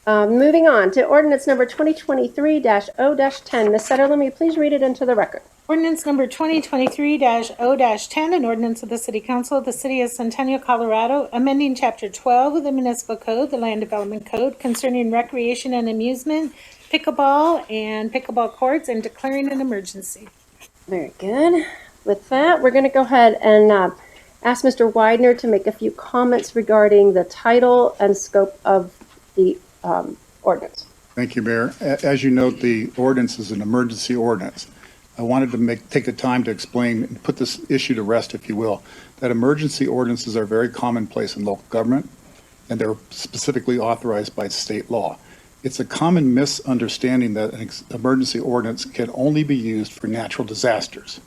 Moving on to ordinance number 2023-0-10. Ms. Sutherland, will you please read it into the record? Ordinance number 2023-0-10, an ordinance of the City Council of the City of Centennial, Colorado, amending Chapter 12 of the Municipal Code, the Land Development Code, concerning recreation and amusement, pickleball, and pickleball courts, and declaring an emergency. Very good. With that, we're going to go ahead and ask Mr. Widener to make a few comments regarding the title and scope of the ordinance. Thank you, Mayor. As you note, the ordinance is an emergency ordinance. I wanted to take the time to explain and put this issue to rest, if you will, that emergency ordinances are very commonplace in local government, and they're specifically authorized by state law. It's a common misunderstanding that an emergency ordinance can only be used for natural disasters,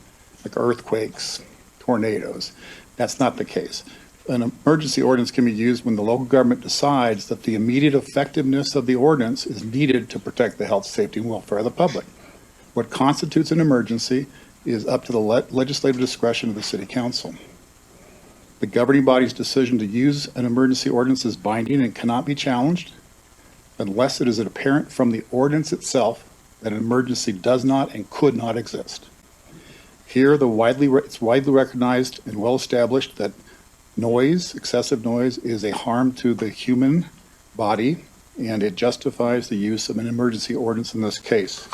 like earthquakes, tornadoes. That's not the case. An emergency ordinance can be used when the local government decides that the immediate effectiveness of the ordinance is needed to protect the health, safety, and welfare of the public. What constitutes an emergency is up to the legislative discretion of the City Council. The governing body's decision to use an emergency ordinance is binding and cannot be challenged unless it is apparent from the ordinance itself that an emergency does not and could not exist. Here, it's widely recognized and well established that noise, excessive noise, is a harm to the human body, and it justifies the use of an emergency ordinance in this case.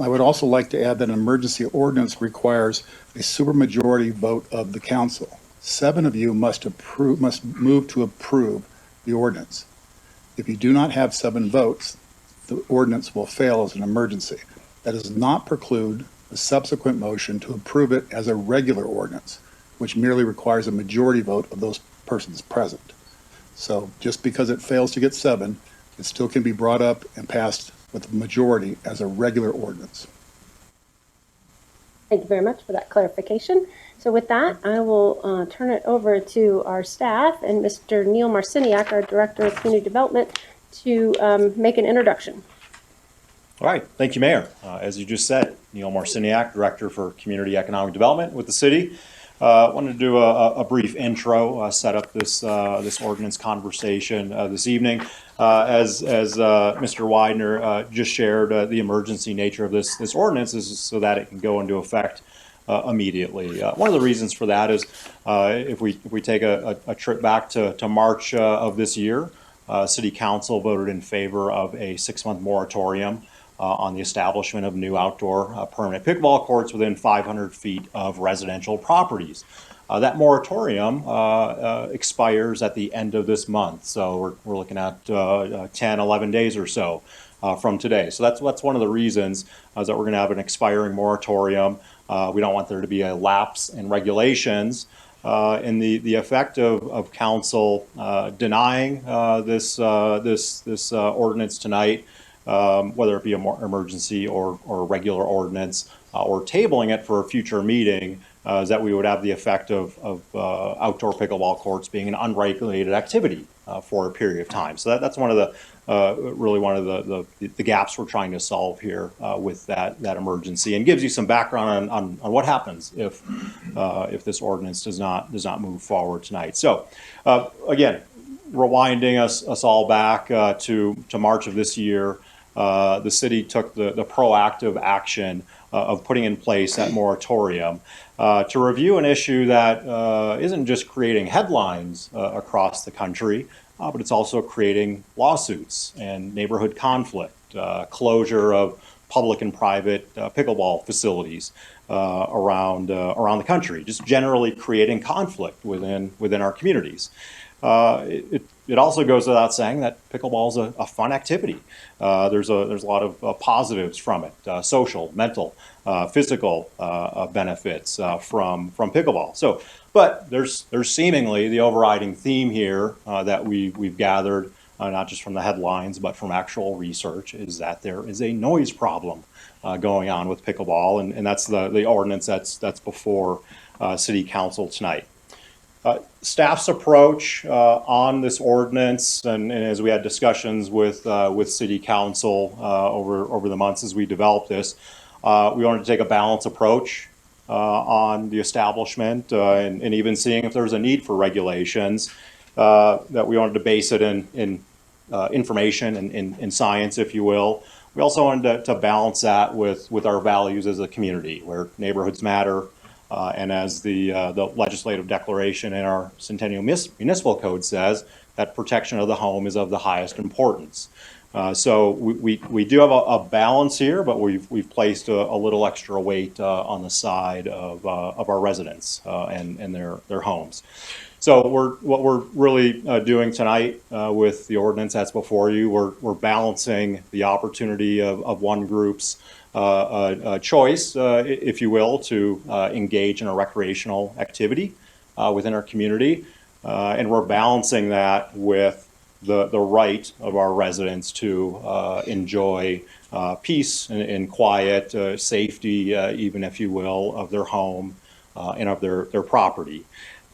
I would also like to add that an emergency ordinance requires a supermajority vote of the council. 7 of you must move to approve the ordinance. If you do not have 7 votes, the ordinance will fail as an emergency. That does not preclude a subsequent motion to approve it as a regular ordinance, which merely requires a majority vote of those persons present. So just because it fails to get 7, it still can be brought up and passed with a majority as a regular ordinance. Thank you very much for that clarification. So with that, I will turn it over to our staff and Mr. Neil Marciniak, our Director of Community Development, to make an introduction. All right, thank you, Mayor. As you just said, Neil Marciniak, Director for Community Economic Development with the city. Wanted to do a brief intro, set up this ordinance conversation this evening. As Mr. Widener just shared, the emergency nature of this ordinance is so that it can go into effect immediately. One of the reasons for that is if we take a trip back to March of this year, City Council voted in favor of a 6-month moratorium on the establishment of new outdoor permanent pickleball courts within 500 feet of residential properties. That moratorium expires at the end of this month, so we're looking at 10, 11 days or so from today. So that's one of the reasons is that we're going to have an expiring moratorium. We don't want there to be a lapse in regulations. And the effect of council denying this ordinance tonight, whether it be an emergency or a regular ordinance, or tabling it for a future meeting, is that we would have the effect of outdoor pickleball courts being an unregulated activity for a period of time. So that's one of the really one of the gaps we're trying to solve here with that emergency, and gives you some background on what happens if this ordinance does not move forward tonight. So again, rewinding us all back to March of this year, the city took the proactive action of putting in place that moratorium to review an issue that isn't just creating headlines across the country, but it's also creating lawsuits and neighborhood conflict, closure of public and private pickleball facilities around the country, just generally creating conflict within our communities. It also goes without saying that pickleball is a fun activity. There's a lot of positives from it, social, mental, physical benefits from pickleball. So, but there's seemingly the overriding theme here that we've gathered, not just from the headlines, but from actual research, is that there is a noise problem going on with pickleball, and that's the ordinance that's before City Council tonight. Staff's approach on this ordinance, and as we had discussions with City Council over the months as we developed this, we wanted to take a balanced approach on the establishment and even seeing if there was a need for regulations. That we wanted to base it in information and science, if you will. We also wanted to balance that with our values as a community, where neighborhoods matter, and as the legislative declaration in our Centennial Municipal Code says, that protection of the home is of the highest importance. So we do have a balance here, but we've placed a little extra weight on the side of our residents and their homes. So what we're really doing tonight with the ordinance that's before you, we're balancing the opportunity of one group's choice, if you will, to engage in a recreational activity within our community, and we're balancing that with the right of our residents to enjoy peace and quiet, safety, even if you will, of their home and of their property.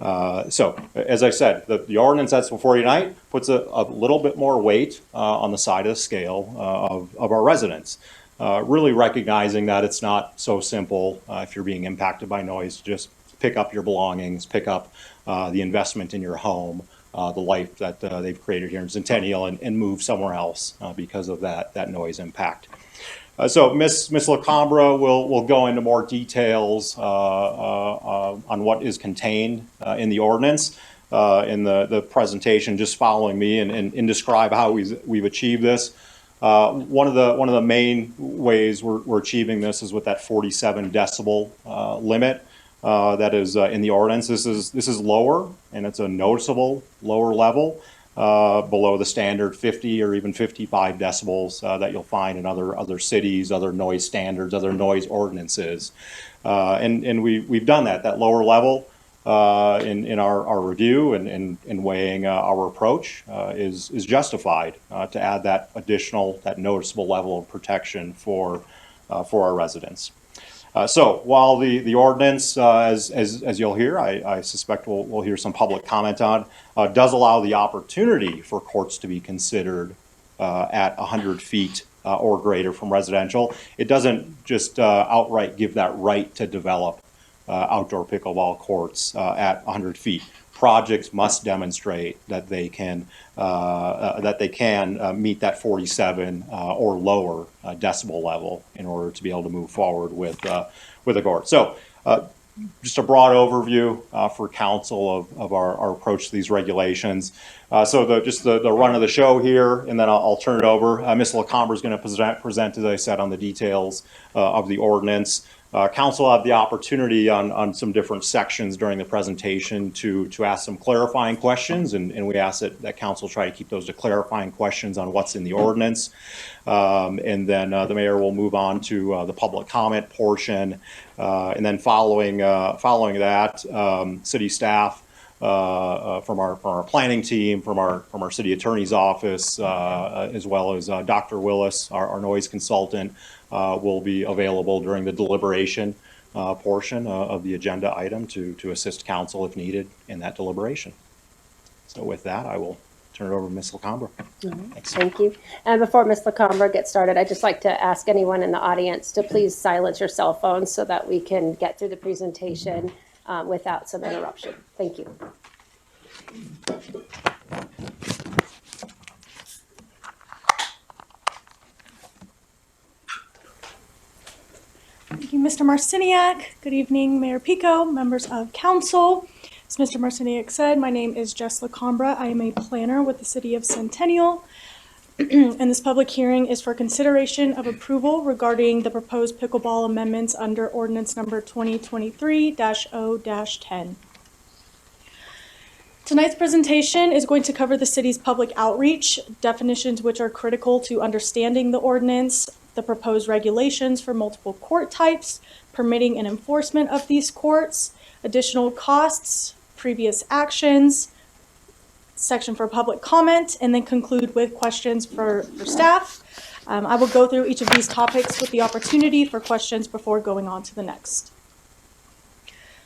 So, as I said, the ordinance that's before you tonight puts a little bit more weight on the side of the scale of our residents, really recognizing that it's not so simple if you're being impacted by noise to just pick up your belongings, pick up the investment in your home, the life that they've created here in Centennial, and move somewhere else because of that noise impact. So Ms. Lacambra will go into more details on what is contained in the ordinance in the presentation just following me, and describe how we've achieved this. One of the main ways we're achieving this is with that 47 decibel limit that is in the ordinance. This is lower, and it's a noticeable lower level below the standard 50 or even 55 decibels that you'll find in other cities, other noise standards, other noise ordinances. And we've done that lower level in our review and weighing our approach is justified to add that additional, that noticeable level of protection for our residents. So while the ordinance, as you'll hear, I suspect we'll hear some public comment on, does allow the opportunity for courts to be considered at 100 feet or greater from residential, it doesn't just outright give that right to develop outdoor pickleball courts at 100 feet. Projects must demonstrate that they can meet that 47 or lower decibel level in order to be able to move forward with a court. So just a broad overview for council of our approach to these regulations. So just the run of the show here, and then I'll turn it over. Ms. Lacambra is going to present, as I said, on the details of the ordinance. Council will have the opportunity on some different sections during the presentation to ask some clarifying questions, and we ask that council try to keep those to clarifying questions on what's in the ordinance. And then the mayor will move on to the public comment portion, and then following that, city staff from our planning team, from our city attorney's office, as well as Dr. Willis, our noise consultant, will be available during the deliberation portion of the agenda item to assist council if needed in that deliberation. So with that, I will turn it over to Ms. Lacambra. Thanks. Thank you. And before Ms. Lacambra gets started, I'd just like to ask anyone in the audience to please silence your cell phones so that we can get through the presentation without some interruption. Thank you. Thank you, Mr. Marciniak. Good evening, Mayor Pico, members of council. As Mr. Marciniak said, my name is Jess Lacambra. I am a planner with the City of Centennial. And this public hearing is for consideration of approval regarding the proposed pickleball amendments under ordinance number 2023-0-10. Tonight's presentation is going to cover the city's public outreach, definitions which are critical to understanding the ordinance, the proposed regulations for multiple court types, permitting and enforcement of these courts, additional costs, previous actions, section for public comment, and then conclude with questions for staff. I will go through each of these topics with the opportunity for questions before going on to the next.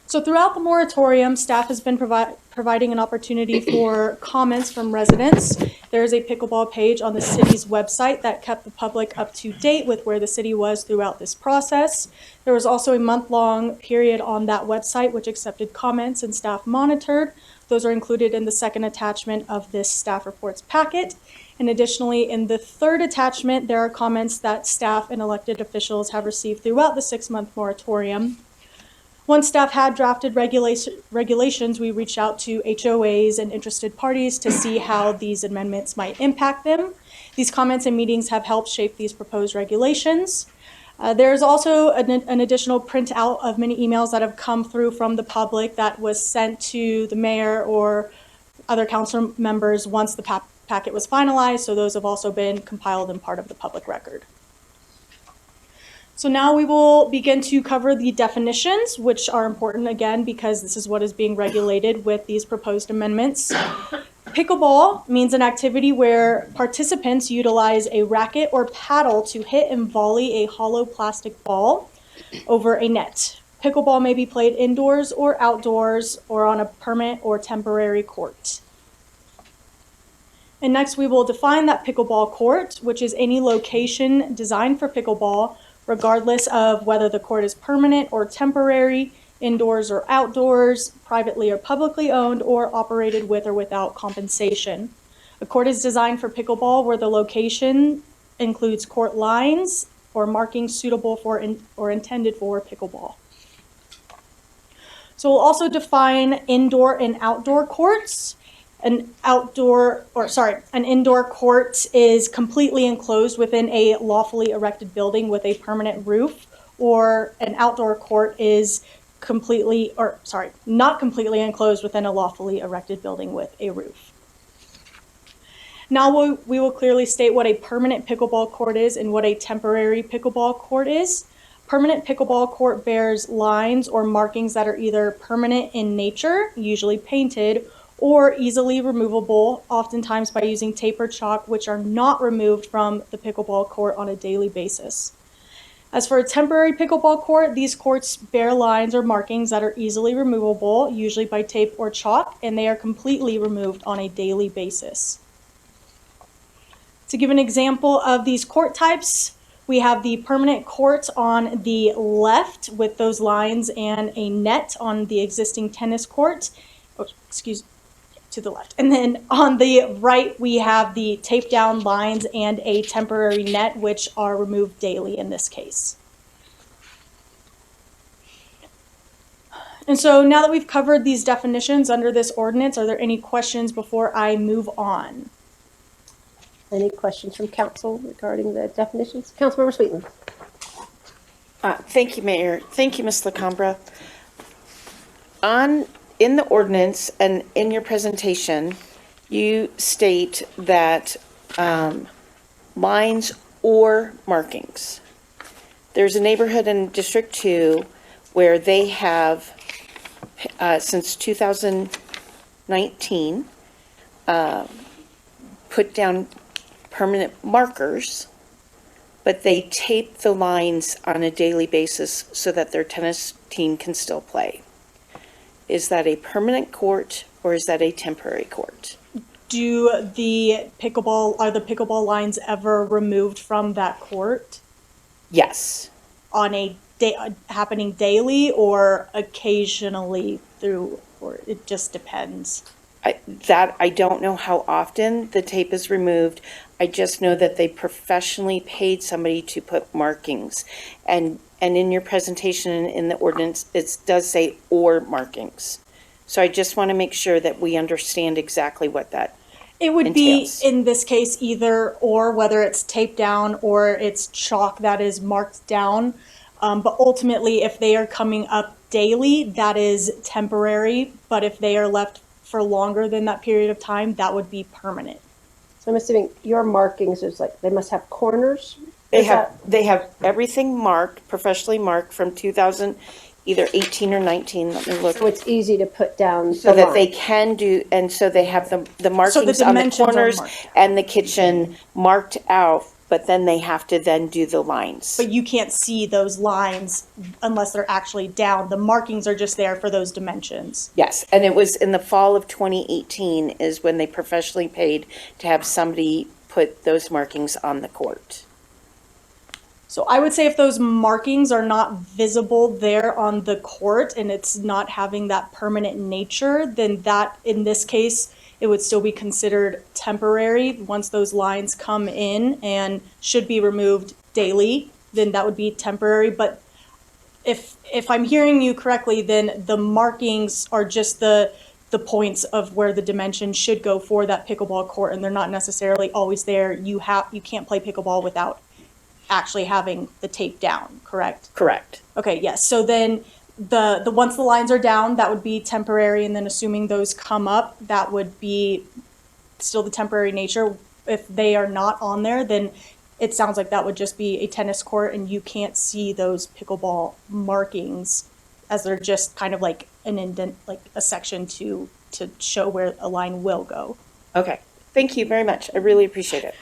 So throughout the moratorium, staff has been providing an opportunity for comments from residents. There is a pickleball page on the city's website that kept the public up to date with where the city was throughout this process. There was also a month-long period on that website which accepted comments and staff monitored. Those are included in the second attachment of this staff reports packet. And additionally, in the third attachment, there are comments that staff and elected officials have received throughout the 6-month moratorium. Once staff had drafted regulations, we reached out to HOAs and interested parties to see how these amendments might impact them. These comments and meetings have helped shape these proposed regulations. There's also an additional printout of many emails that have come through from the public that was sent to the mayor or other council members once the packet was finalized, so those have also been compiled and part of the public record. So now we will begin to cover the definitions, which are important again because this is what is being regulated with these proposed amendments. Pickleball means an activity where participants utilize a racket or paddle to hit and volley a hollow plastic ball over a net. Pickleball may be played indoors or outdoors or on a permanent or temporary court. And next we will define that pickleball court, which is any location designed for pickleball, regardless of whether the court is permanent or temporary, indoors or outdoors, privately or publicly owned, or operated with or without compensation. A court is designed for pickleball where the location includes court lines or markings suitable for or intended for pickleball. So we'll also define indoor and outdoor courts. An indoor court is completely enclosed within a lawfully erected building with a permanent roof, or an outdoor court is not completely enclosed within a lawfully erected building with a roof. Now we will clearly state what a permanent pickleball court is and what a temporary pickleball court is. Permanent pickleball court bears lines or markings that are either permanent in nature, usually painted, or easily removable, oftentimes by using tape or chalk, which are not removed from the pickleball court on a daily basis. As for a temporary pickleball court, these courts bear lines or markings that are easily removable, usually by tape or chalk, and they are completely removed on a daily basis. To give an example of these court types, we have the permanent court on the left with those lines and a net on the existing tennis court. To the left. And then on the right, we have the taped down lines and a temporary net, which are removed daily in this case. And so now that we've covered these definitions under this ordinance, are there any questions before I move on? Any questions from council regarding the definitions? Councilmember Sweetman. Thank you, Mayor. Thank you, Ms. Lacambra. In the ordinance and in your presentation, you state that lines or markings. There's a neighborhood in District 2 where they have, since 2019, put down permanent markers, but they tape the lines on a daily basis so that their tennis team can still play. Is that a permanent court or is that a temporary court? Are the pickleball lines ever removed from that court? Yes. On a happening daily or occasionally through, or it just depends? I don't know how often the tape is removed. I just know that they professionally paid somebody to put markings. And in your presentation in the ordinance, it does say or markings. So I just want to make sure that we understand exactly what that It would entails. be, in this case, either or, whether it's taped down or it's chalk that is marked down. But ultimately, if they are coming up daily, that is temporary. But if they are left for longer than that period of time, that would be permanent. So I'm assuming your markings is like, they must have corners? They have everything marked, professionally marked from 2000, either 18 or 19. Let me look. So it's easy to put down. So that they can do, and so they have the markings on the dimensions are corners marked. and the kitchen marked out, but then they have to then do the lines. But you can't see those lines unless they're actually down. The markings are just there for those dimensions. Yes, and it was in the fall of 2018 is when they professionally paid to have somebody put those markings on the court. So I would say if those markings are not visible there on the court and it's not having that permanent nature, then that, in this case, it would still be considered temporary once those lines come in and should be removed daily, then that would be temporary. But if I'm hearing you correctly, then the markings are just the points of where the dimension should go for that pickleball court, and they're not necessarily always there. You can't play pickleball without actually having the tape down, correct? Correct. Okay, yes. So then the once the lines are down, that would be temporary, and then assuming those come up, that would be still the temporary nature. If they are not on there, then it sounds like that would just be a tennis court, and you can't see those pickleball markings, as they're just kind of like an indent, like a section to show where a line will go. Okay. Thank you very much. I really appreciate it.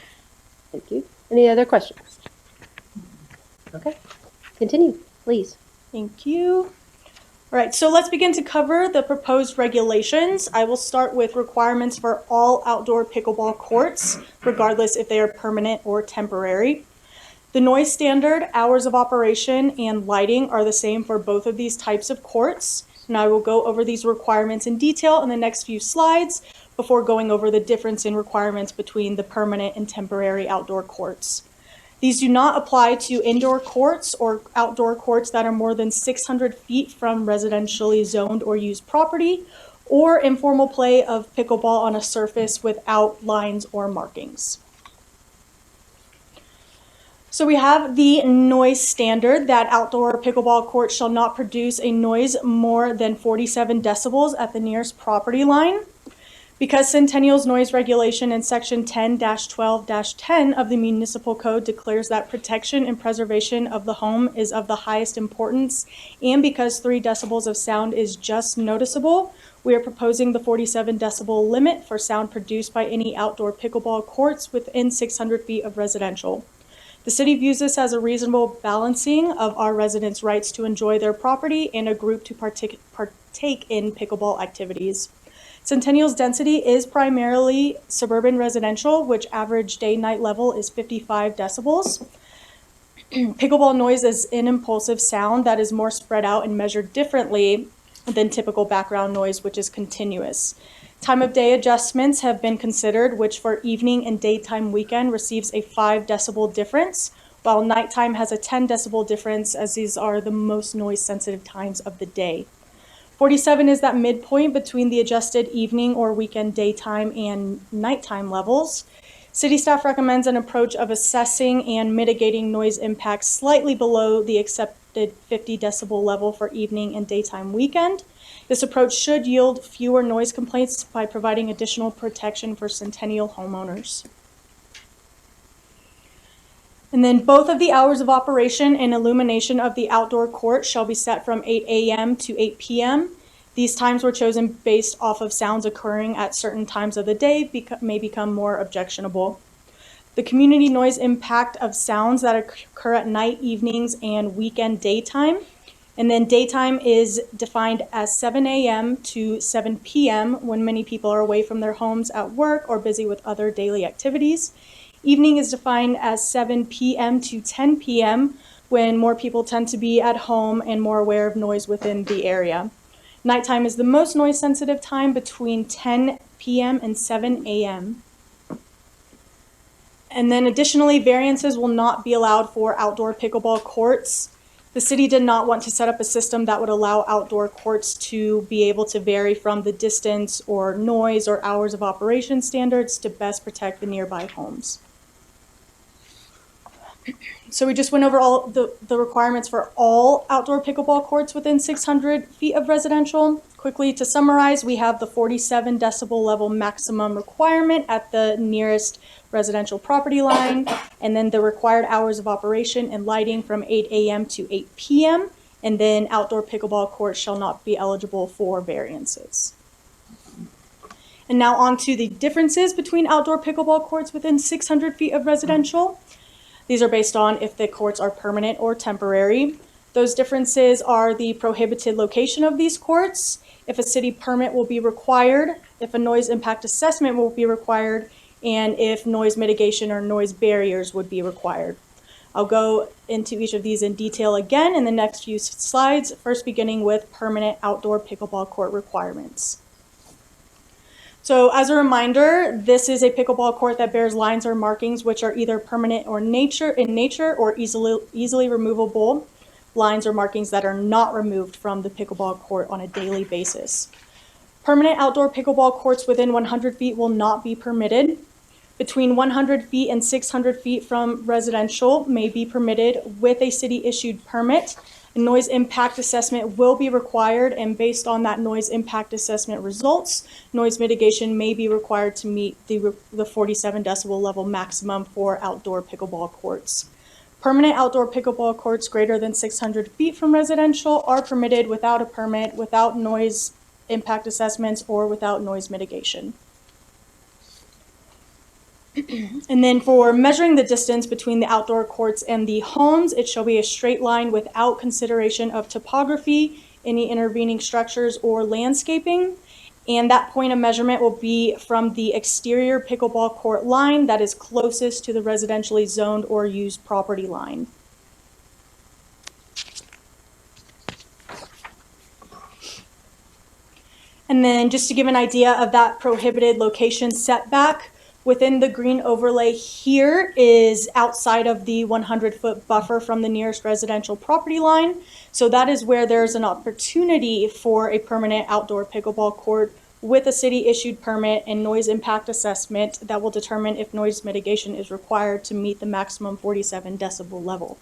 Thank you. Any other questions? Okay, continue, please. Thank you. All right, so let's begin to cover the proposed regulations. I will start with requirements for all outdoor pickleball courts, regardless if they are permanent or temporary. The noise standard, hours of operation, and lighting are the same for both of these types of courts. And I will go over these requirements in detail in the next few slides before going over the difference in requirements between the permanent and temporary outdoor courts. These do not apply to indoor courts or outdoor courts that are more than 600 feet from residentially zoned or used property, or informal play of pickleball on a surface without lines or markings. So we have the noise standard that outdoor pickleball courts shall not produce a noise more than 47 decibels at the nearest property line. Because Centennial's noise regulation in section 10-12-10 of the municipal code declares that protection and preservation of the home is of the highest importance, and because 3 decibels of sound is just noticeable, we are proposing the 47 decibel limit for sound produced by any outdoor pickleball courts within 600 feet of residential. The city views this as a reasonable balancing of our residents' rights to enjoy their property and a group to partake in pickleball activities. Centennial's density is primarily suburban residential, which average day-night level is 55 decibels. Pickleball noise is an impulsive sound that is more spread out and measured differently than typical background noise, which is continuous. Time of day adjustments have been considered, which for evening and daytime weekend receives a 5 decibel difference, while nighttime has a 10 decibel difference, as these are the most noise sensitive times of the day. 47 is that midpoint between the adjusted evening or weekend daytime and nighttime levels. City staff recommends an approach of assessing and mitigating noise impacts slightly below the accepted 50 decibel level for evening and daytime weekend. This approach should yield fewer noise complaints by providing additional protection for Centennial homeowners. And then both of the hours of operation and illumination of the outdoor court shall be set from 8 a.m. to 8 p.m. These times were chosen based off of sounds occurring at certain times of the day may become more objectionable. The community noise impact of sounds that occur at night, evenings, and weekend daytime. And then daytime is defined as 7 a.m. to 7 p.m. when many people are away from their homes at work or busy with other daily activities. Evening is defined as 7 p.m. to 10 p.m. when more people tend to be at home and more aware of noise within the area. Nighttime is the most noise sensitive time between 10 p.m. and 7 a.m. And then additionally, variances will not be allowed for outdoor pickleball courts. The city did not want to set up a system that would allow outdoor courts to be able to vary from the distance or noise or hours of operation standards to best protect the nearby homes. So we just went over all the requirements for all outdoor pickleball courts within 600 feet of residential. Quickly to summarize, we have the 47 decibel level maximum requirement at the nearest residential property line, and then the required hours of operation and lighting from 8 a.m. to 8 p.m., and then outdoor pickleball courts shall not be eligible for variances. And now on to the differences between outdoor pickleball courts within 600 feet of residential. These are based on if the courts are permanent or temporary. Those differences are the prohibited location of these courts, if a city permit will be required, if a noise impact assessment will be required, and if noise mitigation or noise barriers would be required. I'll go into each of these in detail again in the next few slides, first beginning with permanent outdoor pickleball court requirements. So as a reminder, this is a pickleball court that bears lines or markings which are either permanent or in nature or easily removable lines or markings that are not removed from the pickleball court on a daily basis. Permanent outdoor pickleball courts within 100 feet will not be permitted. Between 100 feet and 600 feet from residential may be permitted with a city-issued permit. A noise impact assessment will be required, and based on that noise impact assessment results, noise mitigation may be required to meet the 47 decibel level maximum for outdoor pickleball courts. Permanent outdoor pickleball courts greater than 600 feet from residential are permitted without a permit, without noise impact assessments, or without noise mitigation. And then for measuring the distance between the outdoor courts and the homes, it shall be a straight line without consideration of topography, any intervening structures, or landscaping. And that point of measurement will be from the exterior pickleball court line that is closest to the residentially zoned or used property line. And then just to give an idea of that prohibited location setback, within the green overlay here is outside of the 100-foot buffer from the nearest residential property line. So that is where there's an opportunity for a permanent outdoor pickleball court with a city-issued permit and noise impact assessment that will determine if noise mitigation is required to meet the maximum 47 decibel level.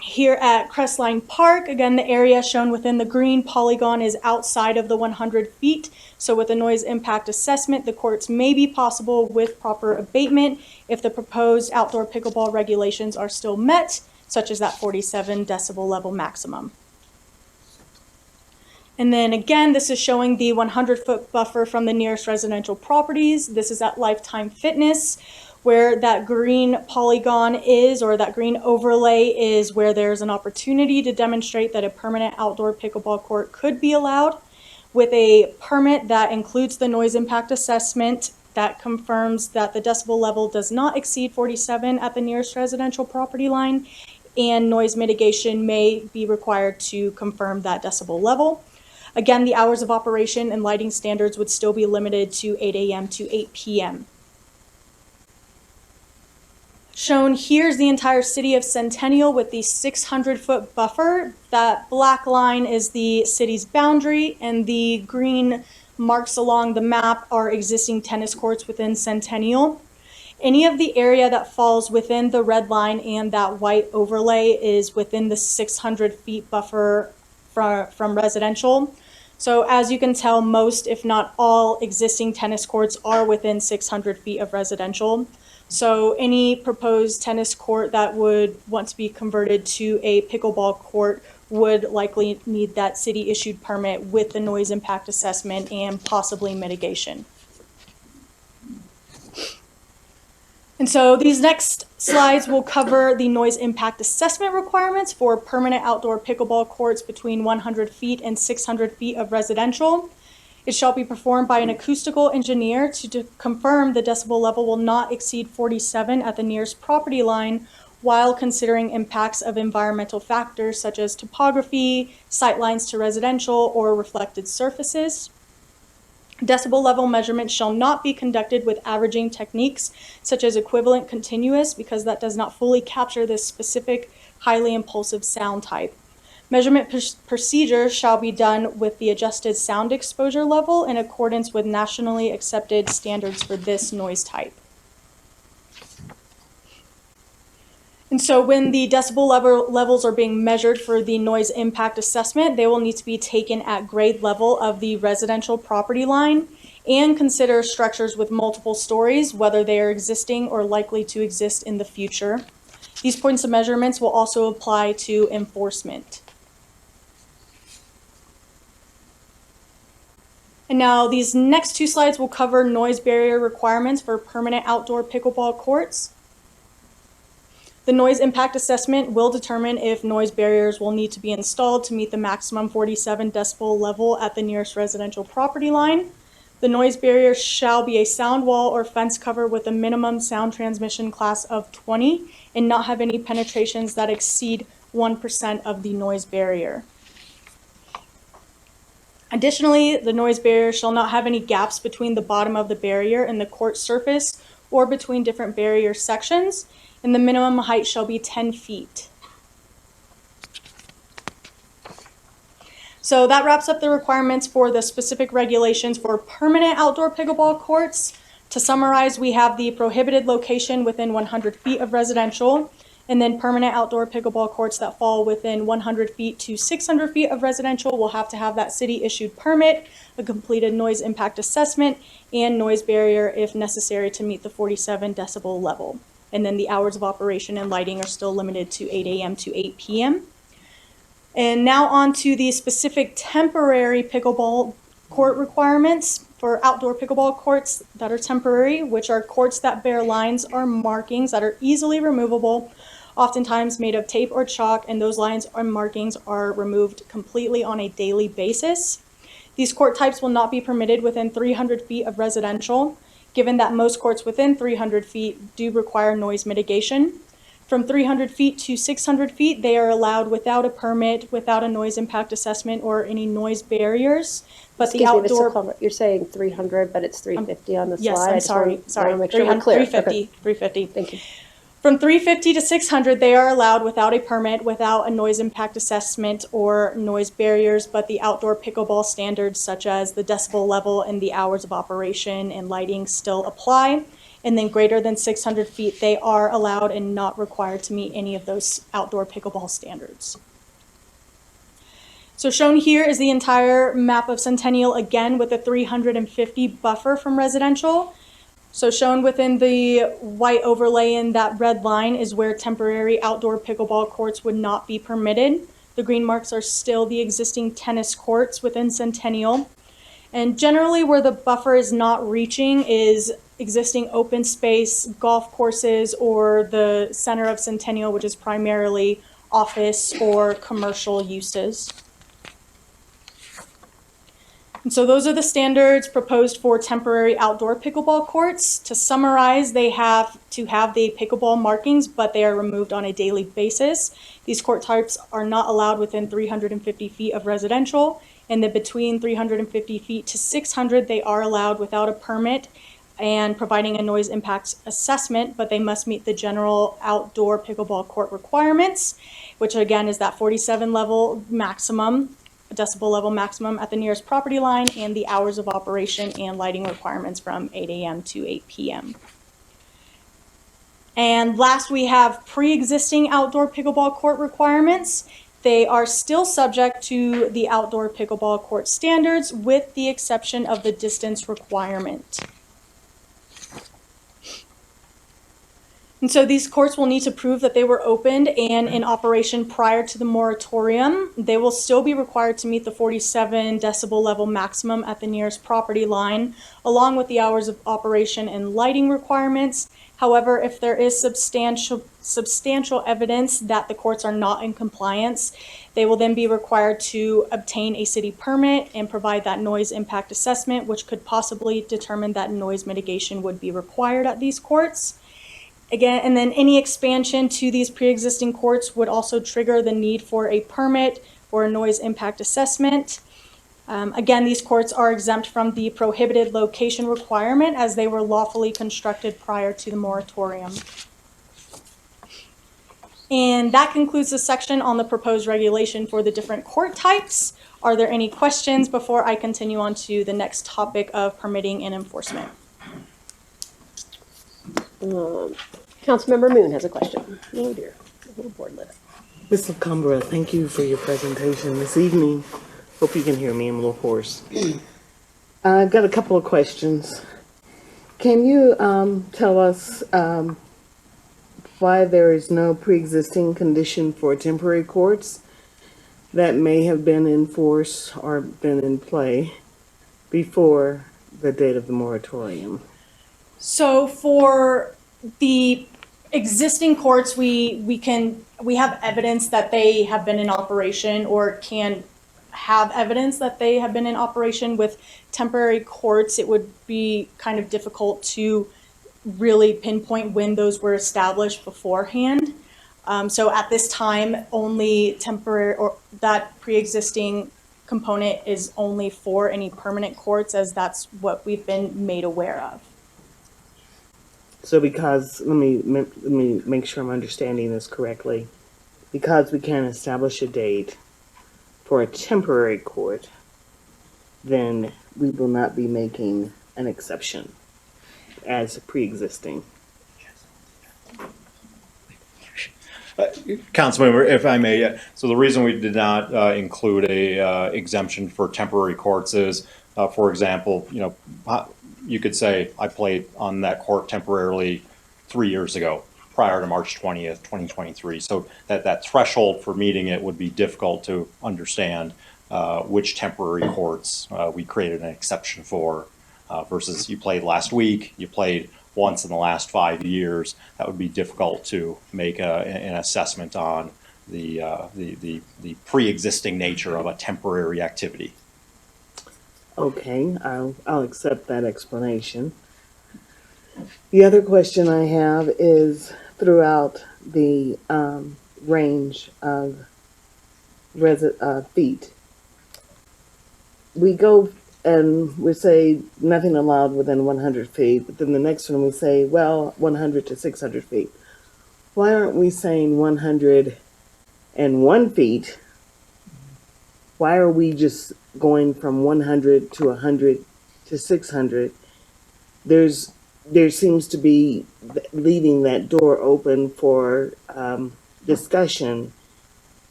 Here at Crestline Park, again, the area shown within the green polygon is outside of the 100 feet. So with a noise impact assessment, the courts may be possible with proper abatement if the proposed outdoor pickleball regulations are still met, such as that 47 decibel level maximum. And then again, this is showing the 100-foot buffer from the nearest residential properties. This is at Lifetime Fitness, where that green polygon is, or that green overlay is, where there's an opportunity to demonstrate that a permanent outdoor pickleball court could be allowed with a permit that includes the noise impact assessment that confirms that the decibel level does not exceed 47 at the nearest residential property line, and noise mitigation may be required to confirm that decibel level. Again, the hours of operation and lighting standards would still be limited to 8 a.m. to 8 p.m. Shown here is the entire city of Centennial with the 600-foot buffer. That black line is the city's boundary, and the green marks along the map are existing tennis courts within Centennial. Any of the area that falls within the red line and that white overlay is within the 600 feet buffer from residential. So as you can tell, most, if not all, existing tennis courts are within 600 feet of residential. So any proposed tennis court that would want to be converted to a pickleball court would likely need that city-issued permit with the noise impact assessment and possibly mitigation. And so these next slides will cover the noise impact assessment requirements for permanent outdoor pickleball courts between 100 feet and 600 feet of residential. It shall be performed by an acoustical engineer to confirm the decibel level will not exceed 47 at the nearest property line while considering impacts of environmental factors such as topography, sightlines to residential, or reflected surfaces. Decibel level measurement shall not be conducted with averaging techniques such as equivalent continuous, because that does not fully capture this specific highly impulsive sound type. Measurement procedures shall be done with the adjusted sound exposure level in accordance with nationally accepted standards for this noise type. And so when the decibel levels are being measured for the noise impact assessment, they will need to be taken at grade level of the residential property line and consider structures with multiple stories, whether they are existing or likely to exist in the future. These points of measurements will also apply to enforcement. And now these next two slides will cover noise barrier requirements for permanent outdoor pickleball courts. The noise impact assessment will determine if noise barriers will need to be installed to meet the maximum 47 decibel level at the nearest residential property line. The noise barrier shall be a sound wall or fence cover with a minimum sound transmission class of 20 and not have any penetrations that exceed 1% of the noise barrier. Additionally, the noise barrier shall not have any gaps between the bottom of the barrier and the court surface or between different barrier sections, and the minimum height shall be 10 feet. So that wraps up the requirements for the specific regulations for permanent outdoor pickleball courts. To summarize, we have the prohibited location within 100 feet of residential, and then permanent outdoor pickleball courts that fall within 100 feet to 600 feet of residential will have to have that city-issued permit, a completed noise impact assessment, and noise barrier if necessary to meet the 47 decibel level. And then the hours of operation and lighting are still limited to 8 a.m. to 8 p.m. And now on to the specific temporary pickleball court requirements for outdoor pickleball courts that are temporary, which are courts that bear lines or markings that are easily removable, oftentimes made of tape or chalk, and those lines or markings are removed completely on a daily basis. These court types will not be permitted within 300 feet of residential, given that most courts within 300 feet do require noise mitigation. From 300 feet to 600 feet, they are allowed without a permit, without a noise impact assessment, or any noise barriers. But the Excuse me, Ms. outdoor, Lacambra, you're saying 300, but it's 350 on the slide. yes, I I'm just sorry, wanna sorry, make sure we're clear. 350, Okay. 350. Thank you. From 350 to 600, they are allowed without a permit, without a noise impact assessment or noise barriers, but the outdoor pickleball standards such as the decibel level and the hours of operation and lighting still apply. And then greater than 600 feet, they are allowed and not required to meet any of those outdoor pickleball standards. So shown here is the entire map of Centennial, again with a 350 buffer from residential. So shown within the white overlay in that red line is where temporary outdoor pickleball courts would not be permitted. The green marks are still the existing tennis courts within Centennial. And generally where the buffer is not reaching is existing open space, golf courses, or the center of Centennial, which is primarily office or commercial uses. And so those are the standards proposed for temporary outdoor pickleball courts. To summarize, they have to have the pickleball markings, but they are removed on a daily basis. These court types are not allowed within 350 feet of residential, and then between 350 feet to 600, they are allowed without a permit and providing a noise impact assessment, but they must meet the general outdoor pickleball court requirements, which again is that 47 level maximum, decibel level maximum at the nearest property line, and the hours of operation and lighting requirements from 8 a.m. to 8 p.m. And last, we have pre-existing outdoor pickleball court requirements. They are still subject to the outdoor pickleball court standards with the exception of the distance requirement. And so these courts will need to prove that they were opened and in operation prior to the moratorium. They will still be required to meet the 47 decibel level maximum at the nearest property line, along with the hours of operation and lighting requirements. However, if there is substantial evidence that the courts are not in compliance, they will then be required to obtain a city permit and provide that noise impact assessment, which could possibly determine that noise mitigation would be required at these courts. Again, and then any expansion to these pre-existing courts would also trigger the need for a permit or a noise impact assessment. Again, these courts are exempt from the prohibited location requirement as they were lawfully constructed prior to the moratorium. And that concludes the section on the proposed regulation for the different court types. Are there any questions before I continue on to the next topic of permitting and enforcement? Councilmember Moon has a question. Oh dear, a little board lit. Ms. Lacambra, thank you for your presentation this evening. Hope you can hear me. I'm a little hoarse. I've got a couple of questions. Can you tell us why there is no pre-existing condition for temporary courts that may have been in force or been in play before the date of the moratorium? So for the existing courts, we have evidence that they have been in operation or can have evidence that they have been in operation. With temporary courts, it would be kind of difficult to really pinpoint when those were established beforehand. So at this time, only temporary or that pre-existing component is only for any permanent courts, as that's what we've been made aware of. So because, let me make sure I'm understanding this correctly. Because we can't establish a date for a temporary court, then we will not be making an exception as pre-existing. Councilmember, if I may, so the reason we did not include a exemption for temporary courts is, for example, you could say I played on that court temporarily 3 years ago, prior to March 20th, 2023. So that threshold for meeting it would be difficult to understand which temporary courts we created an exception for versus you played last week, you played once in the last 5 years. That would be difficult to make an assessment on the pre-existing nature of a temporary activity. Okay, I'll accept that explanation. The other question I have is throughout the range of feet, we go and we say nothing allowed within 100 feet, but then the next one we say, well, 100 to 600 feet. Why aren't we saying 101 feet? Why are we just going from 100 to 100 to 600? There seems to be leaving that door open for discussion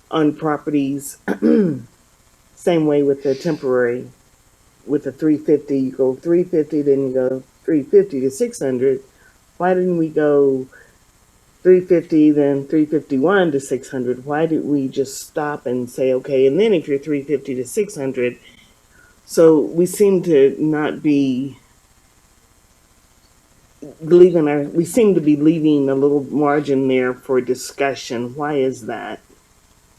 on properties. Same way with the temporary. With the 350, you go 350, then you go 350 to 600. Why didn't we go 350, then 351 to 600? Why did we just stop and say, okay, and then if you're 350 to 600? So we seem to not be we seem to be leaving a little margin there for discussion. Why is that?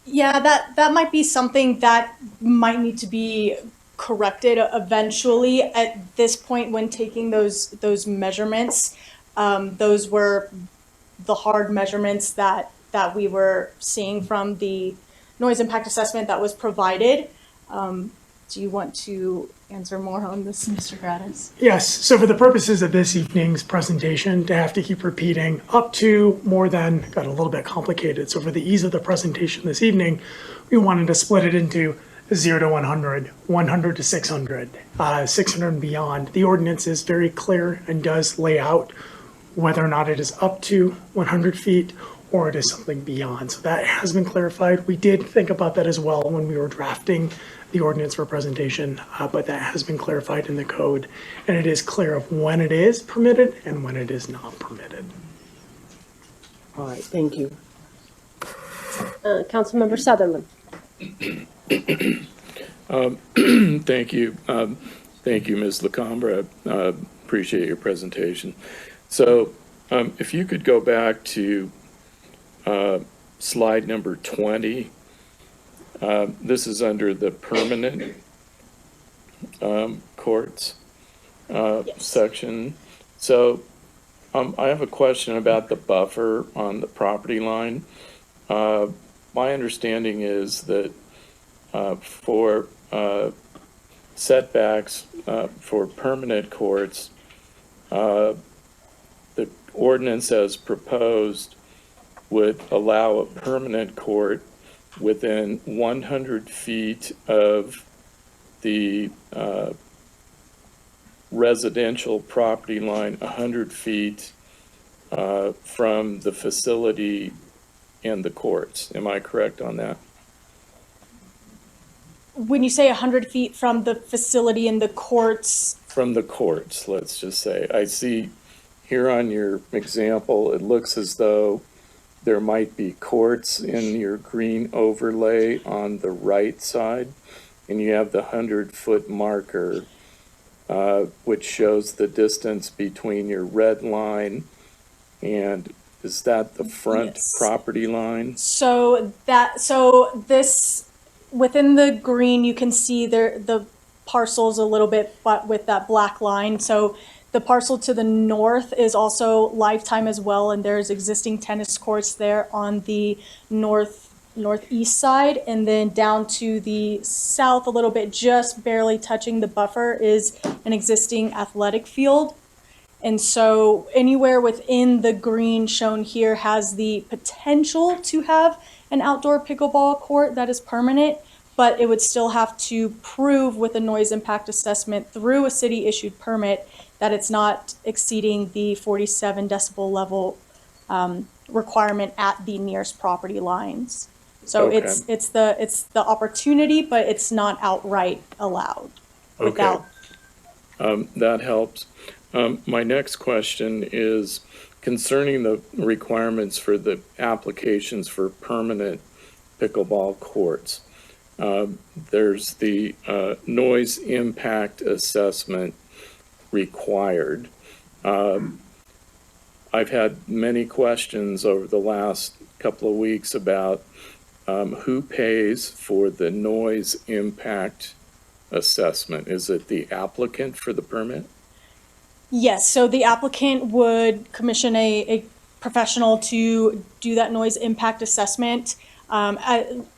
Yeah, that might be something that might need to be corrected eventually. At this point, when taking those measurements, those were the hard measurements that we were seeing from the noise impact assessment that was provided. Do you want to answer more on this, Mr. Gratis? Yes, so for the purposes of this evening's presentation, to have to keep repeating up to more than got a little bit complicated. So for the ease of the presentation this evening, we wanted to split it into 0 to 100, 100 to 600, 600 and beyond. The ordinance is very clear and does lay out whether or not it is up to 100 feet or it is something beyond. So that has been clarified. We did think about that as well when we were drafting the ordinance for presentation, but that has been clarified in the code, and it is clear of when it is permitted and when it is not permitted. All right, thank you. Councilmember Sutherland. Thank you. Thank you, Ms. Lacambra. Appreciate your presentation. So if you could go back to slide number 20. This is under the permanent courts section. So I have a question about the buffer on the property line. My understanding is that for setbacks for permanent courts, the ordinance as proposed would allow a permanent court within 100 feet of the residential property line, 100 feet from the facility and the courts. Am I correct on that? When you say 100 feet from the facility and the courts? From the courts, let's just say. I see here on your example, it looks as though there might be courts in your green overlay on the right side, and you have the 100-foot marker, which shows the distance between your red line and, is that the front property line? So this, within the green, you can see the parcels a little bit, but with that black line. So the parcel to the north is also Lifetime as well, and there's existing tennis courts there on the north northeast side, and then down to the south a little bit, just barely touching the buffer, is an existing athletic field. And so anywhere within the green shown here has the potential to have an outdoor pickleball court that is permanent, but it would still have to prove with a noise impact assessment through a city issued permit that it's not exceeding the 47 decibel level requirement at the nearest property lines. So Okay. it's the opportunity, but it's not outright allowed without. That helps. My next question is concerning the requirements for the applications for permanent pickleball courts. There's the noise impact assessment required. I've had many questions over the last couple of weeks about who pays for the noise impact assessment. Is it the applicant for the permit? Yes, so the applicant would commission a professional to do that noise impact assessment.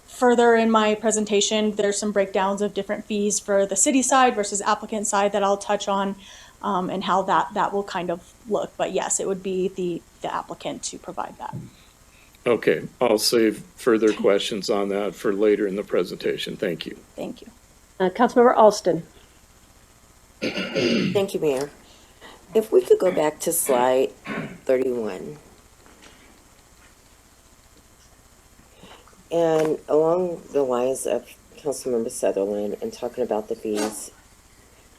Further in my presentation, there's some breakdowns of different fees for the city side versus applicant side that I'll touch on, and how that will kind of look. But yes, it would be the applicant to provide that. Okay, I'll save further questions on that for later in the presentation. Thank you. Thank you. Councilmember Alston. Thank you, Mayor. If we could go back to slide 31. And along the lines of Councilmember Sutherland and talking about the fees,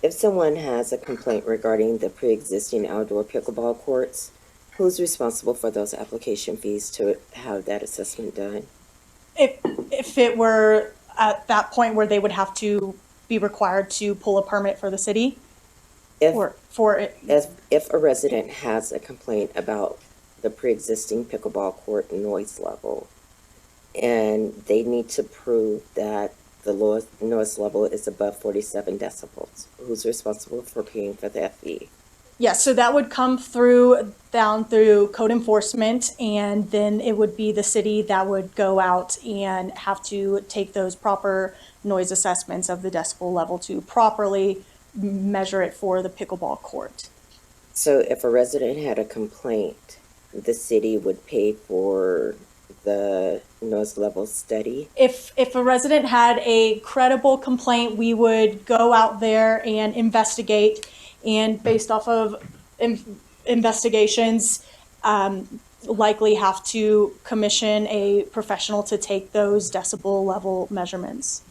if someone has a complaint regarding the pre-existing outdoor pickleball courts, who's responsible for those application fees to have that assessment done? If it were at that point where they would have to be required to pull a permit for the city? If a resident has a complaint about the pre-existing pickleball court noise level, and they need to prove that the lowest noise level is above 47 decibels, who's responsible for paying for that fee? Yes, so that would come down through code enforcement, and then it would be the city that would go out and have to take those proper noise assessments of the decibel level to properly measure it for the pickleball court. So if a resident had a complaint, the city would pay for the noise level study? If a resident had a credible complaint, we would go out there and investigate, and based off of investigations, likely have to commission a professional to take those decibel level measurements.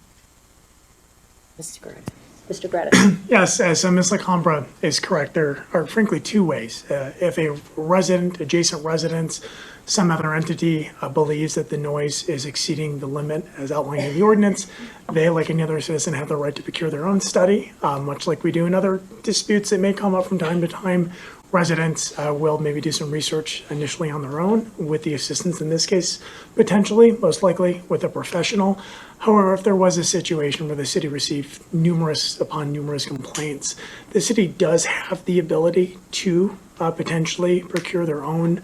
Mr. Grant. Mr. Gratis. Yes, as Ms. Lacambra is correct, there are frankly two ways. If a resident, adjacent residence, some other entity believes that the noise is exceeding the limit as outlined in the ordinance, they, like any other citizen, have the right to procure their own study, much like we do in other disputes that may come up from time to time. Residents will maybe do some research initially on their own with the assistance, in this case, potentially, most likely, with a professional. However, if there was a situation where the city received numerous complaints, the city does have the ability to potentially procure their own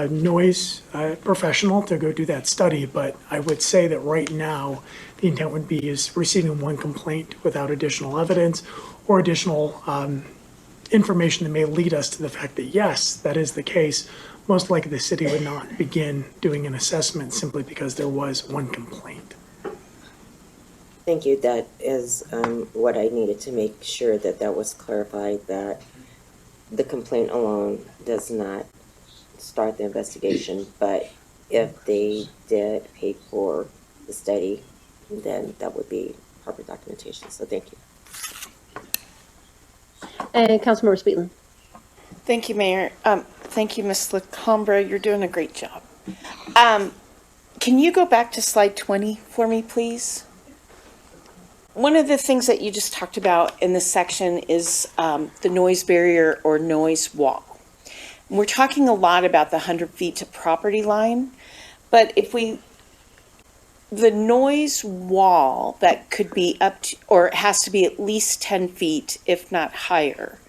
noise professional to go do that study. But I would say that right now, the intent would be is receiving one complaint without additional evidence or additional information that may lead us to the fact that, yes, that is the case. Most likely the city would not begin doing an assessment simply because there was one complaint. Thank you. That is what I needed to make sure that was clarified, that the complaint alone does not start the investigation, but if they did pay for the study, then that would be proper documentation. So thank you. And Councilmember Speetland. Thank you, Mayor. Thank you, Ms. Lacambra. You're doing a great job. Can you go back to slide 20 for me, please? One of the things that you just talked about in this section is the noise barrier or noise wall. We're talking a lot about the 100 feet to property line, but the noise wall that could be up to, or has to be at least 10 feet, if not higher,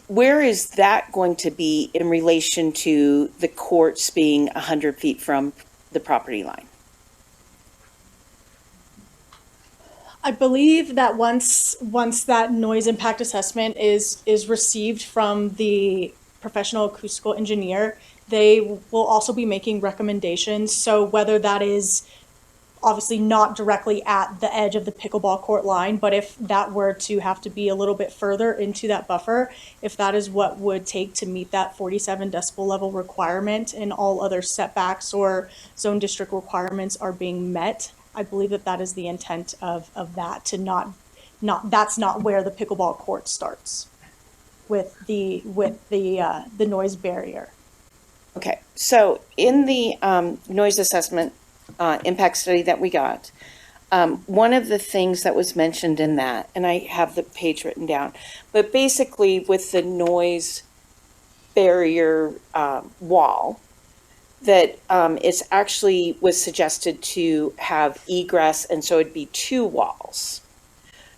where is that going to be in relation to the courts being 100 feet from the property line? I believe that once that noise impact assessment is received from the professional acoustical engineer, they will also be making recommendations. So whether that is obviously not directly at the edge of the pickleball court line, but if that were to have to be a little bit further into that buffer, if that is what would take to meet that 47 decibel level requirement and all other setbacks or zone district requirements are being met, I believe that that is the intent of that, to not that's not where the pickleball court starts with the noise barrier. Okay, so in the noise assessment impact study that we got, one of the things that was mentioned in that, and I have the page written down, but basically with the noise barrier wall, that it's actually was suggested to have egress, and so it'd be 2 walls.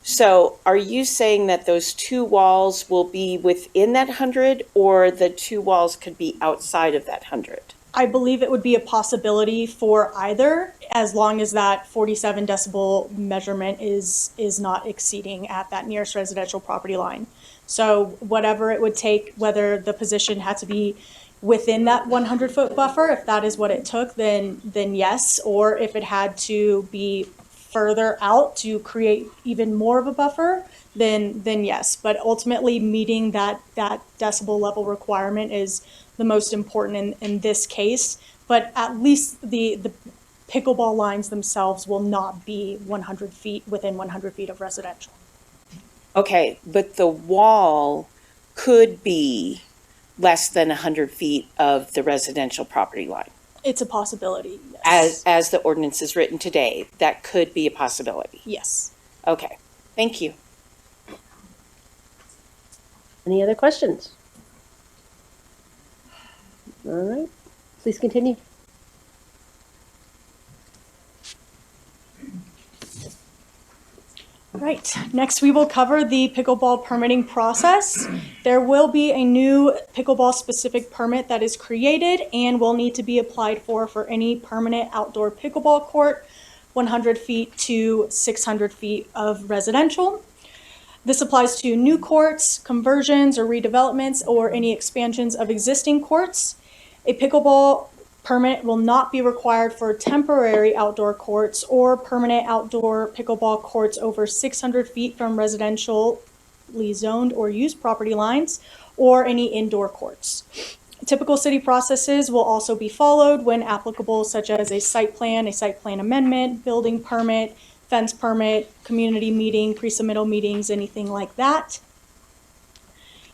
So are you saying that those 2 walls will be within that 100, or the 2 walls could be outside of that 100? I believe it would be a possibility for either, as long as that 47 decibel measurement is not exceeding at that nearest residential property line. So whatever it would take, whether the position had to be within that 100-foot buffer, if that is what it took, then yes, or if it had to be further out to create even more of a buffer, then yes. But ultimately, meeting that decibel level requirement is the most important in this case. But at least the pickleball lines themselves will not be 100 feet within 100 feet of residential. Okay, but the wall could be less than 100 feet of the residential property line. It's a possibility, yes. As the ordinance is written today, that could be a possibility. Yes. Okay, thank you. Any other questions? All right, please continue. Right, next we will cover the pickleball permitting process. There will be a new pickleball specific permit that is created and will need to be applied for any permanent outdoor pickleball court, 100 feet to 600 feet of residential. This applies to new courts, conversions or redevelopments, or any expansions of existing courts. A pickleball permit will not be required for temporary outdoor courts or permanent outdoor pickleball courts over 600 feet from residentially zoned or used property lines, or any indoor courts. Typical city processes will also be followed when applicable, such as a site plan amendment, building permit, fence permit, community meeting, pre-submittal meetings, anything like that.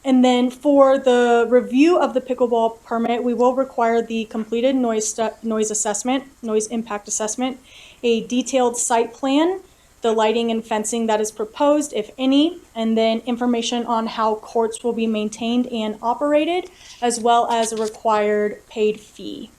And then for the review of the pickleball permit, we will require the completed noise impact assessment, a detailed site plan, the lighting and fencing that is proposed, if any, and then information on how courts will be maintained and operated, as well as a required paid fee.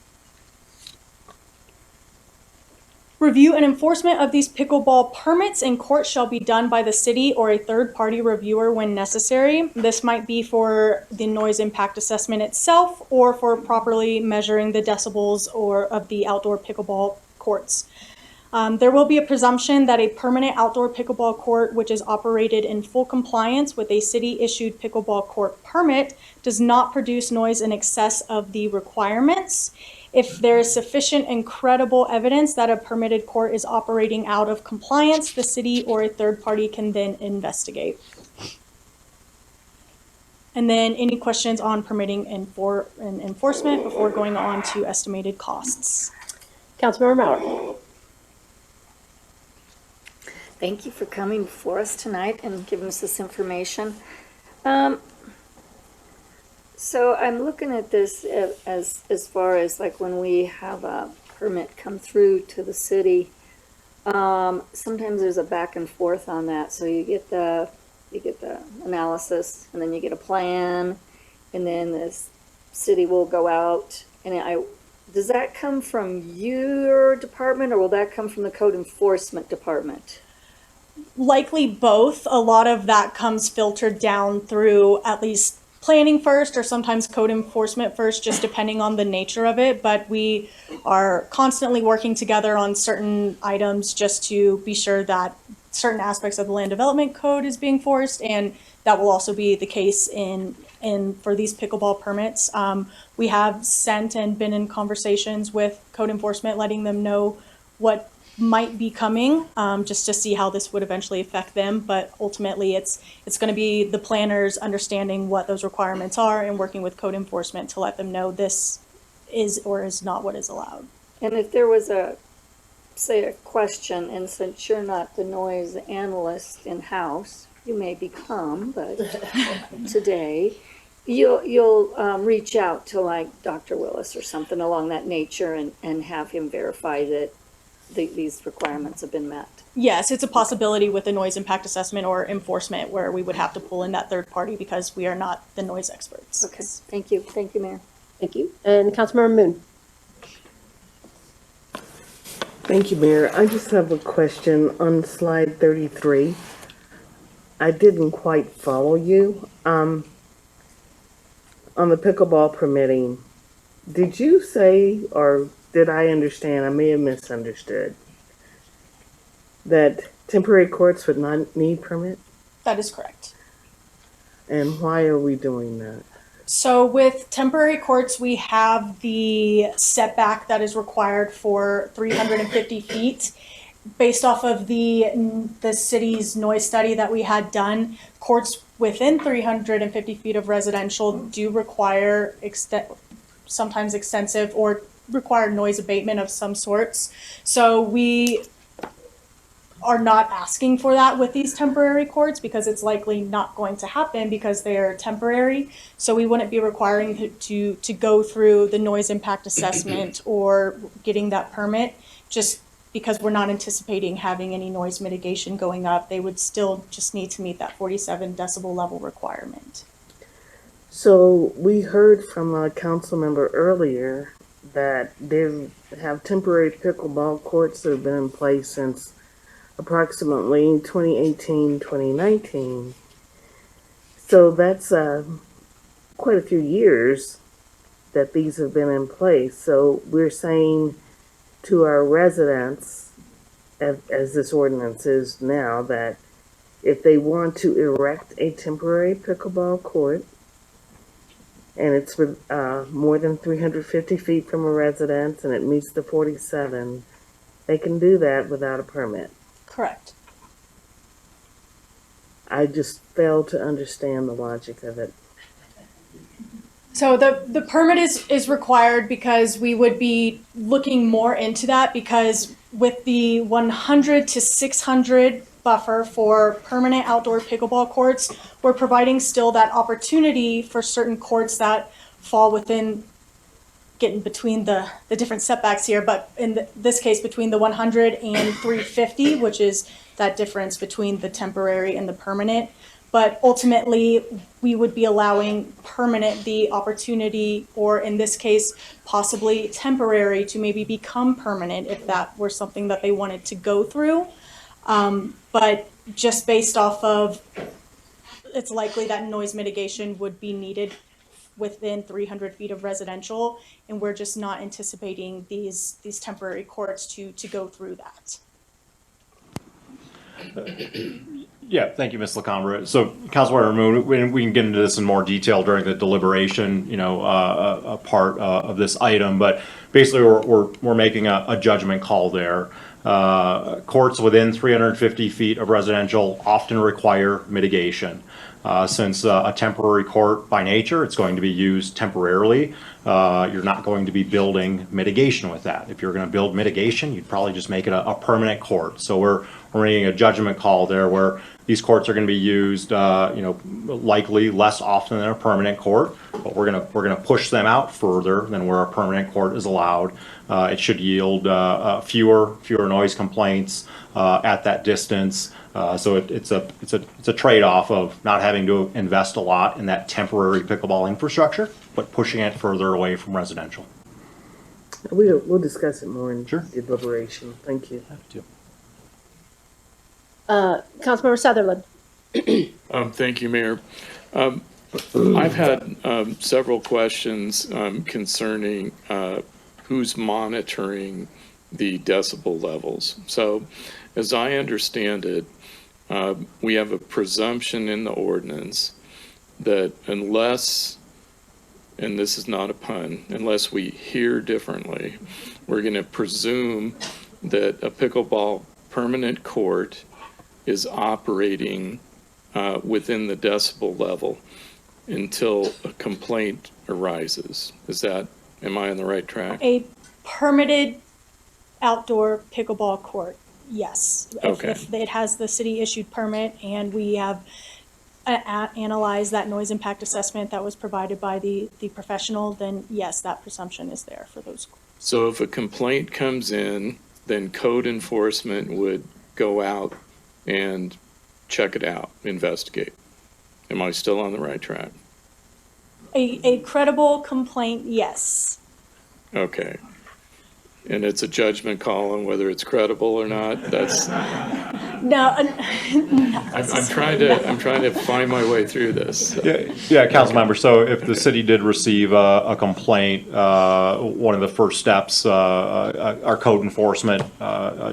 Review and enforcement of these pickleball permits in court shall be done by the city or a third-party reviewer when necessary. This might be for the noise impact assessment itself or for properly measuring the decibels or of the outdoor pickleball courts. There will be a presumption that a permanent outdoor pickleball court, which is operated in full compliance with a city-issued pickleball court permit, does not produce noise in excess of the requirements. If there is sufficient and credible evidence that a permitted court is operating out of compliance, the city or a third party can then investigate. And then any questions on permitting and enforcement before going on to estimated costs? Councilmember Mauer. Thank you for coming before us tonight and giving us this information. So I'm looking at this as far as like when we have a permit come through to the city, sometimes there's a back and forth on that. So you get the analysis, and then you get a plan, and then the city will go out. And does that come from your department, or will that come from the code enforcement department? Likely both. A lot of that comes filtered down through at least planning first or sometimes code enforcement first, just depending on the nature of it. But we are constantly working together on certain items just to be sure that certain aspects of the land development code is being enforced, and that will also be the case in for these pickleball permits. We have sent and been in conversations with code enforcement, letting them know what might be coming, just to see how this would eventually affect them. But ultimately, it's going to be the planners understanding what those requirements are and working with code enforcement to let them know this is or is not what is allowed. And if there was a question, and since you're not the noise analyst in-house, you may become, but today, you'll reach out to like Dr. Willis or something along that nature and have him verify that these requirements have been met. Yes, it's a possibility with a noise impact assessment or enforcement where we would have to pull in that third party because we are not the noise experts. Okay, thank you. Thank you, Mayor. Thank you. And Councilmember Moon. Thank you, Mayor. I just have a question on slide 33. I didn't quite follow you. On the pickleball permitting, did you say, or did I understand, I may have misunderstood, that temporary courts would not need permit? That is correct. And why are we doing that? So with temporary courts, we have the setback that is required for 350 feet. Based off of the city's noise study that we had done, courts within 350 feet of residential do require sometimes extensive or require noise abatement of some sorts. So we are not asking for that with these temporary courts because it's likely not going to happen because they are temporary. So we wouldn't be requiring to go through the noise impact assessment or getting that permit just because we're not anticipating having any noise mitigation going up. They would still just need to meet that 47 decibel level requirement. So we heard from a council member earlier that they have temporary pickleball courts that have been in place since approximately 2018, 2019. So that's quite a few years that these have been in place. So we're saying to our residents, as this ordinance is now, that if they want to erect a temporary pickleball court, and it's with more than 350 feet from a residence and it meets the 47, they can do that without a permit. Correct. I just failed to understand the logic of it. So the permit is required because we would be looking more into that because with the 100 to 600 buffer for permanent outdoor pickleball courts, we're providing still that opportunity for certain courts that fall within getting between the different setbacks here, but in this case between the 100 and 350, which is that difference between the temporary and the permanent. But ultimately, we would be allowing permanent the opportunity, or in this case, possibly temporary to maybe become permanent if that were something that they wanted to go through. But just based off of, it's likely that noise mitigation would be needed within 300 feet of residential, and we're just not anticipating these temporary courts to go through that. Yeah, thank you, Ms. Lacambra. So, Councilmember Moon, we can get into this in more detail during the deliberation, a part of this item. But basically, we're making a judgment call there. Courts within 350 feet of residential often require mitigation. Since a temporary court by nature, it's going to be used temporarily. You're not going to be building mitigation with that. If you're going to build mitigation, you'd probably just make it a permanent court. So we're making a judgment call there where these courts are going to be used, likely less often than a permanent court, but we're going to push them out further than where a permanent court is allowed. It should yield fewer noise complaints at that distance. So it's a trade-off of not having to invest a lot in that temporary pickleball infrastructure, but pushing it further away from residential. We'll discuss it more in Sure. deliberation. Thank you. Councilmember Sutherland. Thank you, Mayor. I've had several questions concerning who's monitoring the decibel levels. So as I understand it, we have a presumption in the ordinance that unless, and this is not a pun, unless we hear differently, we're going to presume that a pickleball permanent court is operating within the decibel level until a complaint arises. Am I on the right track? A permitted outdoor pickleball court, yes. Okay. If it has the city issued permit and we have analyzed that noise impact assessment that was provided by the professional, then yes, that presumption is there for those. So if a complaint comes in, then code enforcement would go out and check it out, investigate. Am I still on the right track? A credible complaint, yes. Okay. And it's a judgment call on whether it's credible or not. That's. No, I'm trying to find my way through this. Yeah, council member. So if the city did receive a complaint, one of the first steps our code enforcement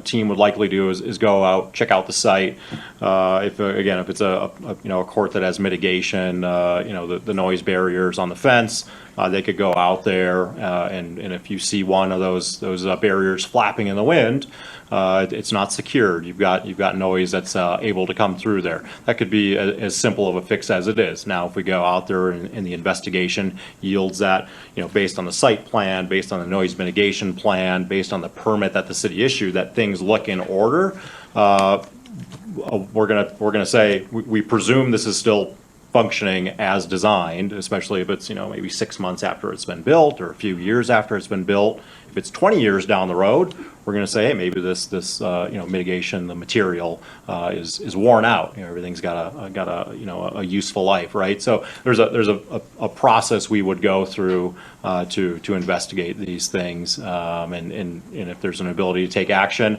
team would likely do is go out, check out the site. If it's a court that has mitigation, the noise barriers on the fence, they could go out there and if you see one of those barriers flapping in the wind, it's not secured. You've got noise that's able to come through there. That could be as simple of a fix as it is. Now, if we go out there and the investigation yields that, based on the site plan, based on the noise mitigation plan, based on the permit that the city issued, that things look in order, we're gonna say we presume this is still functioning as designed, especially if it's maybe 6 months after it's been built or a few years after it's been built. If it's 20 years down the road, we're going to say, hey, maybe this mitigation, the material is worn out. Everything's got a useful life, right? So there's a process we would go through to investigate these things, and if there's an ability to take action,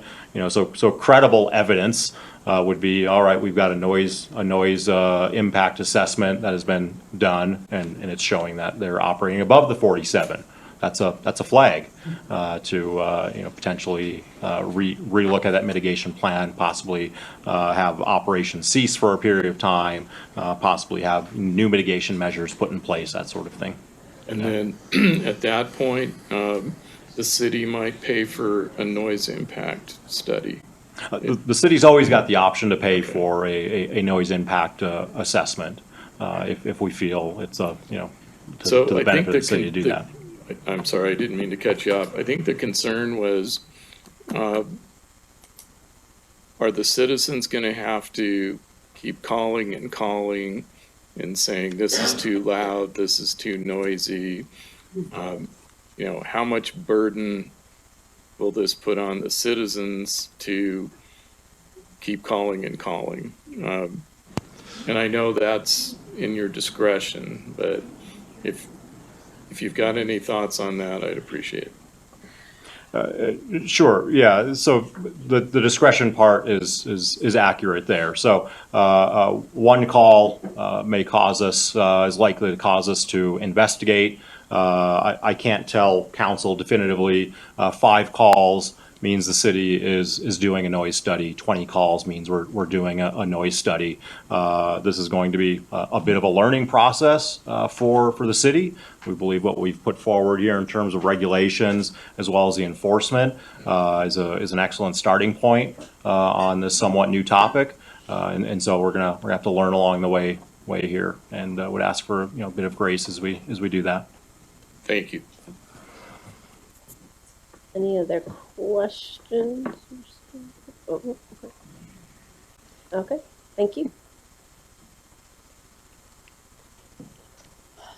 so credible evidence would be, all right, we've got a noise impact assessment that has been done, and it's showing that they're operating above the 47. That's a flag to potentially relook at that mitigation plan, possibly have operations cease for a period of time, possibly have new mitigation measures put in place, that sort of thing. And then at that point, the city might pay for a noise impact study. The city's always got the option to pay for a noise impact assessment if we feel it's to the benefit of the city to do that. I'm sorry, I didn't mean to cut you off. I think the concern was, are the citizens going to have to keep calling and saying, this is too loud, this is too noisy? How much burden will this put on the citizens to keep calling? And I know that's in your discretion, but if you've got any thoughts on that, I'd appreciate it. Sure. Yeah. So the discretion part is accurate there. So one call may cause us is likely to cause us to investigate. I can't tell council definitively 5 calls means the city is doing a noise study. 20 calls means we're doing a noise study. This is going to be a bit of a learning process for the city. We believe what we've put forward here in terms of regulations as well as the enforcement is an excellent starting point on this somewhat new topic. And so we're gonna have to learn along the way here, and would ask for a bit of grace as we do that. Thank you. Any other questions? Oh, okay, thank you.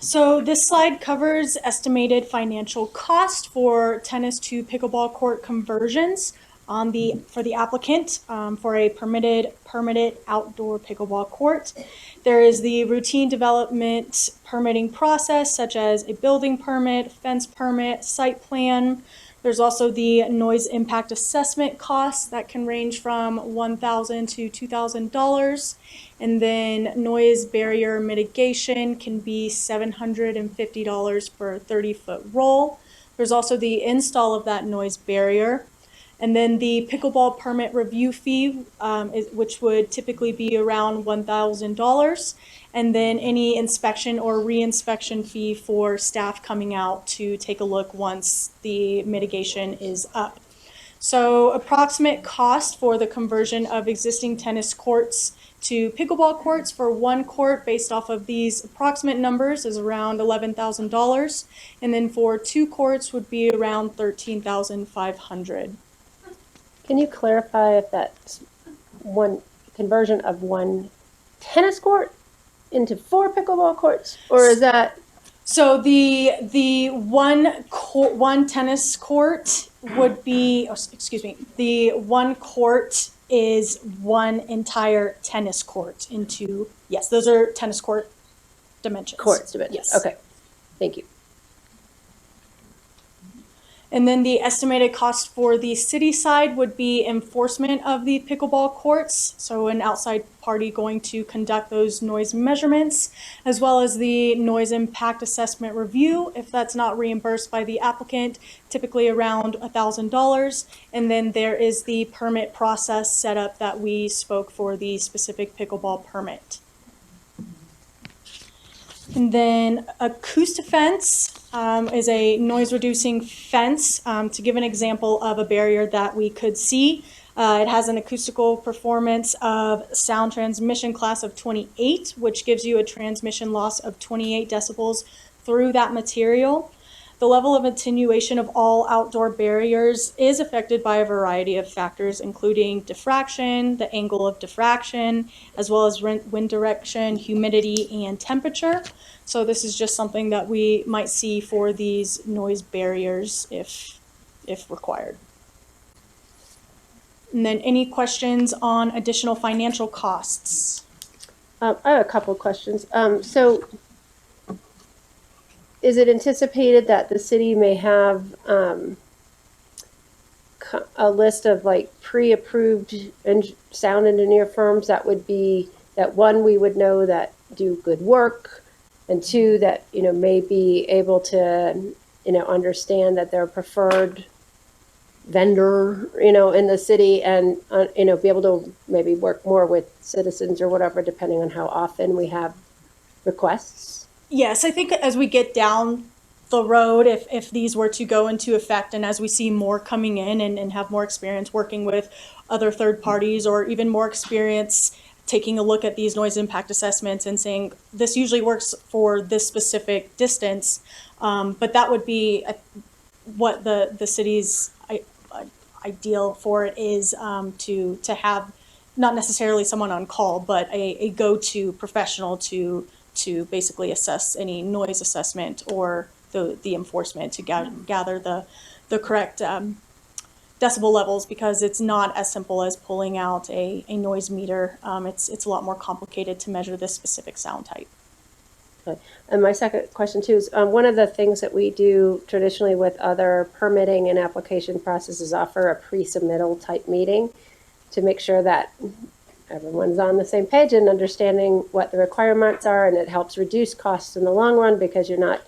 So this slide covers estimated financial cost for tennis to pickleball court conversions for the applicant for a permitted outdoor pickleball court. There is the routine development permitting process, such as a building permit, fence permit, site plan, There's also the noise impact assessment costs that can range from $1,000 to $2,000. And then noise barrier mitigation can be $750 for a 30-foot roll. There's also the install of that noise barrier. And then the pickleball permit review fee, which would typically be around $1,000. And then any inspection or re-inspection fee for staff coming out to take a look once the mitigation is up. So approximate cost for the conversion of existing tennis courts to pickleball courts for one court based off of these approximate numbers is around $11,000. And then for two courts would be around $13,500. Can you clarify if that's one conversion of one tennis court into 4 pickleball courts, or is that? So the one tennis court would be, the one court is one entire tennis court into, yes, those are tennis court dimensions. Courts dimensions. Yes. Okay, thank you. And then the estimated cost for the city side would be enforcement of the pickleball courts. So an outside party going to conduct those noise measurements, as well as the noise impact assessment review. If that's not reimbursed by the applicant, typically around $1,000. And then there is the permit process set up that we spoke for the specific pickleball permit. And then Acoustifence is a noise-reducing fence. To give an example of a barrier that we could see, it has an acoustical performance of sound transmission class of 28, which gives you a transmission loss of 28 decibels through that material. The level of attenuation of all outdoor barriers is affected by a variety of factors, including diffraction, the angle of diffraction, as well as wind direction, humidity, and temperature. So this is just something that we might see for these noise barriers if required. And then any questions on additional financial costs? I have a couple of questions. So is it anticipated that the city may have a list of like pre-approved sound engineer firms that would be, that one, we would know that do good work, and two, that, you know, may be able to, you know, understand that they're a preferred vendor, you know, in the city, and, you know, be able to maybe work more with citizens or whatever, depending on how often we have requests? Yes, I think as we get down the road, if these were to go into effect and as we see more coming in and have more experience working with other third parties, or even more experience taking a look at these noise impact assessments and saying, this usually works for this specific distance, but that would be what the city's ideal for it is, to have not necessarily someone on call, but a go-to professional to basically assess any noise assessment or the enforcement, to gather the correct decibel levels, because it's not as simple as pulling out a noise meter. It's a lot more complicated to measure this specific sound type. Okay. And my second question too is, one of the things that we do traditionally with other permitting and application processes, offer a pre-submittal type meeting to make sure that everyone's on the same page and understanding what the requirements are, and it helps reduce costs in the long run, because you're not,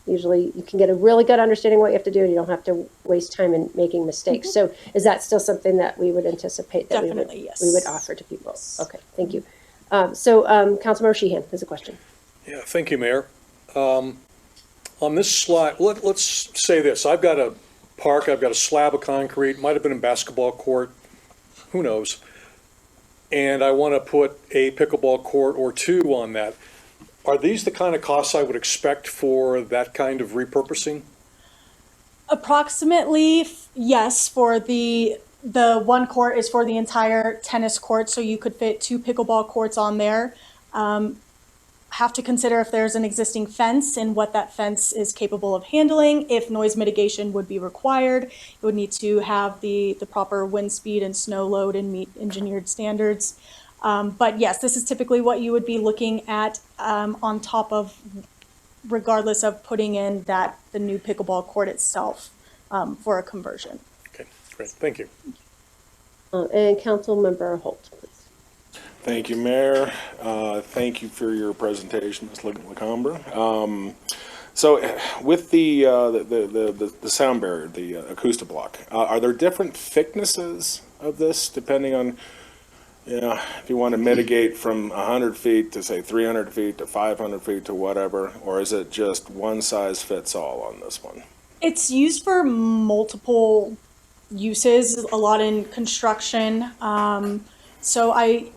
usually you can get a really good understanding what you have to do, and you don't have to waste time in making mistakes. So is that still something that we would anticipate that Definitely, yes. we would offer to people? Okay, thank you. Councilmember Sheehan has a question. Yeah, thank you, Mayor. On this slide, let's say this. I've got a park, I've got a slab of concrete, might have been a basketball court, who knows, and I want to put a pickleball court or two on that. Are these the kind of costs I would expect for that kind of repurposing? Approximately, yes. For the one court is for the entire tennis court, so you could fit 2 pickleball courts on there. Have to consider if there's an existing fence and what that fence is capable of handling. If noise mitigation would be required, it would need to have the proper wind speed and snow load and meet engineered standards. But yes, this is typically what you would be looking at on top of, regardless of putting in the new pickleball court itself. for a conversion. Okay, great, thank you. And Councilmember Holt, please. Thank you, Mayor. Thank you for your presentation, Ms. Lacambra. So with the sound barrier, the acoustic block, are there different thicknesses of this depending on, if you want to mitigate from 100 feet to say 300 feet to 500 feet to whatever, or is it just one size fits all on this one? It's used for multiple uses, a lot in construction. So I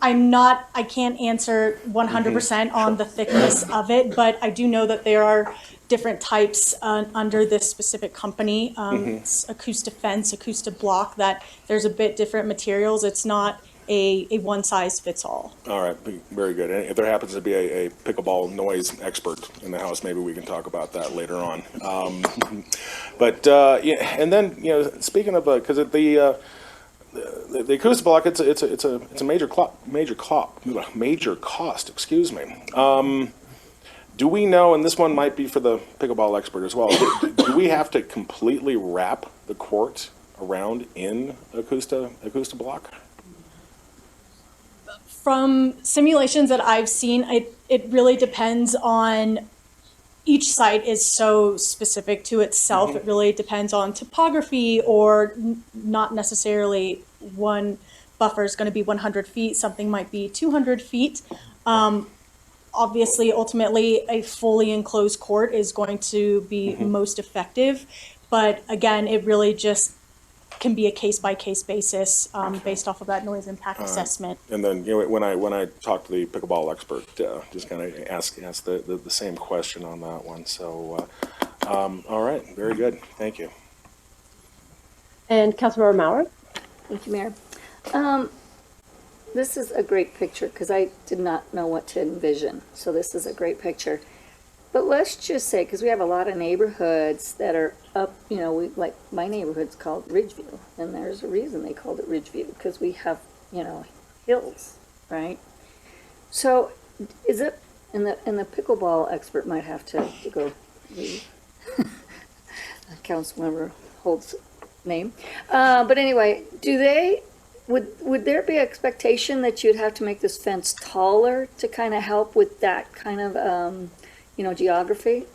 can't answer 100% on the thickness of it, but I do know that there are different types under this specific company. It's Acoustifence, Acoustablock, that there's a bit different materials. It's not a one size fits all. All right, very good. And if there happens to be a pickleball noise expert in the house, maybe we can talk about that later on. Yeah, and then speaking of because the acoustic block, it's a major cost. Excuse me. Do we know, and this one might be for the pickleball expert as well, do we have to completely wrap the court around in acoustic block? From simulations that I've seen, it really depends on, each site is so specific to itself. It really depends on topography, or not necessarily one buffer is going to be 100 feet. Something might be 200 feet. Obviously, ultimately, a fully enclosed court is going to be most effective. But again, it really just can be a case-by-case basis based off of that noise impact assessment. And then, when I talked to the pickleball expert, just kind of ask the same question on that one. So, all right, very good. Thank you. And Councilmember Maurer? Thank you, Mayor. This is a great picture because I did not know what to envision. So this is a great picture. But let's just say, because we have a lot of neighborhoods that are up, like my neighborhood's called Ridgeview, and there's a reason they called it Ridgeview, because we have, hills, right? So is it, and the pickleball expert might have to go read Councilmember Holt's name. But anyway, would there be expectation that you'd have to make this fence taller to kind of help with that kind of, geography?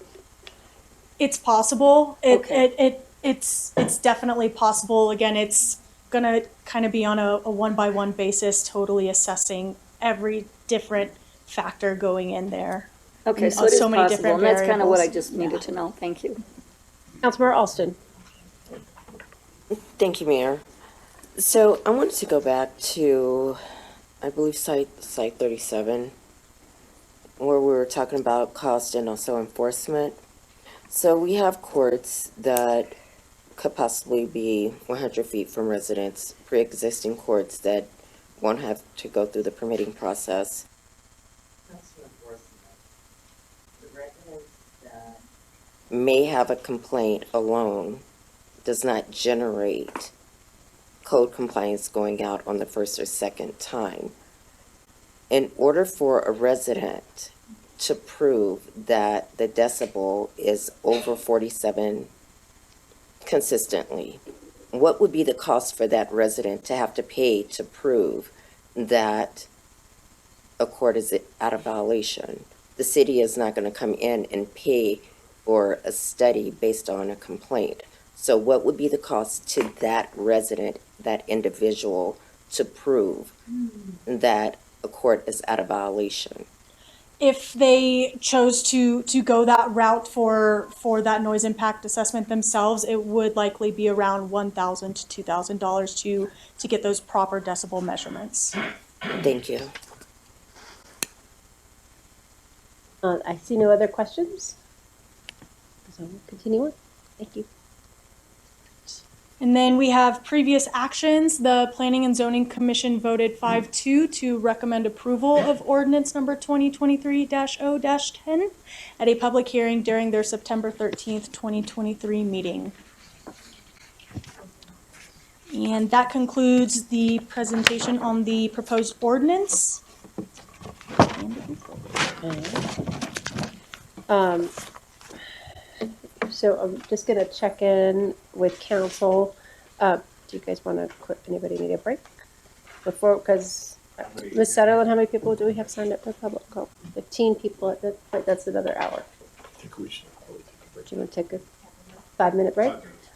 It's possible. Okay. It's definitely possible. Again, it's gonna kind of be on a one-by-one basis, totally assessing every different factor going in there. Okay, so it is so many possible, different and that's kind of what I variables. just needed to know. Thank you. Councilmember Alston? Thank you, Mayor. So I wanted to go back to, I believe, site 37, where we were talking about cost and also enforcement. So we have courts that could possibly be 100 feet from residents, pre-existing courts that won't have to go through the permitting process. The residents that may have a complaint alone does not generate code compliance going out on the first or second time. In order for a resident to prove that the decibel is over 47 consistently, what would be the cost for that resident to have to pay to prove that a court is out of violation? The city is not going to come in and pay for a study based on a complaint. So what would be the cost to that resident, that individual, to prove that a court is out of violation? If they chose to go that route for that noise impact assessment themselves, it would likely be around $1,000 to $2,000 to get those proper decibel measurements. Thank you. I see no other questions. So we'll continue on. Thank you. And then we have previous actions. The Planning and Zoning Commission voted 5-2 to recommend approval of ordinance number 2023-0-10 at a public hearing during their September 13th, 2023 meeting. And that concludes the presentation on the proposed ordinance. So I'm just gonna check in with council. Do you guys want to quit? Anybody need a break before? Because Ms. Sutherland, how many people do we have signed up for public call? 15 people at the point. That's another hour. I think we should probably take a break. Do you want to take a 5-minute break?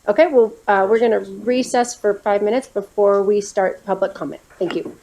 Okay, well, we're going to recess for 5 minutes before we start public comment. Thank you.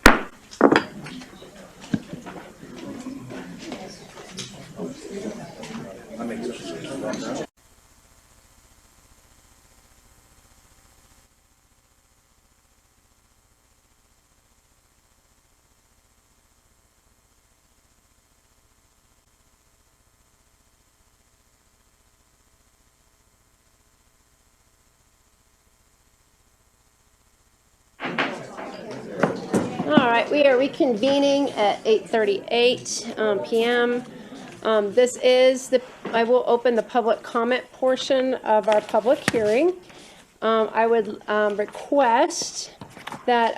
All right, we are reconvening at 8:38 p.m. I will open the public comment portion of our public hearing. I would request that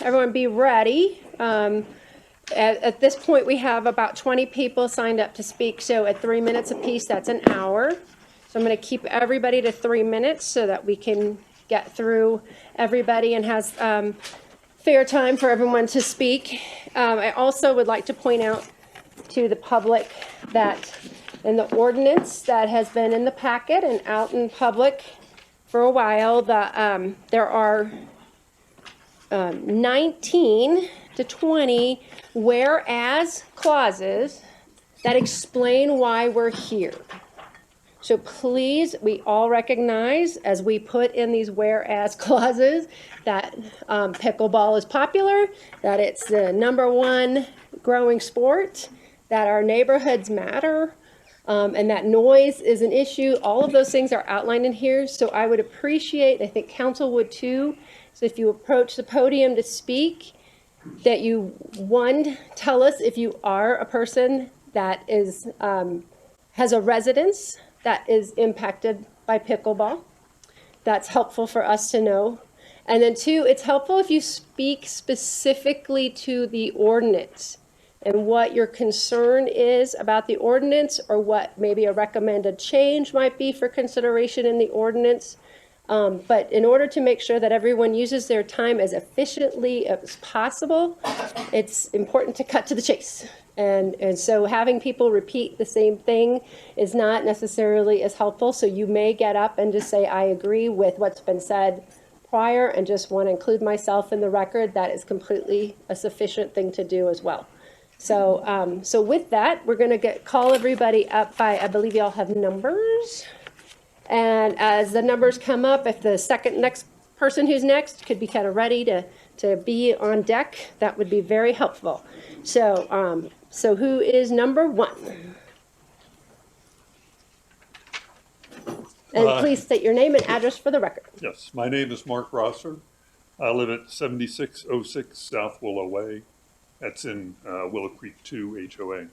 everyone be ready. At this point, we have about 20 people signed up to speak, so at 3 minutes apiece, that's an hour. So I'm going to keep everybody to 3 minutes so that we can get through everybody and has fair time for everyone to speak. I also would like to point out to the public that in the ordinance that has been in the packet and out in public for a while, there are 19 to 20 whereas clauses that explain why we're here. So please, we all recognize as we put in these whereas clauses that pickleball is popular, that it's the #1 growing sport, that our neighborhoods matter, and that noise is an issue. All of those things are outlined in here. So I would appreciate, I think council would too, so if you approach the podium to speak, that you, one, tell us if you are a person that is has a residence that is impacted by pickleball. That's helpful for us to know. And then two, it's helpful if you speak specifically to the ordinance and what your concern is about the ordinance or what maybe a recommended change might be for consideration in the ordinance. But in order to make sure that everyone uses their time as efficiently as possible, it's important to cut to the chase. And so having people repeat the same thing is not necessarily as helpful. So you may get up and just say, I agree with what's been said prior and just want to include myself in the record. That is completely a sufficient thing to do as well. So, so with that, we're going to call everybody up by, I believe you all have numbers. And as the numbers come up, if the next person who's next could be kind of ready to be on deck, that would be very helpful. So, so who is number 1? And please state your name and address for the record. Yes, my name is Mark Rosser. I live at 7606 South Willow Way. That's in Willow Creek 2 HOA.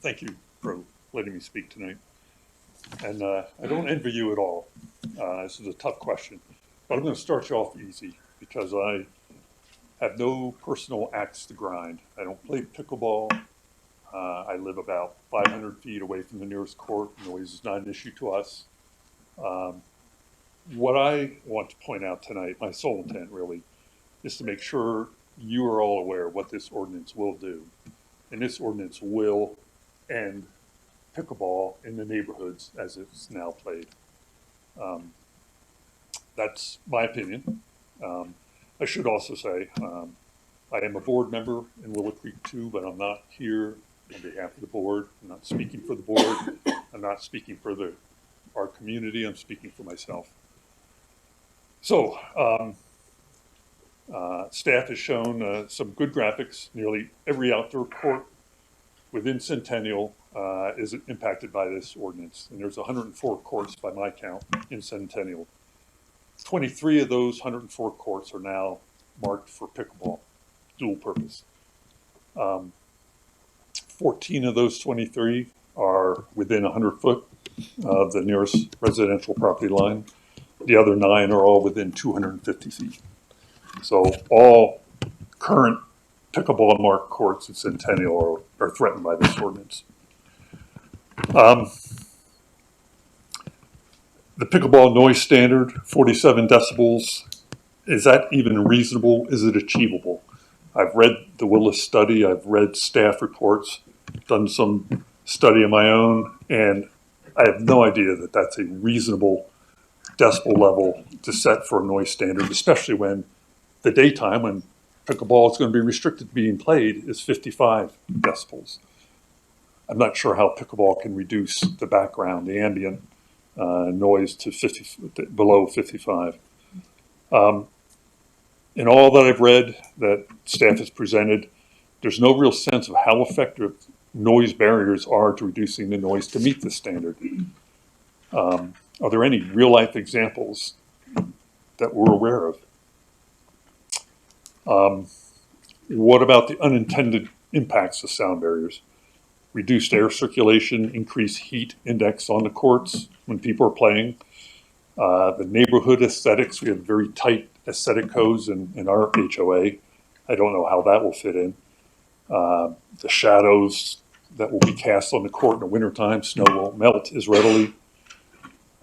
Thank you for letting me speak tonight. And I don't envy you at all. This is a tough question, but I'm going to start you off easy because I have no personal axe to grind. I don't play pickleball. I live about 500 feet away from the nearest court. Noise is not an issue to us. What I want to point out tonight, my sole intent really, is to make sure you are all aware of what this ordinance will do. And this ordinance will end pickleball in the neighborhoods as it's now played. That's my opinion. I should also say, I am a board member in Willow Creek 2, but I'm not here on behalf of the board. I'm not speaking for the board. I'm not speaking for our community. I'm speaking for myself. So, staff has shown some good graphics. Nearly every outdoor court within Centennial is impacted by this ordinance. And there's 104 courts by my count in Centennial. 23 of those 104 courts are now marked for pickleball, dual purpose. 14 of those 23 are within 100 foot of the nearest residential property line. The other 9 are all within 250 feet. So all current pickleball marked courts at Centennial are threatened by this ordinance. the pickleball noise standard, 47 decibels, is that even reasonable? Is it achievable? I've read the Willis study, I've read staff reports, done some study of my own, and I have no idea that that's a reasonable decibel level to set for a noise standard, especially when the daytime, when pickleball is going to be restricted to being played, is 55 decibels. I'm not sure how pickleball can reduce the background, the ambient noise to below 55. In all that I've read that staff has presented, there's no real sense of how effective noise barriers are to reducing the noise to meet the standard. Are there any real life examples that we're aware of? What about the unintended impacts of sound barriers? Reduced air circulation, increased heat index on the courts when people are playing. The neighborhood aesthetics, we have very tight aesthetic codes in our HOA. I don't know how that will fit in. The shadows that will be cast on the court in the wintertime, snow won't melt as readily.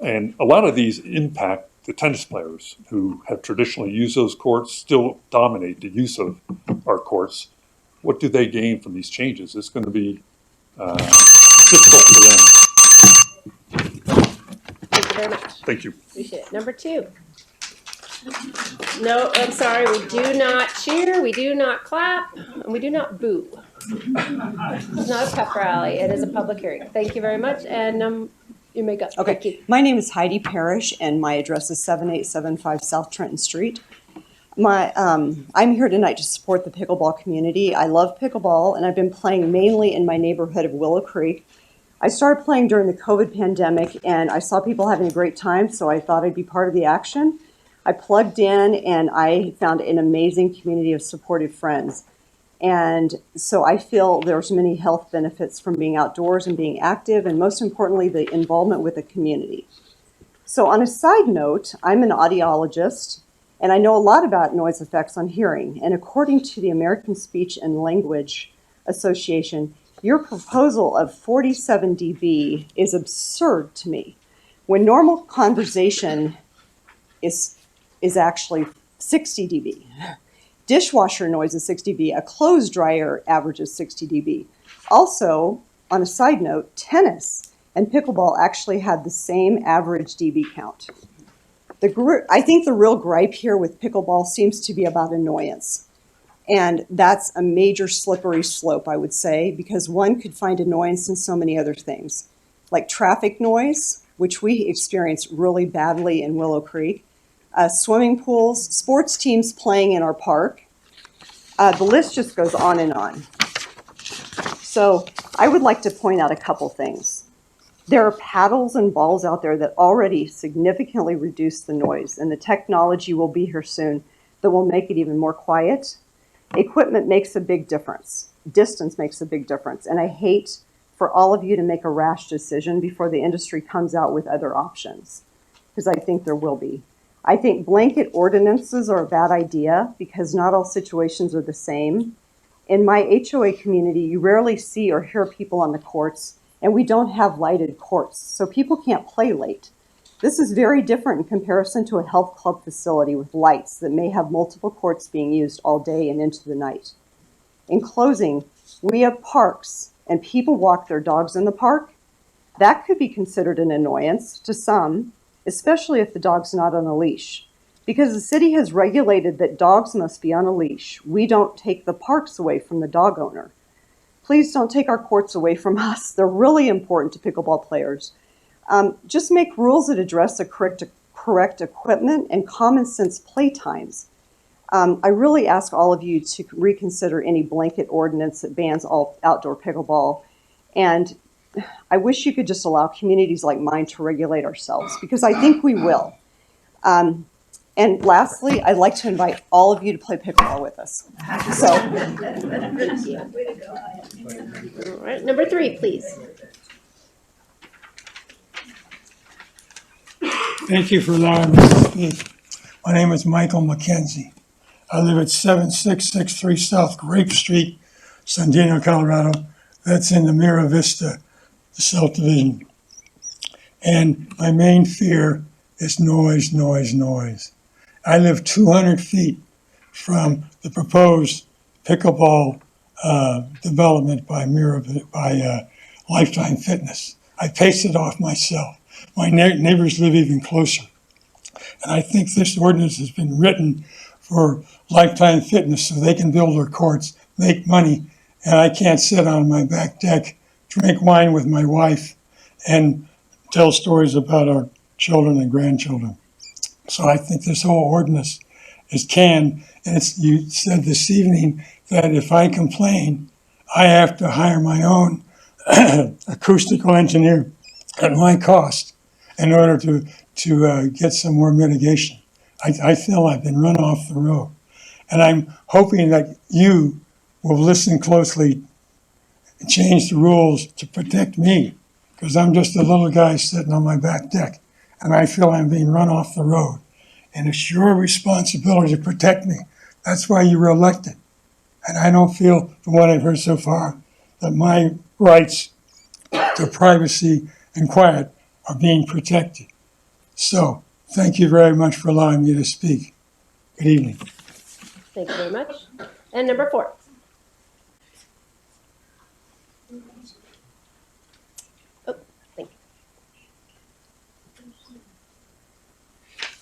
And a lot of these impact the tennis players who have traditionally used those courts, still dominate the use of our courts. What do they gain from these changes? It's going to be difficult for them. Thank you very much. Thank you. Appreciate it. Number 2. No, I'm sorry. We do not cheer. We do not clap. And we do not boo. It's not a pep rally. It is a public hearing. Thank you very much. And you may go. Okay. Thank you. My name is Heidi Parrish, and my address is 7875 South Trenton Street. I'm here tonight to support the pickleball community. I love pickleball, and I've been playing mainly in my neighborhood of Willow Creek. I started playing during the COVID pandemic, and I saw people having a great time, so I thought I'd be part of the action. I plugged in, and I found an amazing community of supportive friends. And so I feel there's many health benefits from being outdoors and being active, and most importantly, the involvement with the community. So on a side note, I'm an audiologist, and I know a lot about noise effects on hearing. And according to the American Speech and Language Association, your proposal of 47 dB is absurd to me. When normal conversation is actually 60 dB. Dishwasher noise is 60 dB. A clothes dryer averages 60 dB. Also, on a side note, tennis and pickleball actually had the same average dB count. I think the real gripe here with pickleball seems to be about annoyance. And that's a major slippery slope, I would say, because one could find annoyance in so many other things, like traffic noise, which we experience really badly in Willow Creek, swimming pools, sports teams playing in our park. The list just goes on and on. So I would like to point out a couple things. There are paddles and balls out there that already significantly reduce the noise, and the technology will be here soon that will make it even more quiet. Equipment makes a big difference. Distance makes a big difference. And I hate for all of you to make a rash decision before the industry comes out with other options, because I think there will be. I think blanket ordinances are a bad idea because not all situations are the same. In my HOA community, you rarely see or hear people on the courts, and we don't have lighted courts, so people can't play late. This is very different in comparison to a health club facility with lights that may have multiple courts being used all day and into the night. In closing, we have parks, and people walk their dogs in the park. That could be considered an annoyance to some, especially if the dog's not on a leash. Because the city has regulated that dogs must be on a leash, we don't take the parks away from the dog owner. Please don't take our courts away from us. They're really important to pickleball players. Just make rules that address the correct equipment and common sense play times. I really ask all of you to reconsider any blanket ordinance that bans all outdoor pickleball. And I wish you could just allow communities like mine to regulate ourselves, because I think we will. And lastly, I'd like to invite all of you to play pickleball with us. So, All right, number 3, please. Thank you for allowing me to speak. My name is Michael McKenzie. I live at 7663 South Grape Street, Centennial, Colorado. That's in the Mira Vista subdivision. And my main fear is noise, noise, noise. I live 200 feet from the proposed pickleball development by Lifetime Fitness. I paced it off myself. My neighbors live even closer. And I think this ordinance has been written for Lifetime Fitness so they can build their courts, make money, and I can't sit on my back deck, drink wine with my wife, and tell stories about our children and grandchildren. So I think this whole ordinance is canned. And you said this evening that if I complain, I have to hire my own acoustical engineer at my cost in order to get some more mitigation. I feel I've been run off the road. And I'm hoping that you will listen closely and change the rules to protect me, because I'm just a little guy sitting on my back deck, and I feel I'm being run off the road. And it's your responsibility to protect me. That's why you were elected. And I don't feel, from what I've heard so far, that my rights to privacy and quiet are being protected. So, thank you very much for allowing me to speak. Good evening. Thank you very much. And number 4. Oh, thank you.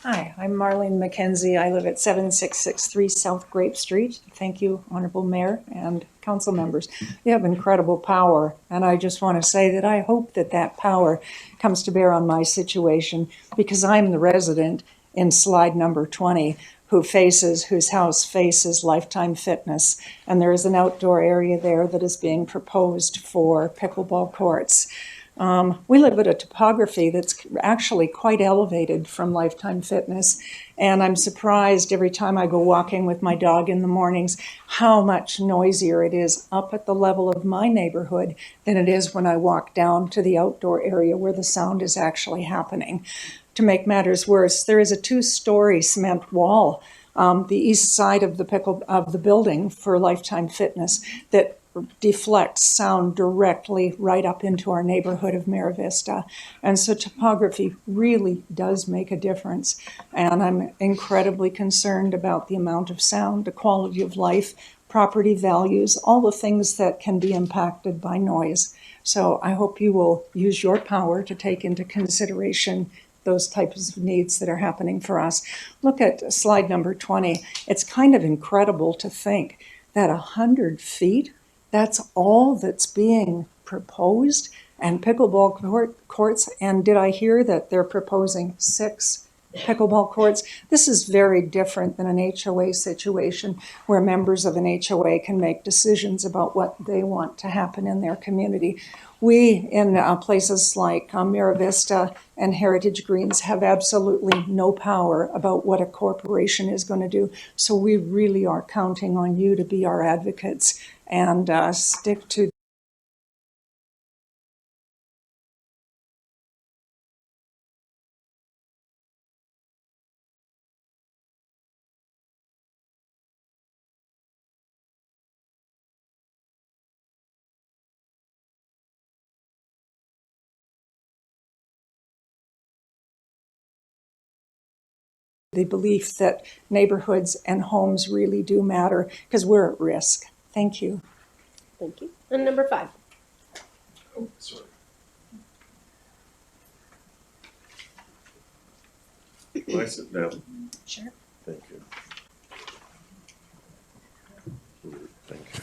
Hi, I'm Marlene McKenzie. I live at 7663 South Grape Street. Thank you, Honorable Mayor and council members. You have incredible power, and I just want to say that I hope that that power comes to bear on my situation, because I'm the resident in slide number 20 whose house faces Lifetime Fitness, and there is an outdoor area there that is being proposed for pickleball courts. We live at a topography that's actually quite elevated from Lifetime Fitness, and I'm surprised every time I go walking with my dog in the mornings how much noisier it is up at the level of my neighborhood than it is when I walk down to the outdoor area where the sound is actually happening. To make matters worse, there is a 2-story cement wall, the east side of the building for Lifetime Fitness, that deflects sound directly right up into our neighborhood of Mira Vista. And so topography really does make a difference. And I'm incredibly concerned about the amount of sound, the quality of life, property values, all the things that can be impacted by noise. So I hope you will use your power to take into consideration those types of needs that are happening for us. Look at slide number 20. It's kind of incredible to think that 100 feet, that's all that's being proposed, and pickleball courts. And did I hear that they're proposing 6 pickleball courts? This is very different than an HOA situation where members of an HOA can make decisions about what they want to happen in their community. We, in places like Mira Vista and Heritage Greens, have absolutely no power about what a corporation is going to do. So we really are counting on you to be our advocates and stick to the belief that neighborhoods and homes really do matter, because we're at risk. Thank you. Thank you. And number 5. Oh, sorry. Can I sit down? Sure. Thank you. Thank you.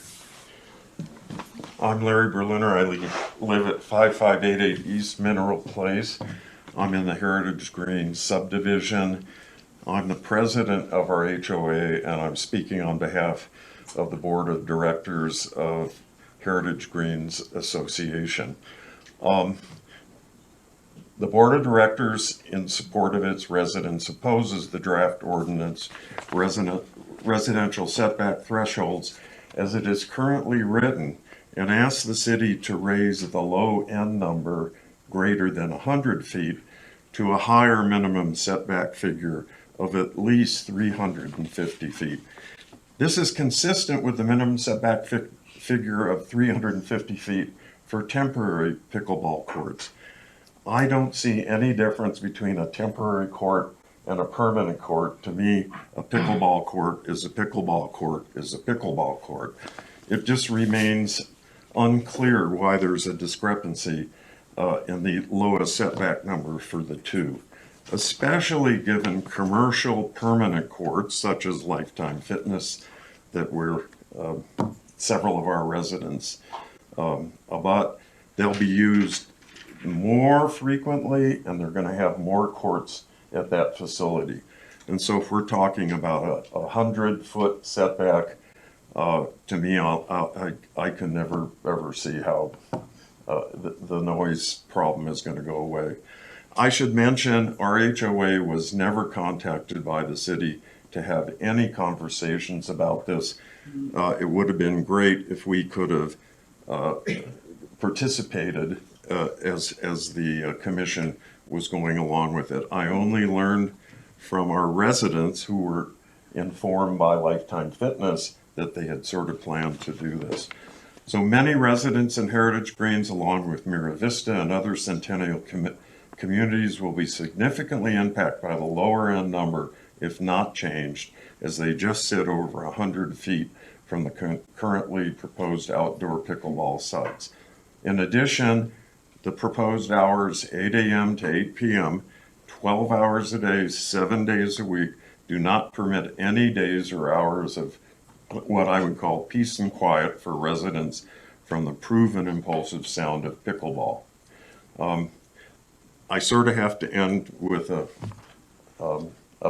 I'm Larry Berliner. I live at 5588 East Mineral Place. I'm in the Heritage Greens subdivision. I'm the president of our HOA, and I'm speaking on behalf of the board of directors of Heritage Greens Association. The board of directors, in support of its residents, opposes the draft ordinance residential setback thresholds as it is currently written, and asks the city to raise the low end number greater than 100 feet to a higher minimum setback figure of at least 350 feet. This is consistent with the minimum setback figure of 350 feet for temporary pickleball courts. I don't see any difference between a temporary court and a permanent court. To me, a pickleball court is a pickleball court is a pickleball court. It just remains unclear why there's a discrepancy in the lowest setback number for the two, especially given commercial permanent courts such as Lifetime Fitness that we're several of our residents about. They'll be used more frequently and they're going to have more courts at that facility. And so if we're talking about a 100-foot setback, to me, I can never ever see how the noise problem is going to go away. I should mention our HOA was never contacted by the city to have any conversations about this. It would have been great if we could have participated as the commission was going along with it. I only learned from our residents who were informed by Lifetime Fitness that they had sort of planned to do this. So many residents in Heritage Greens, along with Mira Vista and other Centennial communities, will be significantly impacted by the lower end number if not changed, as they just sit over 100 feet from the currently proposed outdoor pickleball sites. In addition, the proposed hours, 8 a.m. to 8 p.m., 12 hours a day, 7 days a week, do not permit any days or hours of what I would call peace and quiet for residents from the proven impulsive sound of pickleball. I sort of have to end with a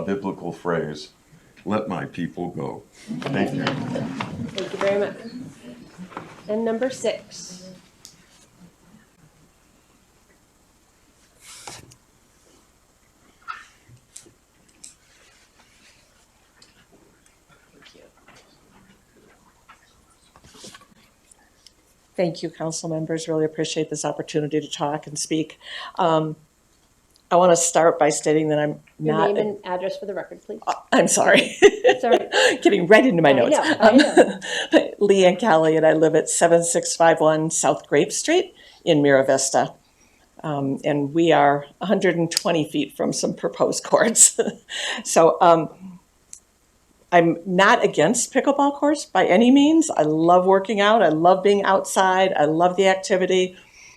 biblical phrase, let my people go. Thank you. Thank you very much. And number 6. Thank you, council members. Really appreciate this opportunity to talk and speak. I want to start by stating that I'm Your not. name and address for the record, please. I'm sorry. Sorry. Getting right into my notes. I know. Leanne Kelly, and I live at 7651 South Grape Street in Mira Vista. And we are 120 feet from some proposed courts. So I'm not against pickleball courts by any means. I love working out. I love being outside. I love the activity.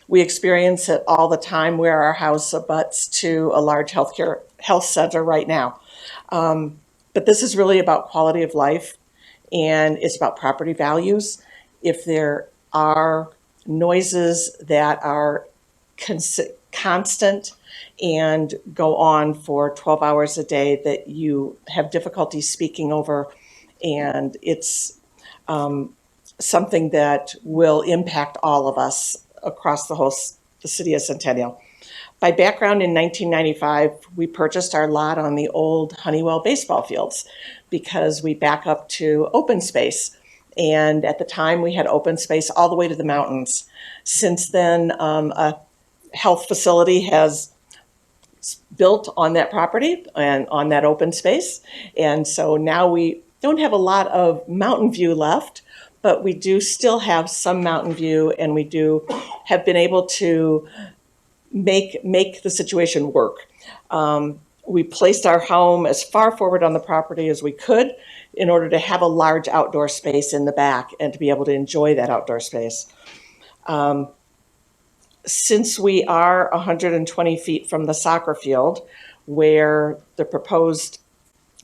We experience it all the time where our house abuts to a large health center right now. But this is really about quality of life, and it's about property values. If there are noises that are constant and go on for 12 hours a day that you have difficulty speaking over, and it's something that will impact all of us across the city of Centennial. By background, in 1995, we purchased our lot on the old Honeywell baseball fields because we back up to open space. And at the time, we had open space all the way to the mountains. Since then, a health facility has built on that property and on that open space. And so now we don't have a lot of mountain view left, but we do still have some mountain view, and we do have been able to make the situation work. We placed our home as far forward on the property as we could in order to have a large outdoor space in the back and to be able to enjoy that outdoor space. Since we are 120 feet from the soccer field where the proposed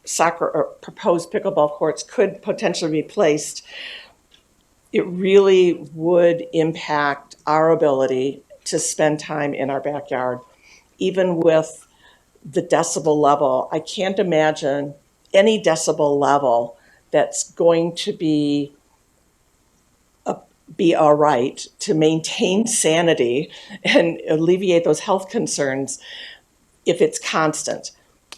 pickleball courts could potentially be placed, it really would impact our ability to spend time in our backyard. Even with the decibel level, I can't imagine any decibel level that's going to be all right to maintain sanity and alleviate those health concerns if it's constant.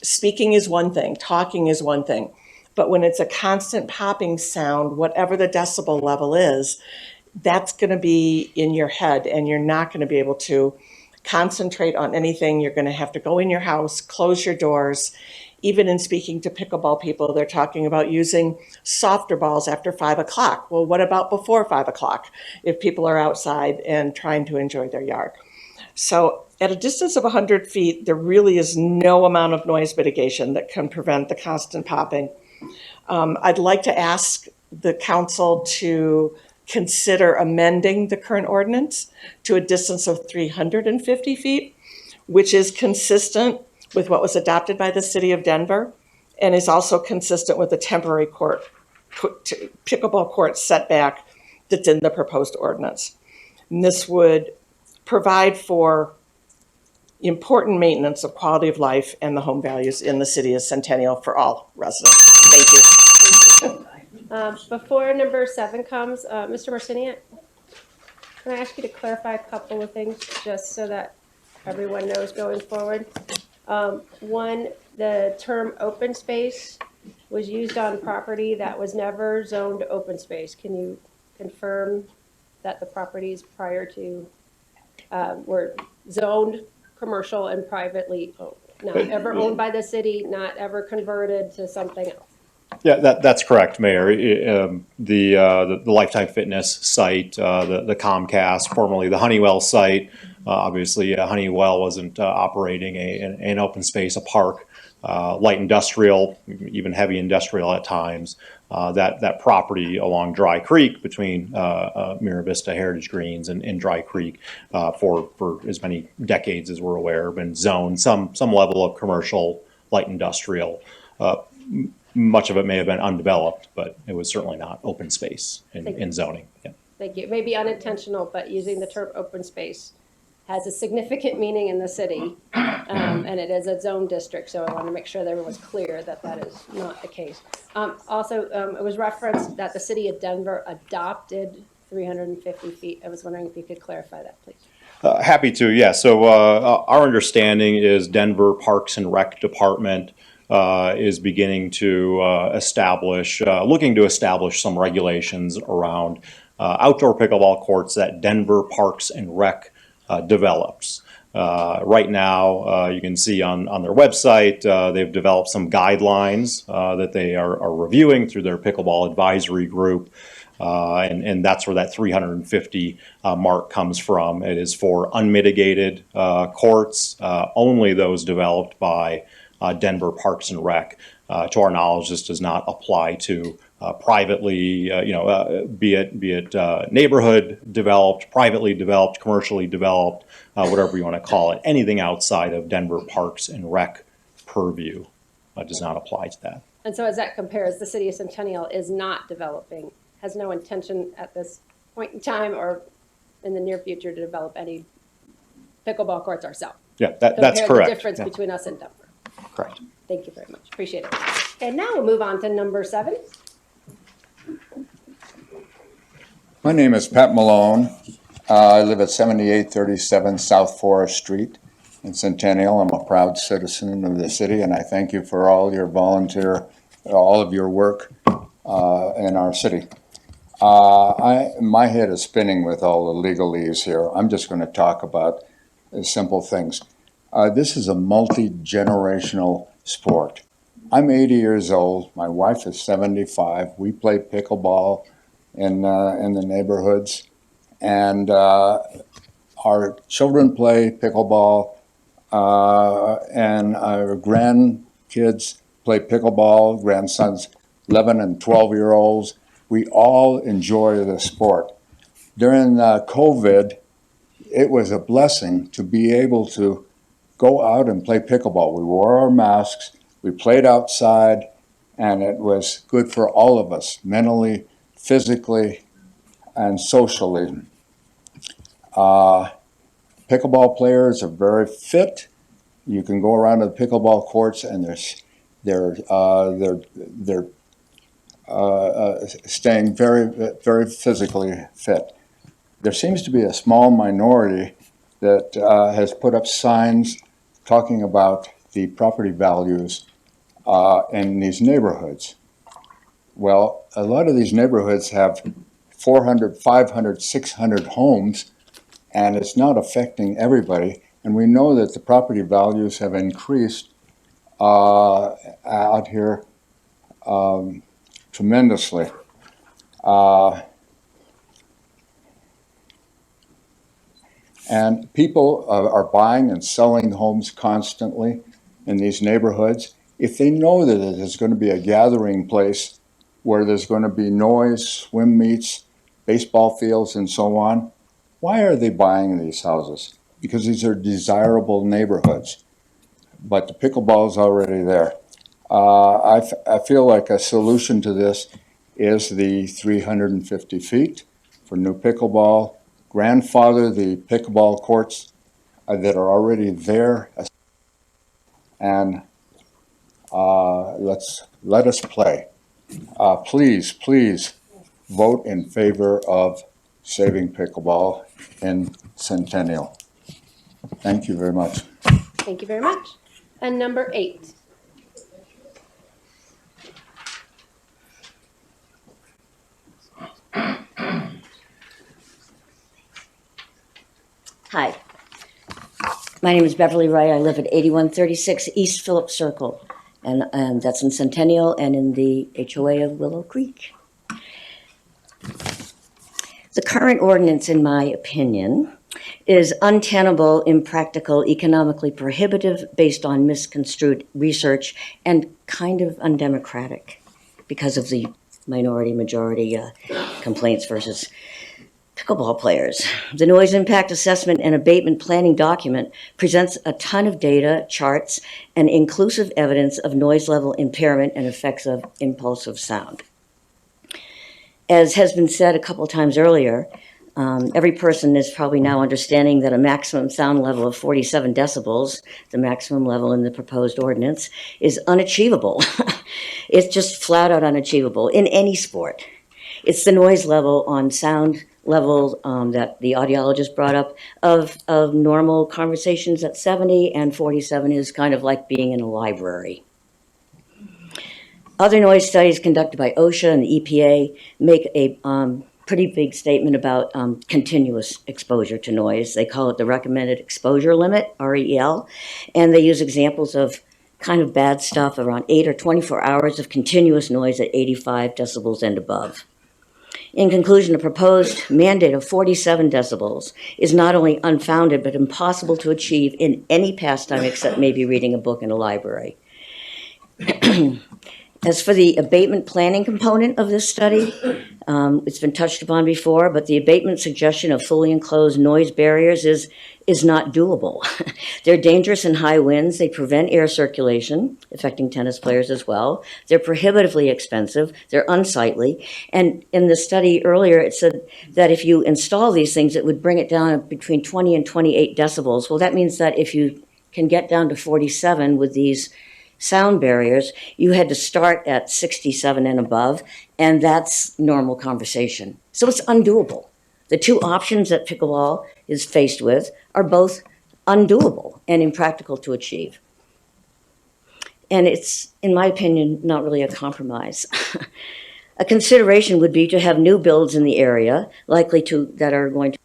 Speaking is one thing, talking is one thing, but when it's a constant popping sound, whatever the decibel level is, that's going to be in your head, and you're not going to be able to concentrate on anything. You're going to have to go in your house, close your doors. Even in speaking to pickleball people, they're talking about using softer balls after 5 o'clock. Well, what about before 5 o'clock if people are outside and trying to enjoy their yard? So At a distance of 100 feet, there really is no amount of noise mitigation that can prevent the constant popping. I'd like to ask the council to consider amending the current ordinance to a distance of 350 feet, which is consistent with what was adopted by the city of Denver and is also consistent with the temporary pickleball court setback that's in the proposed ordinance. And this would provide for important maintenance of quality of life and the home values in the city of Centennial for all residents. Thank you. Before number 7 comes, Mr. Marciniak, can I ask you to clarify a couple of things just so that everyone knows going forward? One, the term open space was used on property that was never zoned open space. Can you confirm that the properties prior to were zoned commercial and privately owned? Not ever owned by the city, not ever converted to something else? Yeah, that's correct, Mayor. The Lifetime Fitness site, the Comcast, formerly the Honeywell site, obviously Honeywell wasn't operating an open space, a park, light industrial, even heavy industrial at times. That property along Dry Creek between Mira Vista Heritage Greens and Dry Creek for as many decades as we're aware, been zoned some level of commercial, light industrial. Much of it may have been undeveloped, but it was certainly not open space in zoning. Yeah. Thank you. It may be unintentional, but using the term open space has a significant meaning in the city, and it is a zone district, so I want to make sure that everyone's clear that that is not the case. Also, it was referenced that the city of Denver adopted 350 feet. I was wondering if you could clarify that, please. Happy to, yeah. So our understanding is Denver Parks and Rec Department is beginning to looking to establish some regulations around outdoor pickleball courts that Denver Parks and Rec develops. Right now, you can see on their website, they've developed some guidelines that they are reviewing through their pickleball advisory group. And that's where that 350 mark comes from. It is for unmitigated courts, only those developed by Denver Parks and Rec. To our knowledge, this does not apply to privately, be it neighborhood developed, privately developed, commercially developed, whatever you want to call it. Anything outside of Denver Parks and Rec purview does not apply to that. And so as that compares, the city of Centennial is not developing, has no intention at this point in time or in the near future to develop any pickleball courts ourselves. Yeah, that's correct. Compare the difference Yeah. between us and Denver. Correct. Thank you very much. Appreciate it. And now we'll move on to number 7. My name is Pat Malone. I live at 7837 South Forest Street in Centennial. I'm a proud citizen of the city, and I thank you for all your all of your work in our city. My head is spinning with all the legalese here. I'm just going to talk about simple things. This is a multi-generational sport. I'm 80 years old. My wife is 75. We play pickleball in the neighborhoods, and our children play pickleball, and our grandkids play pickleball. Grandsons, 11 and 12-year-olds. We all enjoy the sport. During COVID, it was a blessing to be able to go out and play pickleball. We wore our masks, we played outside, and it was good for all of us, mentally, physically, and socially. Pickleball players are very fit. You can go around to the pickleball courts, and they're staying very, very physically fit. There seems to be a small minority that has put up signs talking about the property values in these neighborhoods. Well, a lot of these neighborhoods have 400, 500, 600 homes, and it's not affecting everybody. And we know that the property values have increased out here tremendously. And people are buying and selling homes constantly in these neighborhoods. If they know that it is going to be a gathering place where there's going to be noise, swim meets, baseball fields, and so on, why are they buying these houses? Because these are desirable neighborhoods. But the pickleball is already there. I feel like a solution to this is the 350 feet for new pickleball, grandfather the pickleball courts that are already there, and let us play. Please vote in favor of saving pickleball in Centennial. Thank you very much. Thank you very much. And number 8. Hi, my name is Beverly Wright. I live at 8136 East Phillips Circle, and that's in Centennial and in the HOA of Willow Creek. The current ordinance, in my opinion, is untenable, impractical, economically prohibitive, based on misconstrued research, and kind of undemocratic because of the minority-majority complaints versus pickleball players. The noise impact assessment and abatement planning document presents a ton of data, charts, and inclusive evidence of noise level impairment and effects of impulsive sound. As has been said a couple times earlier, every person is probably now understanding that a maximum sound level of 47 decibels, the maximum level in the proposed ordinance, is unachievable. It's just flat out unachievable in any sport. It's the noise level on sound level that the audiologist brought up of normal conversations at 70, and 47 is kind of like being in a library. Other noise studies conducted by OSHA and the EPA make a pretty big statement about continuous exposure to noise. They call it the recommended exposure limit, REL, and they use examples of kind of bad stuff around 8 or 24 hours of continuous noise at 85 decibels and above. In conclusion, a proposed mandate of 47 decibels is not only unfounded, but impossible to achieve in any pastime except maybe reading a book in a library. As for the abatement planning component of this study, it's been touched upon before, but the abatement suggestion of fully enclosed noise barriers is not doable. They're dangerous in high winds. They prevent air circulation, affecting tennis players as well. They're prohibitively expensive. They're unsightly. And in the study earlier, it said that if you install these things, it would bring it down between 20 and 28 decibels. Well, that means that if you can get down to 47 with these sound barriers, you had to start at 67 and above, and that's normal conversation. So it's undoable. The two options that pickleball is faced with are both undoable and impractical to achieve. And it's, in my opinion, not really a compromise. A consideration would be to have new builds in the area, that are going to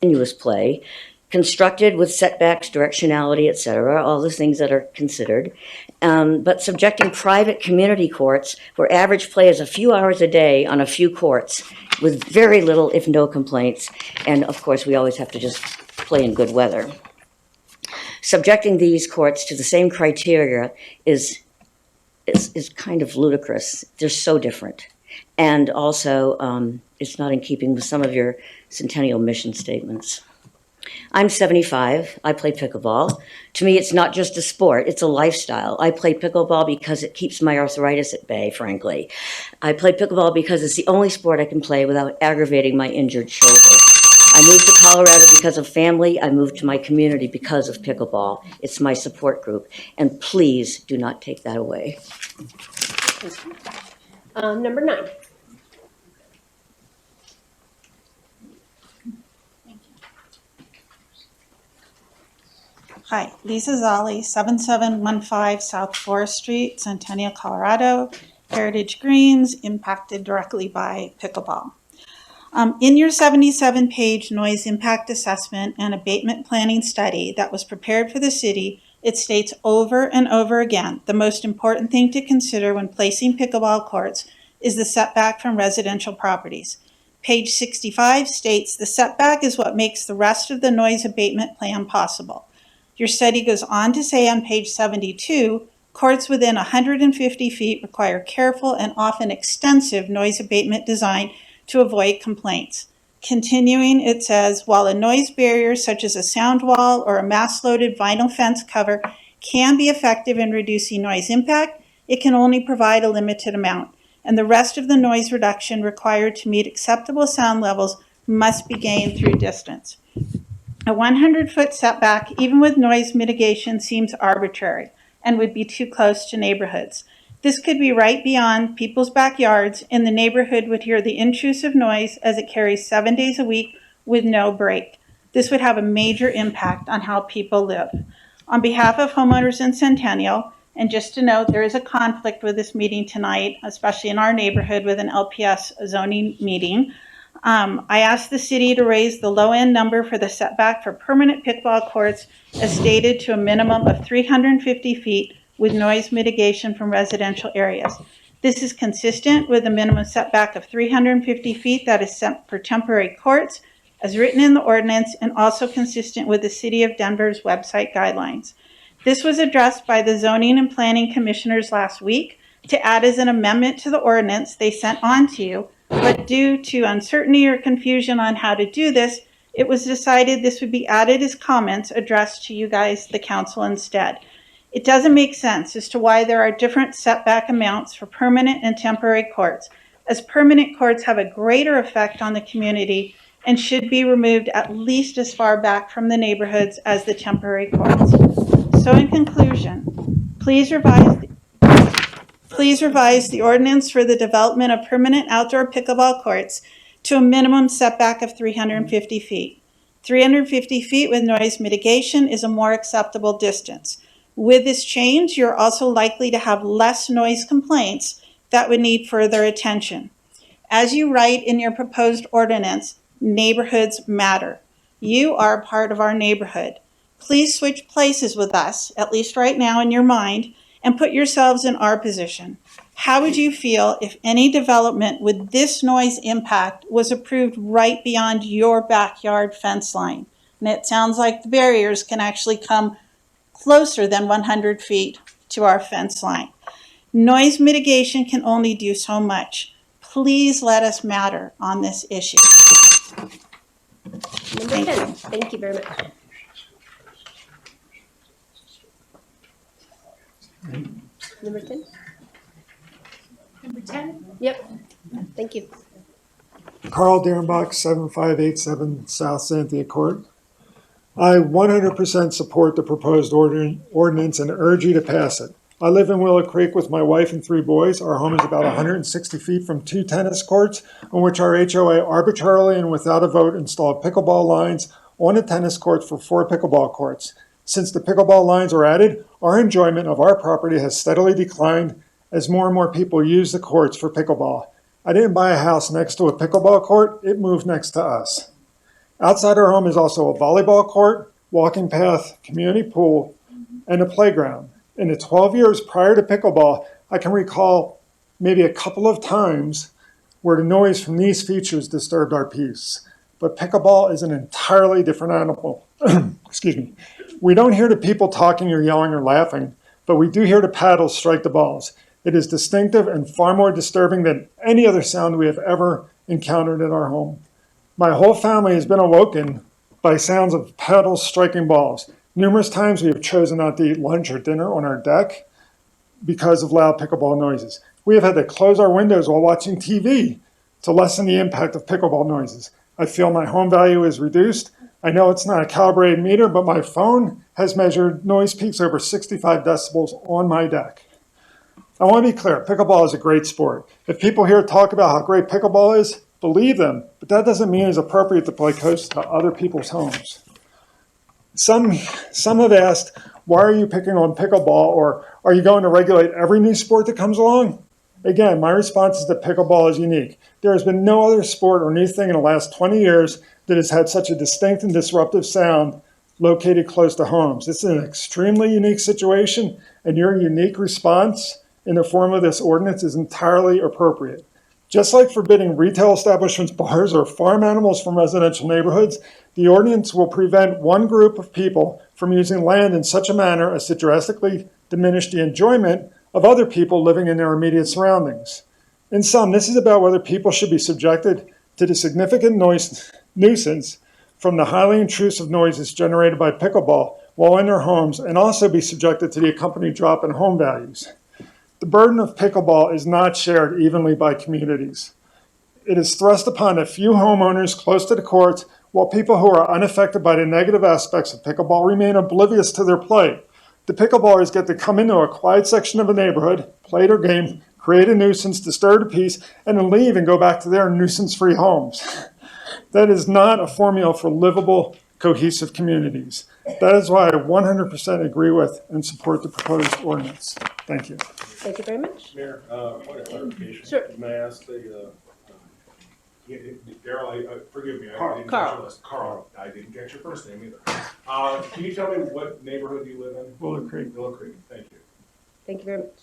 continuous play, constructed with setbacks, directionality, et cetera, all the things that are considered, but subjecting private community courts where average play is a few hours a day on a few courts with very little, if no complaints, and of course we always have to just play in good weather. Subjecting these courts to the same criteria is kind of ludicrous. They're so different. And also, it's not in keeping with some of your Centennial mission statements. I'm 75. I play pickleball. To me, it's not just a sport. It's a lifestyle. I play pickleball because it keeps my arthritis at bay, frankly. I play pickleball because it's the only sport I can play without aggravating my injured shoulder. I moved to Colorado because of family. I moved to my community because of pickleball. It's my support group. And please do not take that away. Number 9. Hi, Lisa Zolli, 7715 South Forest Street, Centennial, Colorado. Heritage Greens, impacted directly by pickleball. In your 77-page noise impact assessment and abatement planning study that was prepared for the city, it states over and over again, the most important thing to consider when placing pickleball courts is the setback from residential properties. Page 65 states the setback is what makes the rest of the noise abatement plan possible. Your study goes on to say on page 72, courts within 150 feet require careful and often extensive noise abatement design to avoid complaints. Continuing, it says, while a noise barrier such as a sound wall or a mass-loaded vinyl fence cover can be effective in reducing noise impact, it can only provide a limited amount, and the rest of the noise reduction required to meet acceptable sound levels must be gained through distance. A 100-foot setback, even with noise mitigation, seems arbitrary and would be too close to neighborhoods. This could be right beyond people's backyards, and the neighborhood would hear the intrusive noise as it carries 7 days a week with no break. This would have a major impact on how people live. On behalf of homeowners in Centennial, and just to note, there is a conflict with this meeting tonight, especially in our neighborhood with an LPS zoning meeting. I asked the city to raise the low-end number for the setback for permanent pickleball courts as stated to a minimum of 350 feet with noise mitigation from residential areas. This is consistent with the minimum setback of 350 feet that is set for temporary courts as written in the ordinance, and also consistent with the City of Denver's website guidelines. This was addressed by the zoning and planning commissioners last week to add as an amendment to the ordinance they sent on to you, but due to uncertainty or confusion on how to do this, it was decided this would be added as comments addressed to you guys, the council, instead. It doesn't make sense as to why there are different setback amounts for permanent and temporary courts, as permanent courts have a greater effect on the community and should be removed at least as far back from the neighborhoods as the temporary courts. So in conclusion, please revise the ordinance for the development of permanent outdoor pickleball courts to a minimum setback of 350 feet. 350 feet with noise mitigation is a more acceptable distance. With this change, you're also likely to have less noise complaints that would need further attention. As you write in your proposed ordinance, neighborhoods matter. You are a part of our neighborhood. Please switch places with us, at least right now in your mind, and put yourselves in our position. How would you feel if any development with this noise impact was approved right beyond your backyard fence line? And it sounds like the barriers can actually come closer than 100 feet to our fence line. Noise mitigation can only do so much. Please let us matter on this issue. Number 10. Thank you very much. Number 10? Number 10? Yep. Thank you. Carl Derenbach, 7587 South Cynthia Court. I 100% support the proposed ordinance and urge you to pass it. I live in Willow Creek with my wife and 3 boys. Our home is about 160 feet from 2 tennis courts, on which our HOA arbitrarily and without a vote installed pickleball lines on a tennis court for 4 pickleball courts. Since the pickleball lines were added, our enjoyment of our property has steadily declined as more and more people use the courts for pickleball. I didn't buy a house next to a pickleball court, it moved next to us. Outside our home is also a volleyball court, walking path, community pool, and a playground. In the 12 years prior to pickleball, I can recall maybe a couple of times where the noise from these features disturbed our peace. But pickleball is an entirely different animal. Excuse me. We don't hear the people talking or yelling or laughing, but we do hear the paddles strike the balls. It is distinctive and far more disturbing than any other sound we have ever encountered in our home. My whole family has been awoken by sounds of paddles striking balls. Numerous times we have chosen not to eat lunch or dinner on our deck because of loud pickleball noises. We have had to close our windows while watching TV to lessen the impact of pickleball noises. I feel my home value is reduced. I know it's not a calibrated meter, but my phone has measured noise peaks over 65 decibels on my deck. I want to be clear, pickleball is a great sport. If people here talk about how great pickleball is, believe them, but that doesn't mean it's appropriate to play close to other people's homes. Some have asked, why are you picking on pickleball, or are you going to regulate every new sport that comes along? Again, my response is that pickleball is unique. There has been no other sport or new thing in the last 20 years that has had such a distinct and disruptive sound located close to homes. This is an extremely unique situation, and your unique response in the form of this ordinance is entirely appropriate. Just like forbidding retail establishments, bars, or farm animals from residential neighborhoods, the ordinance will prevent one group of people from using land in such a manner as to drastically diminish the enjoyment of other people living in their immediate surroundings. In sum, this is about whether people should be subjected to the significant nuisance from the highly intrusive noises generated by pickleball while in their homes, and also be subjected to the accompanied drop in home values. The burden of pickleball is not shared evenly by communities. It is thrust upon a few homeowners close to the courts, while people who are unaffected by the negative aspects of pickleball remain oblivious to their play. The pickleballers get to come into a quiet section of a neighborhood, play their game, create a nuisance, disturb the peace, and then leave and go back to their nuisance-free homes. That is not a formula for livable, cohesive communities. That is why I 100% agree with and support the proposed ordinance. Thank you. Thank you very much. Mayor, point of clarification. Sure. May I ask Daryl, forgive me. Carl. Carl, I didn't get your first name either. Can you tell me what neighborhood you live in? Willow Creek. Willow Creek, thank you. Thank you very much.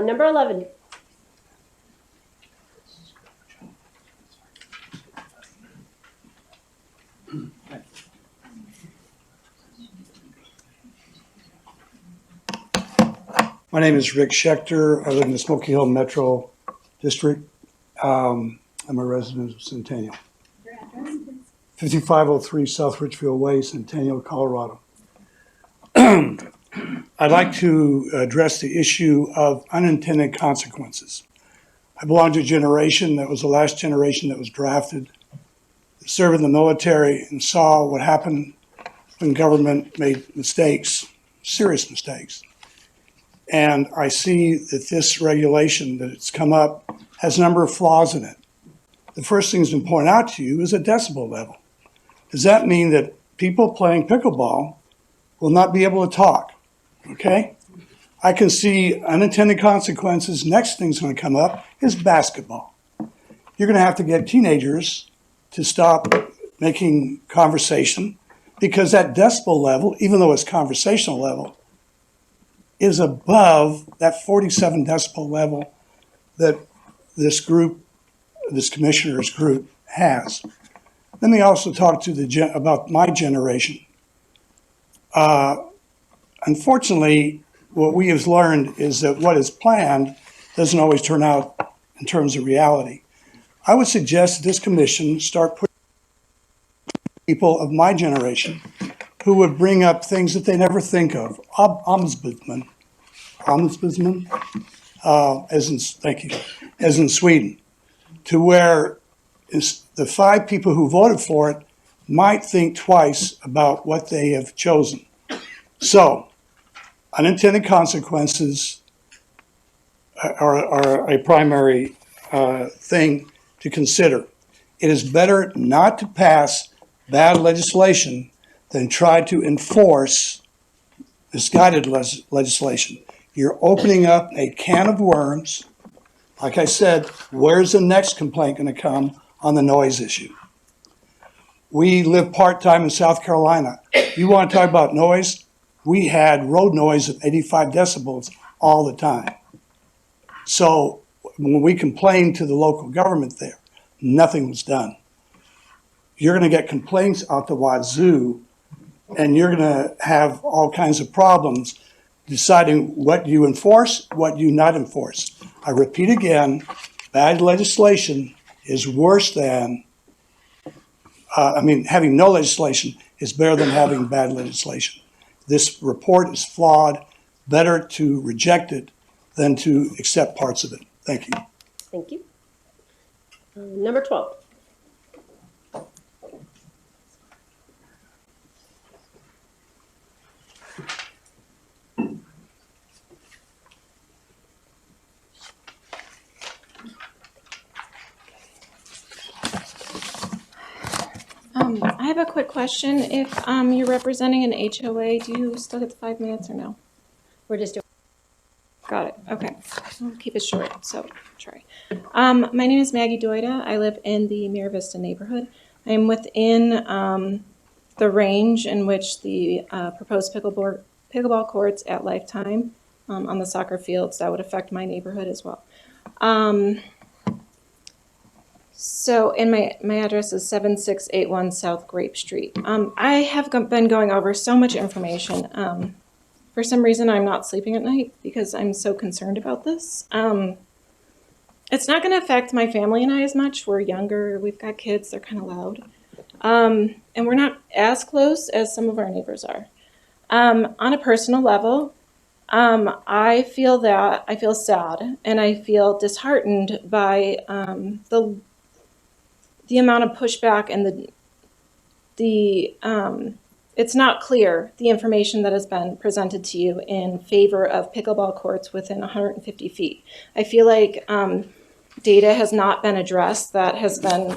Number 11. My name is Rick Schechter. I live in the Smoky Hill Metro District. I'm a resident of Centennial. 5503 South Richfield Way, Centennial, Colorado. I'd like to address the issue of unintended consequences. I belong to a generation that was the last generation that was drafted, served in the military, and saw what happened when government made mistakes, serious mistakes. And I see that this regulation that it's come up has a number of flaws in it. The first thing to point out to you is a decibel level. Does that mean that people playing pickleball will not be able to talk? Okay? I can see unintended consequences. Next thing's going to come up is basketball. You're going to have to get teenagers to stop making conversation because that decibel level, even though it's conversational level, is above that 47 decibel level that this group, this commissioner's group has. Let me also talk to about my generation. Unfortunately, what we have learned is that what is planned doesn't always turn out in terms of reality. I would suggest that this commission start putting people of my generation who would bring up things that they never think of. Ombudsman, as in Sweden, to where the 5 people who voted for it might think twice about what they have chosen. So, unintended consequences are a primary thing to consider. It is better not to pass bad legislation than try to enforce misguided legislation. You're opening up a can of worms. Like I said, where's the next complaint going to come on the noise issue? We live part-time in South Carolina. You want to talk about noise? We had road noise of 85 decibels all the time. So when we complained to the local government there, nothing was done. You're going to get complaints out the wazoo, and you're going to have all kinds of problems deciding what you enforce, what you not enforce. I repeat again, bad legislation is worse than, having no legislation is better than having bad legislation. This report is flawed. Better to reject it than to accept parts of it. Thank you. Thank you. Number 12. I have a quick question. If you're representing an HOA, do you still get the 5 minutes or no? We're just doing. Got it. Okay. I'll keep it short. So try. My name is Maggie Doida. I live in the Mira Vista neighborhood. I'm within the range in which the proposed pickleball courts at Lifetime on the soccer fields that would affect my neighborhood as well. So, and my address is 7681 South Grape Street. I have been going over so much information. For some reason, I'm not sleeping at night because I'm so concerned about this. It's not going to affect my family and I as much. We're younger, we've got kids, they're kind of loud. And we're not as close as some of our neighbors are. On a personal level, I feel sad and I feel disheartened by the amount of pushback and it's not clear, the information that has been presented to you in favor of pickleball courts within 150 feet. I feel like data has not been addressed that has been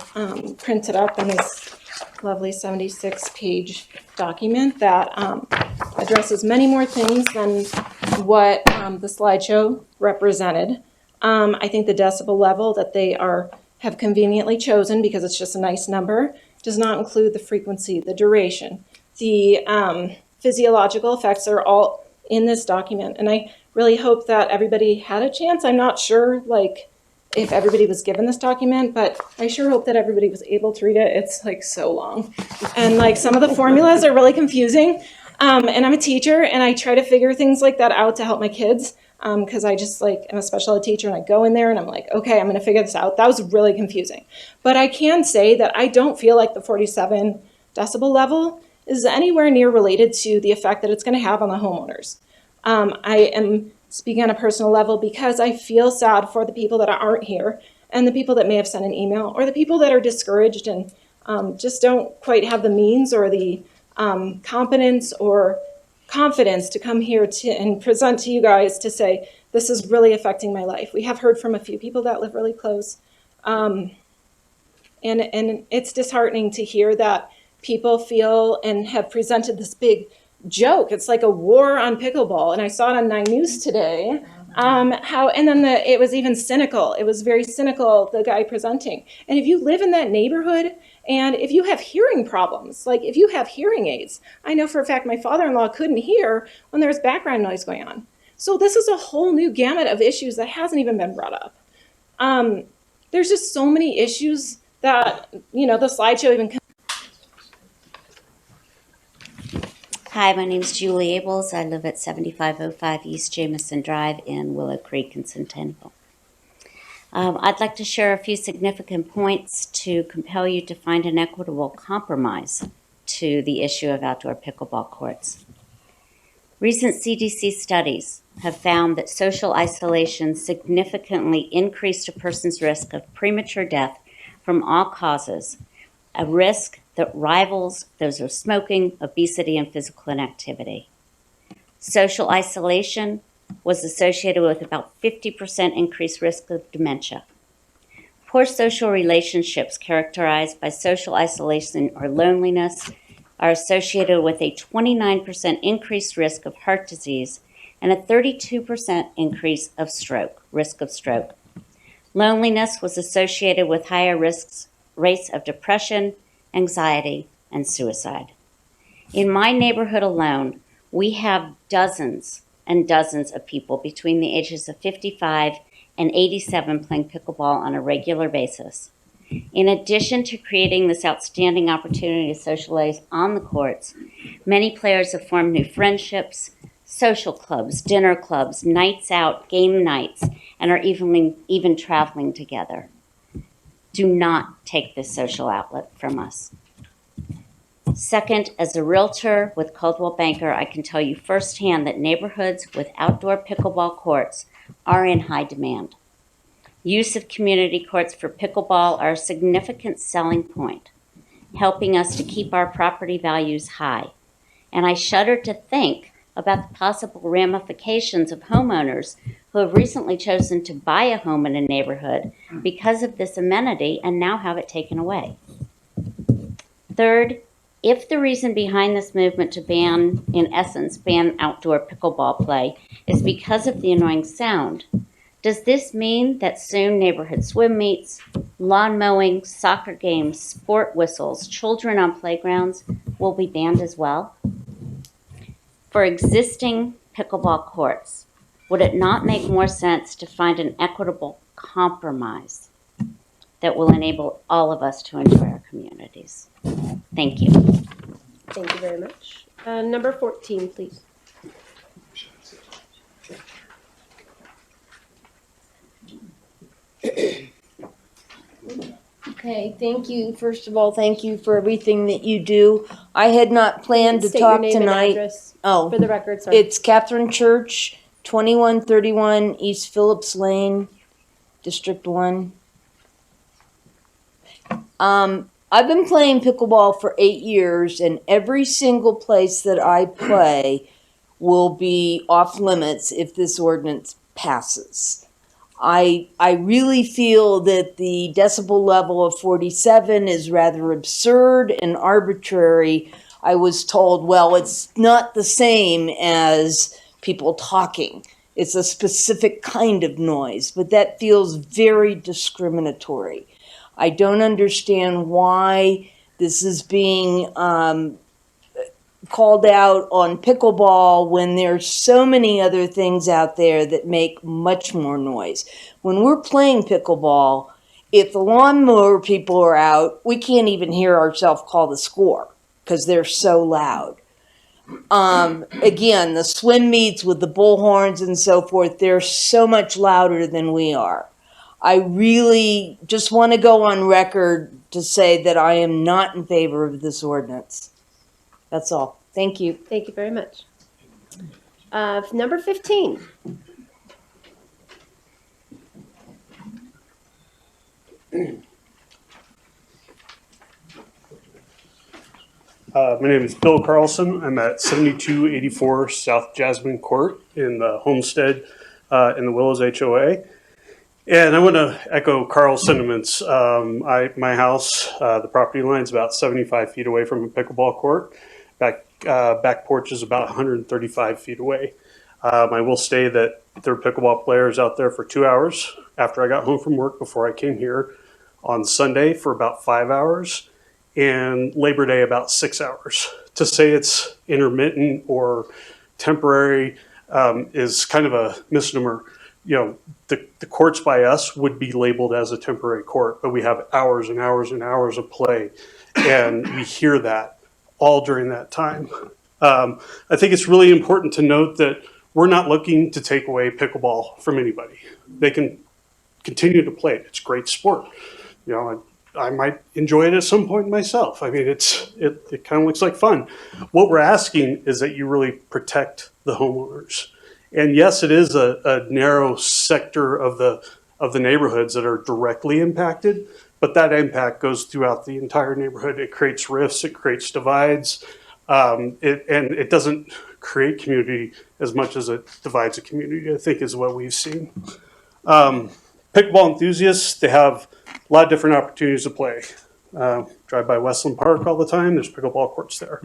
printed up in this lovely 76-page document that addresses many more things than what the slideshow represented. I think the decibel level that they have conveniently chosen, because it's just a nice number, does not include the frequency, the duration. The physiological effects are all in this document. And I really hope that everybody had a chance. I'm not sure if everybody was given this document, but I sure hope that everybody was able to read it. It's so long. And some of the formulas are really confusing. And I'm a teacher and I try to figure things like that out to help my kids. Because I just am a special ed teacher and I go in there and I'm like, okay, I'm going to figure this out. That was really confusing. But I can say that I don't feel like the 47 decibel level is anywhere near related to the effect that it's going to have on the homeowners. I am speaking on a personal level because I feel sad for the people that aren't here and the people that may have sent an email or the people that are discouraged and just don't quite have the means or the competence or confidence to come here and present to you guys to say, this is really affecting my life. We have heard from a few people that live really close. And it's disheartening to hear that people feel and have presented this big joke. It's like a war on pickleball. And I saw it on 9 News today. It was even cynical. It was very cynical, the guy presenting. And if you live in that neighborhood and if you have hearing problems, if you have hearing aids, I know for a fact my father-in-law couldn't hear when there was background noise going on. So this is a whole new gamut of issues that hasn't even been brought up. There's just so many issues that, the slideshow even. Hi, my name is Julie Abels. I live at 7505 East Jamison Drive in Willow Creek in Centennial. I'd like to share a few significant points to compel you to find an equitable compromise to the issue of outdoor pickleball courts. Recent CDC studies have found that social isolation significantly increased a person's risk of premature death from all causes, a risk that rivals those of smoking, obesity, and physical inactivity. Social isolation was associated with about 50% increased risk of dementia. Poor social relationships characterized by social isolation or loneliness are associated with a 29% increased risk of heart disease and a 32% increase of risk of stroke. Loneliness was associated with higher rates of depression, anxiety, and suicide. In my neighborhood alone, we have dozens and dozens of people between the ages of 55 and 87 playing pickleball on a regular basis. In addition to creating this outstanding opportunity to socialize on the courts, many players have formed new friendships, social clubs, dinner clubs, nights out, game nights, and are even traveling together. Do not take this social outlet from us. Second, as a realtor with Coldwell Banker, I can tell you firsthand that neighborhoods with outdoor pickleball courts are in high demand. Use of community courts for pickleball are a significant selling point, helping us to keep our property values high. And I shudder to think about the possible ramifications of homeowners who have recently chosen to buy a home in a neighborhood because of this amenity and now have it taken away. Third, if the reason behind this movement to ban outdoor pickleball play is because of the annoying sound, does this mean that soon neighborhood swim meets, lawn mowing, soccer games, sport whistles, children on playgrounds will be banned as well? For existing pickleball courts, would it not make more sense to find an equitable compromise that will enable all of us to enjoy our communities. Thank you. Thank you very much. Number 14, please. Okay, thank you. First of all, thank you for everything that you do. I had not planned to State your talk name and tonight. address Oh, for the record, sorry. it's Catherine Church, 2131 East Phillips Lane, District 1. I've been playing pickleball for 8 years, and every single place that I play will be off limits if this ordinance passes. I really feel that the decibel level of 47 is rather absurd and arbitrary. I was told, well, it's not the same as people talking. It's a specific kind of noise, but that feels very discriminatory. I don't understand why this is being called out on pickleball when there's so many other things out there that make much more noise. When we're playing pickleball, if the lawnmower people are out, we can't even hear ourselves call the score because they're so loud. Again, the swim meets with the bullhorns and so forth, they're so much louder than we are. I really just want to go on record to say that I am not in favor of this ordinance. That's all. Thank you. Thank you very much. Number 15. My name is Bill Carlson. I'm at 7284 South Jasmine Court in the Homestead in the Willows HOA. And I want to echo Carl's sentiments. My house, the property line is about 75 feet away from a pickleball court. Back porch is about 135 feet away. I will say that there were pickleball players out there for 2 hours after I got home from work before I came here on Sunday for about 5 hours, and Labor Day about 6 hours. To say it's intermittent or temporary is kind of a misnomer. You know, the courts by us would be labeled as a temporary court, but we have hours and hours and hours of play, and we hear that all during that time. I think it's really important to note that we're not looking to take away pickleball from anybody. They can continue to play it. It's a great sport. You know, I might enjoy it at some point myself. I mean, it kind of looks like fun. What we're asking is that you really protect the homeowners. And yes, it is a narrow sector of the neighborhoods that are directly impacted, but that impact goes throughout the entire neighborhood. It creates rifts, it creates divides, and it doesn't create community as much as it divides a community, I think is what we've seen. Pickleball enthusiasts, they have a lot of different opportunities to play. Drive by Westland Park all the time, there's pickleball courts there.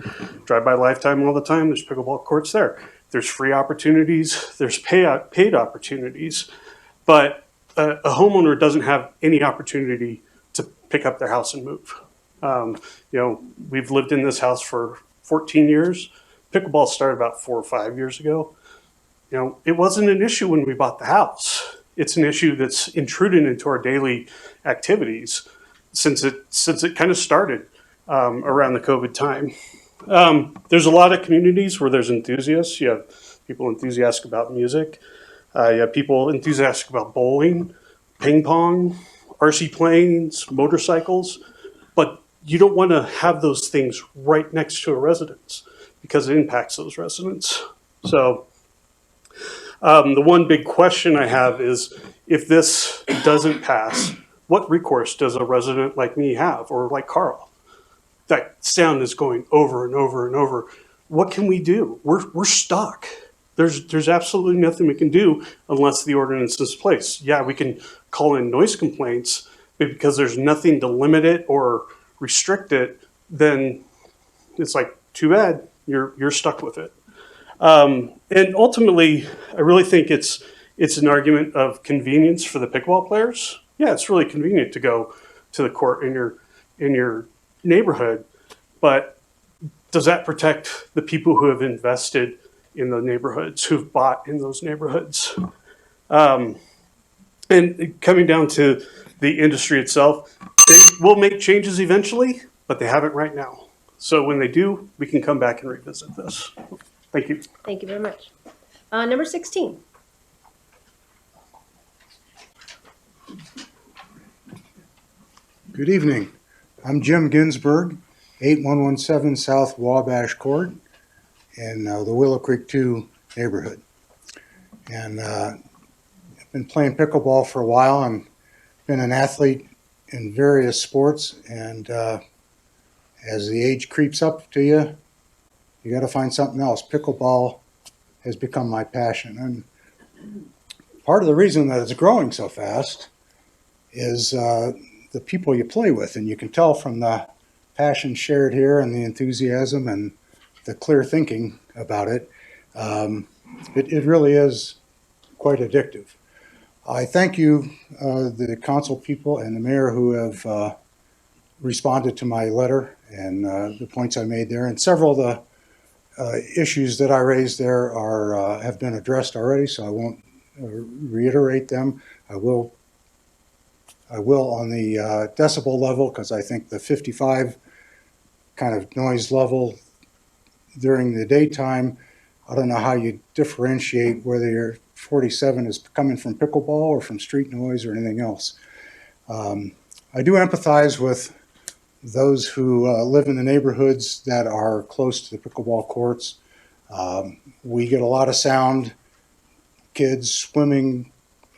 Drive by Lifetime all the time, there's pickleball courts there. There's free opportunities, there's paid opportunities, but a homeowner doesn't have any opportunity to pick up their house and move. You know, we've lived in this house for 14 years. Pickleball started about 4 or 5 years ago. You know, it wasn't an issue when we bought the house. It's an issue that's intruded into our daily activities since it kind of started around the COVID time. There's a lot of communities where there's enthusiasts. You have people enthusiastic about music. You have people enthusiastic about bowling, ping pong, RC planes, motorcycles. But you don't want to have those things right next to a residence because it impacts those residents. So the one big question I have is, if this doesn't pass, what recourse does a resident like me have, or like Carl? That sound is going over and over and over. What can we do? We're stuck. There's absolutely nothing we can do unless the ordinance is in place. Yeah, we can call in noise complaints, but because there's nothing to limit it or restrict it, then it's like, too bad, you're stuck with it. And ultimately, I really think it's an argument of convenience for the pickleball players. Yeah, it's really convenient to go to the court in your neighborhood, but does that protect the people who have invested in the neighborhoods, who've bought in those neighborhoods? And And coming down to the industry itself, they will make changes eventually, but they haven't right now. So when they do, we can come back and revisit this. Thank you. Thank you very much. Number 16. Good evening. I'm Jim Ginsburg, 8117 South Wabash Court in the Willow Creek 2 neighborhood. And I've been playing pickleball for a while. I've been an athlete in various sports, and as the age creeps up to you, you got to find something else. Pickleball has become my passion. And part of the reason that it's growing so fast is the people you play with, and you can tell from the passion shared here and the enthusiasm and the clear thinking about it. It really is quite addictive. I thank you, the council people and the mayor who have responded to my letter and the points I made there. And several of the issues that I raised there have been addressed already, so I won't reiterate them. I will on the decibel level, because I think the 55 kind of noise level during the daytime, I don't know how you differentiate whether your 47 is coming from pickleball or from street noise or anything else. I do empathize with those who live in the neighborhoods that are close to the pickleball courts. We get a lot of sound, kids swimming,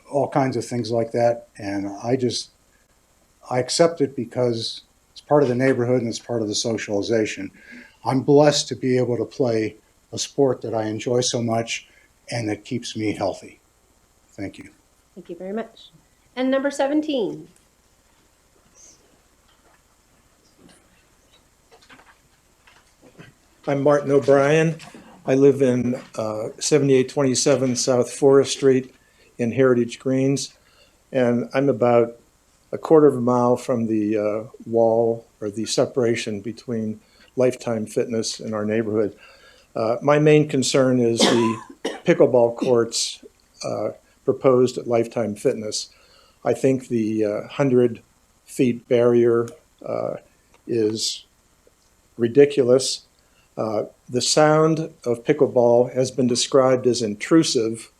all kinds of things like that, and I accept it because it's part of the neighborhood and it's part of the socialization. I'm blessed to be able to play a sport that I enjoy so much and that keeps me healthy. Thank you. Thank you very much. And number 17. I'm Martin O'Brien. I live in 7827 South Forest Street in Heritage Greens, and I'm about a quarter of a mile from the wall or the separation between Lifetime Fitness and our neighborhood. My main concern is the pickleball courts proposed at Lifetime Fitness. I think the 100 feet barrier is ridiculous. The sound of pickleball has been described as intrusive,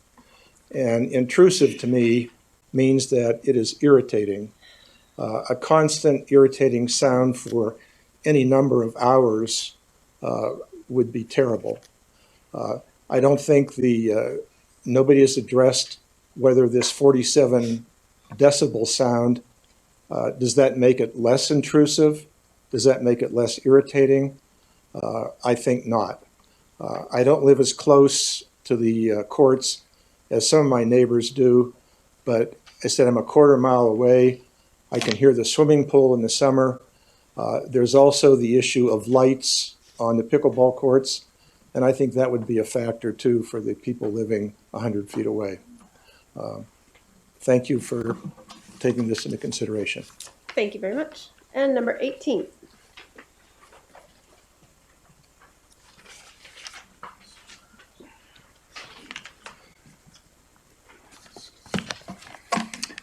and intrusive to me means that it is irritating. A constant irritating sound for any number of hours would be terrible. I don't think nobody has addressed whether this 47 decibel sound, does that make it less intrusive? Does that make it less irritating? I think not. I don't live as close to the courts as some of my neighbors do, but I said I'm a quarter mile away. I can hear the swimming pool in the summer. There's also the issue of lights on the pickleball courts, and I think that would be a factor too for the people living 100 feet away. Thank you for taking this into consideration. Thank you very much. And number 18.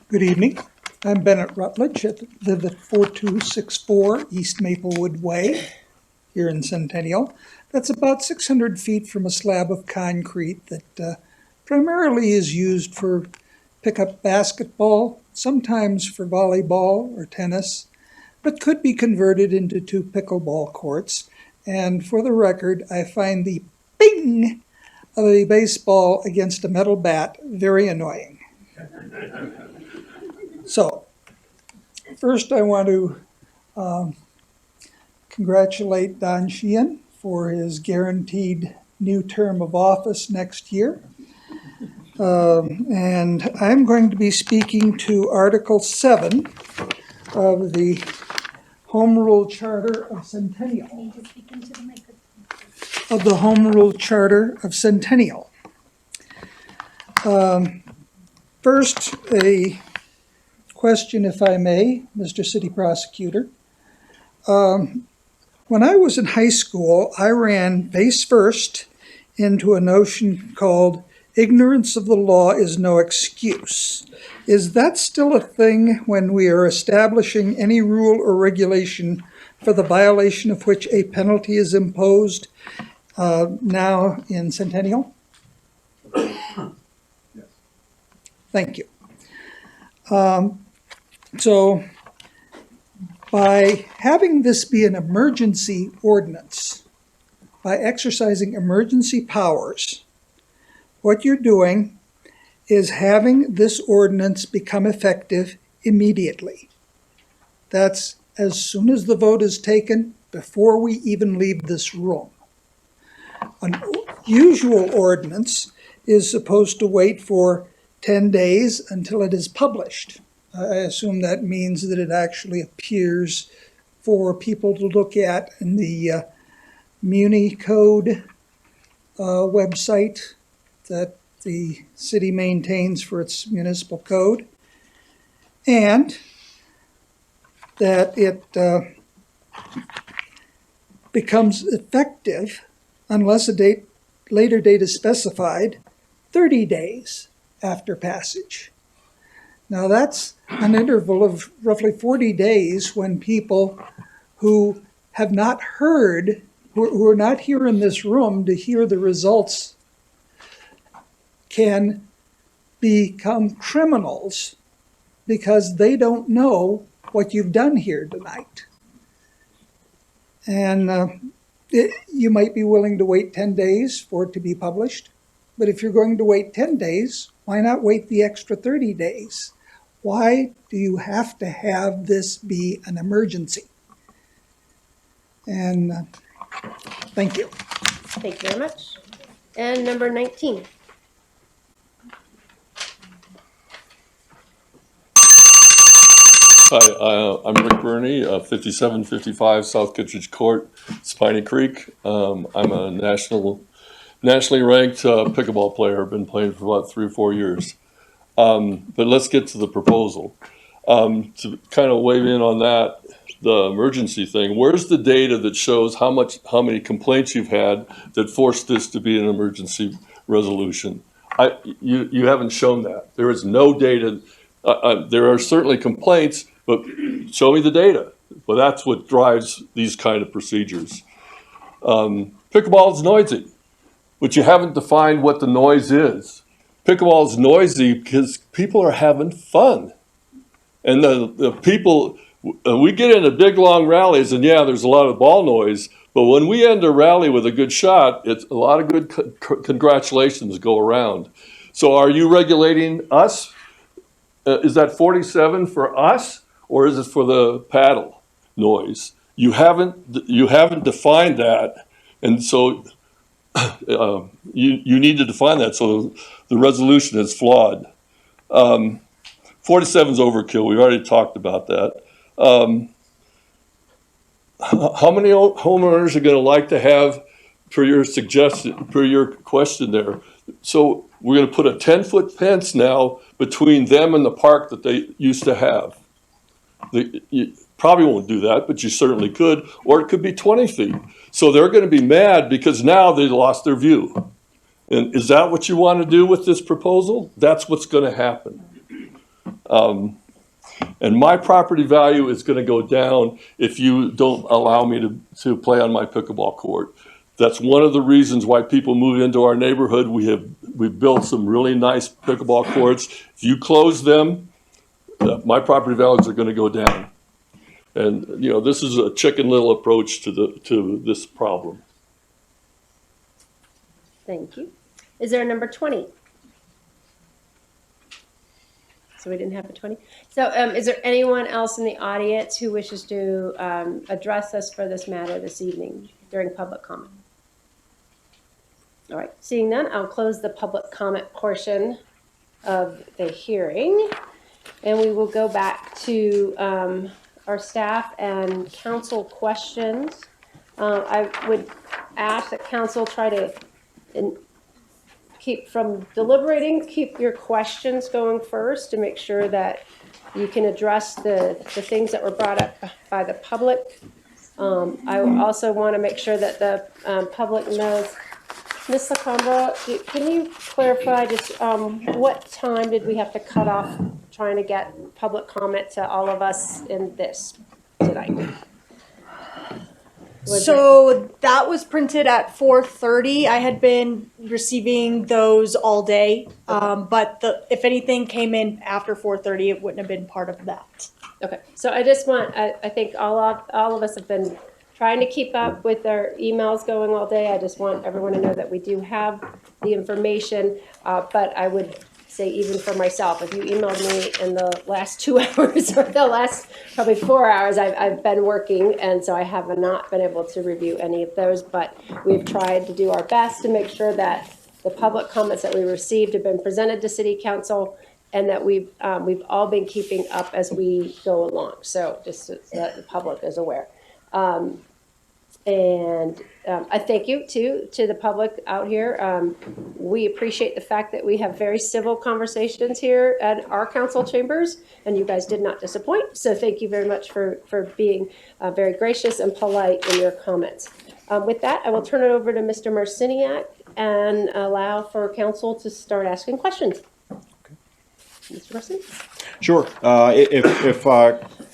Good evening. I'm Bennett Rutledge. I live at 4264 East Maplewood Way here in Centennial. That's about 600 feet from a slab of concrete that primarily is used for pickup basketball, sometimes for volleyball or tennis, but could be converted into 2 pickleball courts. And for the record, I find the bing of a baseball against a metal bat very annoying. So, first I want to congratulate Don Sheehan for his guaranteed new term of office next year. And I'm going to be speaking to Article 7 of the Home Rule Charter of Centennial. Of the Home Rule Charter of Centennial. First, a question, if I may, Mr. City Prosecutor. When I was in high school, I ran face first into a notion called ignorance of the law is no excuse. Is that still a thing when we are establishing any rule or regulation for the violation of which a penalty is imposed now in Centennial? Thank you. So by having this be an emergency ordinance, by exercising emergency powers, what you're doing is having this ordinance become effective immediately. That's as soon as the vote is taken, before we even leave this room. An usual ordinance is supposed to wait for 10 days until it is published. I assume that means that it actually appears for people to look at in the Muni Code website that the city maintains for its municipal code, and that it becomes effective unless a later date is specified 30 days after passage. Now that's an interval of roughly 40 days when people who have not heard, who are not here in this room to hear the results, can become criminals because they don't know what you've done here tonight. And you might be willing to wait 10 days for it to be published, but if you're going to wait 10 days, why not wait the extra 30 days? Why do you have to have this be an emergency? And thank you. Thank you very much. And number 19. Hi, I'm Rick Burney, 5755 South Kittredge Court, Spiny Creek. I'm a nationally ranked pickleball player. I've been playing for about 3 or 4 years. But let's get to the proposal. To kind of weigh in on that, the emergency thing, where's the data that shows how many complaints you've had that forced this to be an emergency resolution? You haven't shown that. There is no data. There are certainly complaints, but show me the data. Well, that's what drives these kind of procedures. Pickleball is noisy, but you haven't defined what the noise is. Pickleball is noisy because people are having fun. And the people, we get into big, long rallies, and yeah, there's a lot of ball noise, but when we end a rally with a good shot, it's a lot of good congratulations go around. So are you regulating us? Is that 47 for us, or is it for the paddle noise? You haven't defined that, and so you need to define that. So the resolution is flawed. 47 is overkill. We've already talked about that. How many homeowners are going to like to have, per your suggestion, per your question there? So we're going to put a 10-foot fence now between them and the park that they used to have. You probably won't do that, but you certainly could, or it could be 20 feet. So they're going to be mad because now they lost their view. And is that what you want to do with this proposal? That's what's going to happen. And my property value is going to go down if you don't allow me to play on my pickleball court. That's one of the reasons why people move into our neighborhood. We've built some really nice pickleball courts. If you close them, my property values are going to go down. And this is a Chicken Little approach to this problem. Thank you. Is there a number 20? So we didn't have a 20. So is there anyone else in the audience who wishes to address us for this matter this evening during public comment? All right, seeing none, I'll close the public comment portion of the hearing, and we will go back to our staff and council questions. I would ask that council try to keep from deliberating, keep your questions going first to make sure that you can address the things that were brought up by the public. I also want to make sure that the public knows Ms. Lacambra, can you clarify just what time did we have to cut off trying to get public comment to all of us in this tonight? So that was printed at 4:30. I had been receiving those all day, but if anything came in after 4:30, it wouldn't have been part of that. Okay, so I just want, I think all of us have been trying to keep up with our emails going all day. I just want everyone to know that we do have the information, but I would say even for myself, if you emailed me in the last 2 hours or the last probably 4 hours, I've been working, and so I have not been able to review any of those, but we've tried to do our best to make sure that the public comments that we received have been presented to City Council, and that we've all been keeping up as we go along. So just so that the public is aware. I thank you to the public out here. We appreciate the fact that we have very civil conversations here at our council chambers, and you guys did not disappoint. So thank you very much for being very gracious and polite in your comments. With that, I will turn it over to Mr. Marciniak and allow for council to start asking questions. Mr. Marcin? Sure. If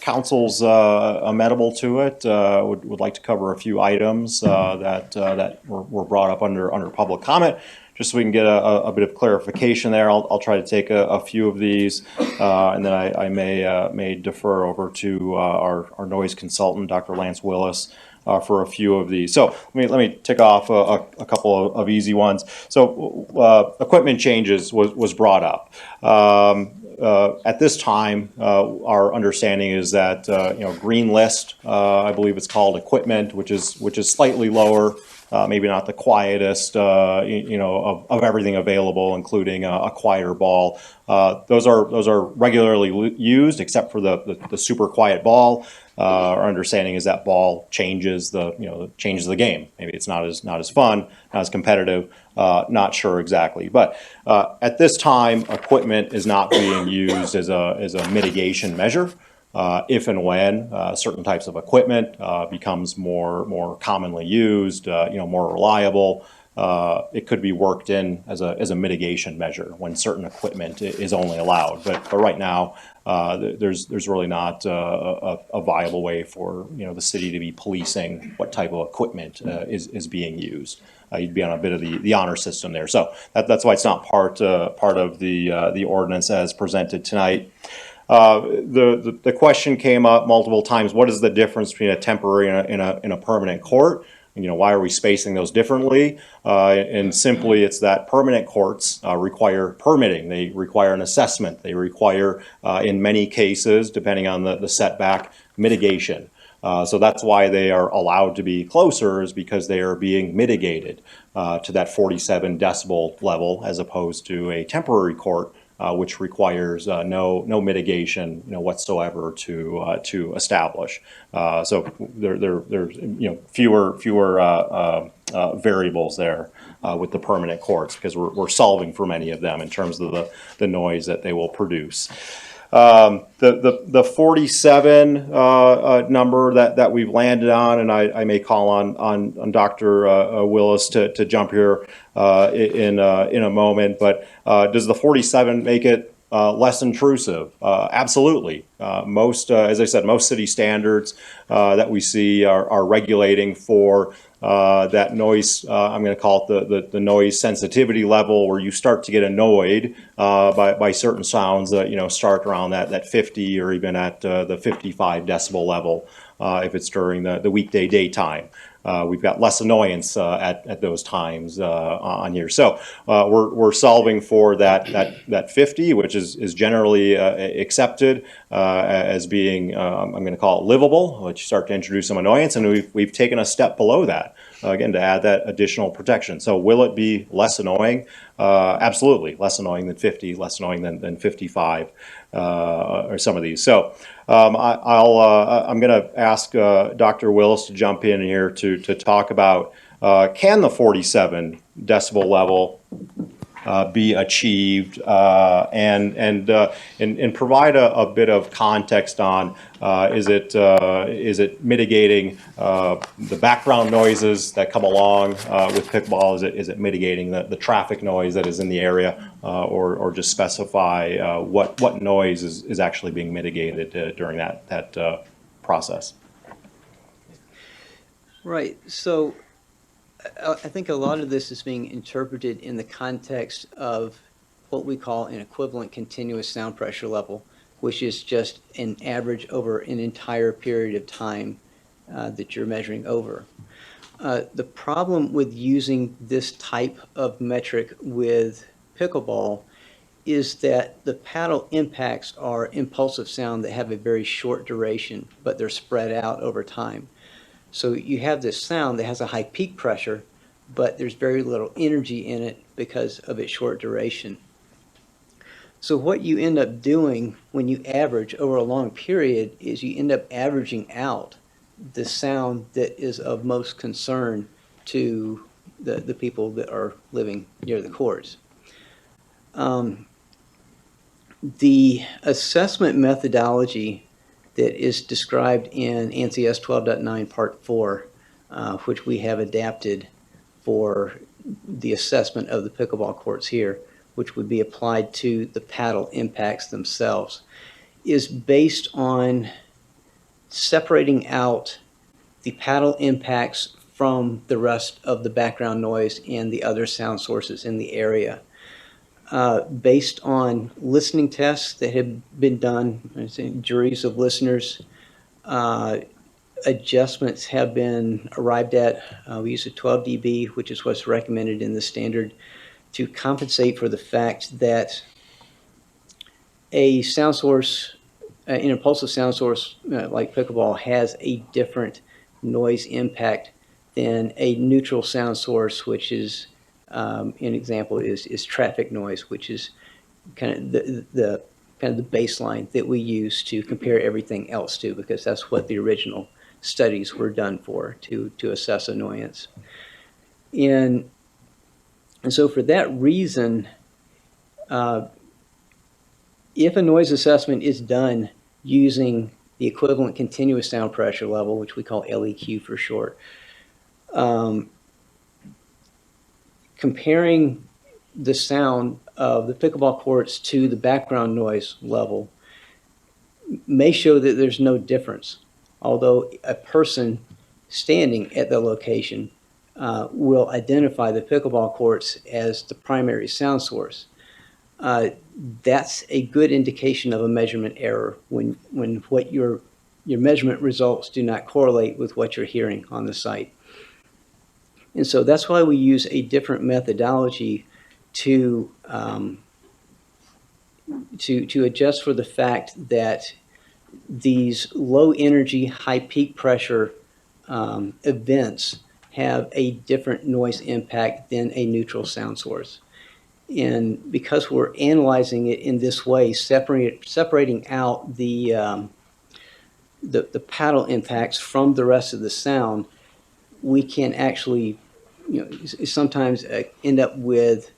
council's amenable to it, would like to cover a few items that were brought up under public comment, just so we can get a bit of clarification there. I'll try to take a few of these, and then I may defer over to our noise consultant, Dr. Lance Willis, for a few of these. So let me tick off a couple of easy ones. So equipment changes was brought up. At this time, our understanding is that green list, I believe it's called, equipment, which is slightly lower, maybe not the quietest, of everything available, including a quieter ball. Those are regularly used, except for the super quiet ball. Our understanding is that ball changes the game. Maybe it's not as fun, not as competitive. Not sure exactly, but at this time, equipment is not being used as a mitigation measure. If and when certain types of equipment becomes more commonly used, more reliable, it could be worked in as a mitigation measure when certain equipment is only allowed. But right now, there's really not a viable way for the city to be policing what type of equipment is being used. You'd be on a bit of the honor system there. So that's why it's not part of the ordinance as presented tonight. The question came up multiple times: what is the difference between a temporary and a permanent court? Why are we spacing those differently? And simply, it's that permanent courts require permitting. They require an assessment. They require, in many cases, depending on the setback, mitigation. So that's why they are allowed to be closer, is because they are being mitigated to that 47 decibel level, as opposed to a temporary court, which requires no mitigation whatsoever to establish. So there's fewer variables there with the permanent courts, because we're solving for many of them in terms of the noise that they will produce. The 47 number that we've landed on, and I may call on Dr. Willis to jump here in a moment, but does the 47 make it less intrusive? Absolutely. As I said, most city standards that we see are regulating for that noise. I'm going to call it the noise sensitivity level, where you start to get annoyed by certain sounds that start around that 50 or even at the 55 decibel level if it's during the weekday daytime. We've got less annoyance at those times on here. So we're solving for that 50, which is generally accepted as being, I'm going to call it livable, which you start to introduce some annoyance, and we've taken a step below that, again, to add that additional protection. So will it be less annoying? Absolutely. Less annoying than 50, less annoying than 55, or some of these. So I'm going to ask Dr. Willis to jump in here to talk about, can the 47 decibel level be achieved, and provide a bit of context on is it mitigating the background noises that come along with pickleball? Is it mitigating the traffic noise that is in the area, or just specify what noise is actually being mitigated during that process? Right. So I think a lot of this is being interpreted in the context of what we call an equivalent continuous sound pressure level, which is just an average over an entire period of time that you're measuring over. The problem with using this type of metric with pickleball is that the paddle impacts are impulsive sound that have a very short duration, but they're spread out over time. So you have this sound that has a high peak pressure, but there's very little energy in it because of its short duration. So what you end up doing when you average over a long period is you end up averaging out the sound that is of most concern to the people that are living near the courts. The assessment methodology that is described in NCS 12.9 Part 4, which we have adapted for the assessment of the pickleball courts here, which would be applied to the paddle impacts themselves, is based on separating out the paddle impacts from the rest of the background noise and the other sound sources in the area. Based on listening tests that have been done, juries of listeners, adjustments have been arrived at. We use a 12 dB, which is what's recommended in the standard, to compensate for the fact that a sound source, an impulsive sound source like pickleball, has a different noise impact than a neutral sound source, which is, an example is traffic noise, which is kind of the baseline that we use to compare everything else to, because that's what the original studies were done for, to assess annoyance. And so for that reason, if a noise assessment is done using the equivalent continuous sound pressure level, which we call LEQ for short, comparing the sound of the pickleball courts to the background noise level may show that there's no difference, although a person standing at the location will identify the pickleball courts as the primary sound source. That's a good indication of a measurement error when what your measurement results do not correlate with what you're hearing on the site. And so that's why we use a different methodology to adjust for the fact that these low energy, high peak pressure events have a different noise impact than a neutral sound source. And because we're analyzing it in this way, separating out the paddle impacts from the rest of the sound, we can actually, sometimes end up with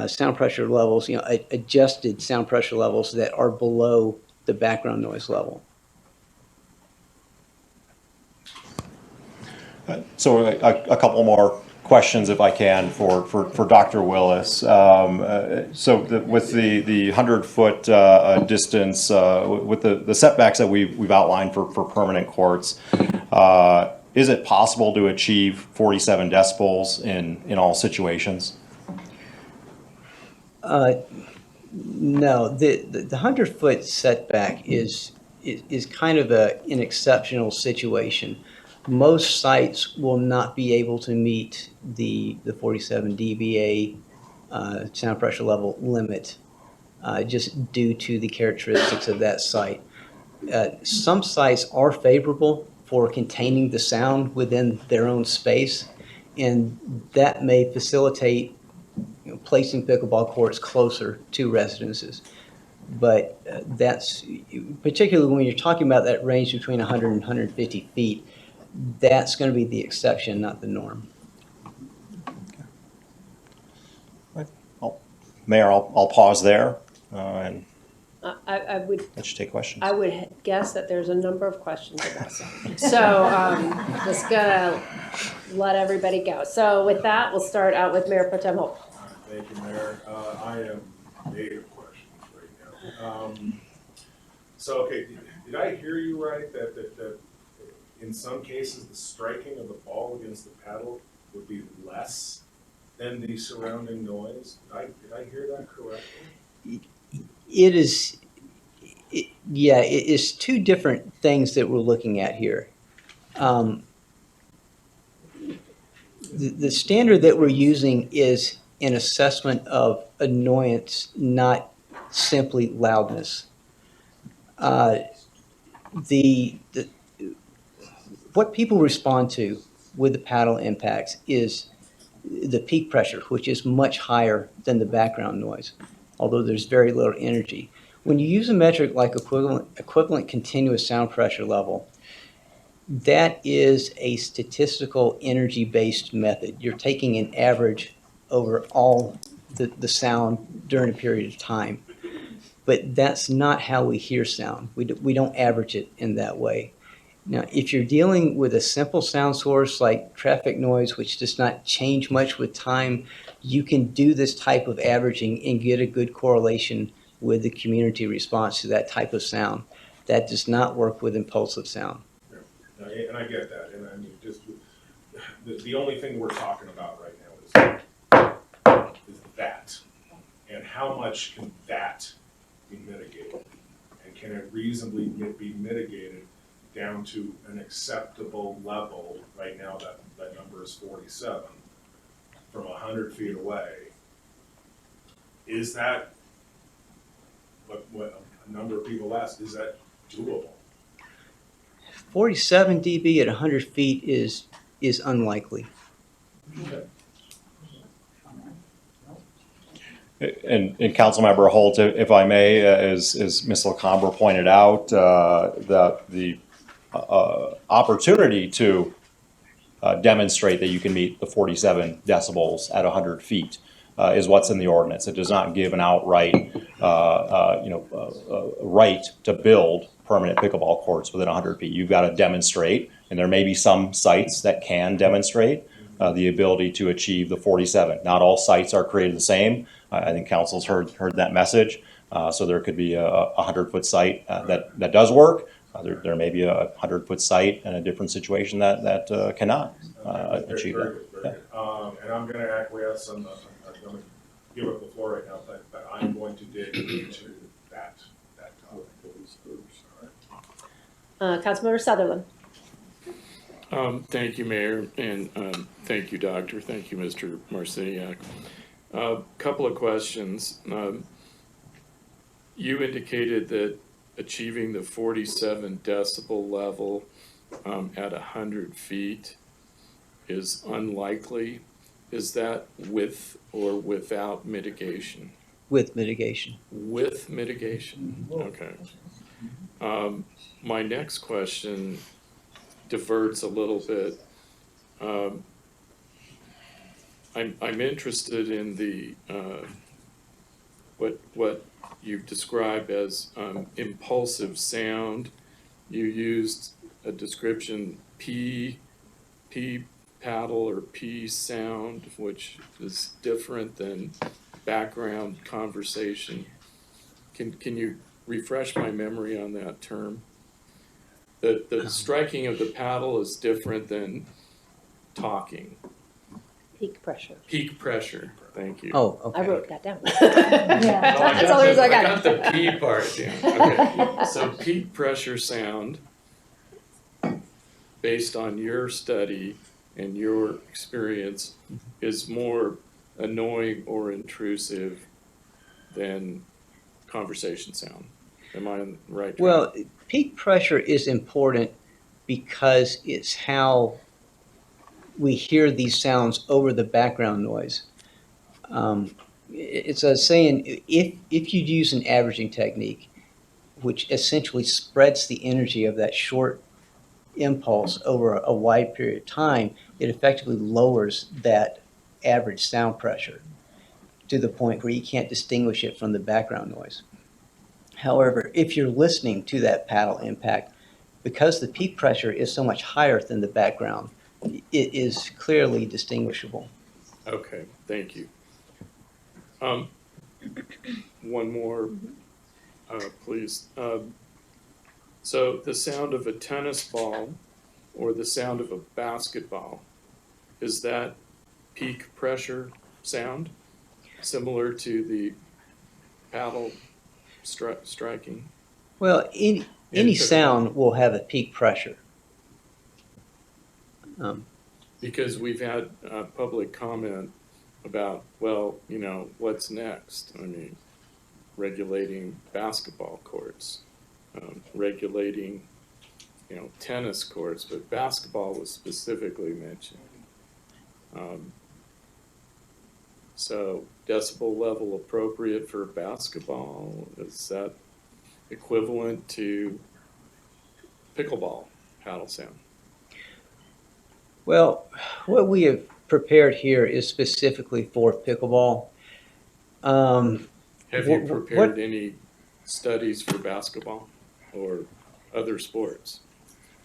sound pressure levels, adjusted sound pressure levels that are below the background noise level. So a couple more questions, if I can, for Dr. Willis. With the 100-foot distance, with the setbacks that we've outlined for permanent courts, is it possible to achieve 47 decibels in all situations? No, the 100-foot setback is kind of an exceptional situation. Most sites will not be able to meet the 47 dBA sound pressure level limit just due to the characteristics of that site. Some sites are favorable for containing the sound within their own space, and that may facilitate placing pickleball courts closer to residences. But that's, particularly when you're talking about that range between 100 and 150 feet, that's going to be the exception, not the norm. Mayor, I'll pause there and I would let you take questions. I would guess that there's a number of questions about that. So just gonna let everybody go. So with that, we'll start out with Mayor Pro Tem Hope. Thank you, Mayor. I have negative questions right now. So, okay, did I hear you right that in some cases the striking of the ball against the paddle would be less than the surrounding noise? Did I hear that correctly? It is, it is two different things that we're looking at here. The standard that we're using is an assessment of annoyance, not simply loudness. What people respond to with the paddle impacts is the peak pressure, which is much higher than the background noise, although there's very little energy. When you use a metric like equivalent continuous sound pressure level, that is a statistical energy-based method. You're taking an average over all the sound during a period of time. But that's not how we hear sound. We don't average it in that way. Now, if you're dealing with a simple sound source like traffic noise, which does not change much with time, you can do this type of averaging and get a good correlation with the community response to that type of sound. That does not work with impulsive sound. Yeah, and I get that. And I mean, just the only thing we're talking about right now is that. And how much can that be mitigated? And can it reasonably be mitigated down to an acceptable level? Right now, that number is 47 from 100 feet away. Is that what a number of people ask? Is that doable? 47 dB at 100 feet is unlikely. And Councilmember Holt, if I may, as Ms. Lacambra pointed out, the opportunity to demonstrate that you can meet the 47 decibels at 100 feet is what's in the ordinance. It does not give an outright, right to build permanent pickleball courts within 100 feet. You've got to demonstrate, and there may be some sites that can demonstrate the ability to achieve the 47. Not all sites are created the same. I think council's heard that message. So there could be a 100-foot site that does work. There may be a 100-foot site in a different situation that cannot achieve that. And I'm going to acquiesce on I'm going to give up the floor right now, but I'm going to dig into that topic. Councilmember Sutherland. Thank you, Mayor, and thank you, Doctor. Thank you, Mr. Marciniak. Couple of questions. You indicated that achieving the 47 decibel level at 100 feet is unlikely. Is that with or without mitigation? With mitigation. With mitigation, okay. My next question diverts a little bit. I'm interested in the what you've described as impulsive sound. You used a description P paddle or P sound, which is different than background conversation. Can you refresh my memory on that term? The striking of the paddle is different than talking. Peak pressure. Peak pressure, thank you. Oh, okay. I wrote that down. Yeah. That's the only reason I got the P part down. Okay. So peak pressure sound, based on your study and your experience, is more annoying or intrusive than conversation sound. Am I on the right track? Well, peak pressure is important because it's how we hear these sounds over the background noise. It's a saying, if you use an averaging technique, which essentially spreads the energy of that short impulse over a wide period of time, it effectively lowers that average sound pressure. to the point where you can't distinguish it from the background noise. However, if you're listening to that paddle impact, because the peak pressure is so much higher than the background, it is clearly distinguishable. Okay, thank you. One more, please. So the sound of a tennis ball or the sound of a basketball, is that peak pressure sound similar to the paddle striking? Well, any sound will have a peak pressure. Because we've had public comment about, well, you know, what's next? I mean, regulating basketball courts, regulating, you know, tennis courts, but basketball was specifically mentioned. So decibel level appropriate for basketball, is that equivalent to pickleball paddle sound? Well, what we have prepared here is specifically for pickleball. Have you prepared any studies for basketball or other sports?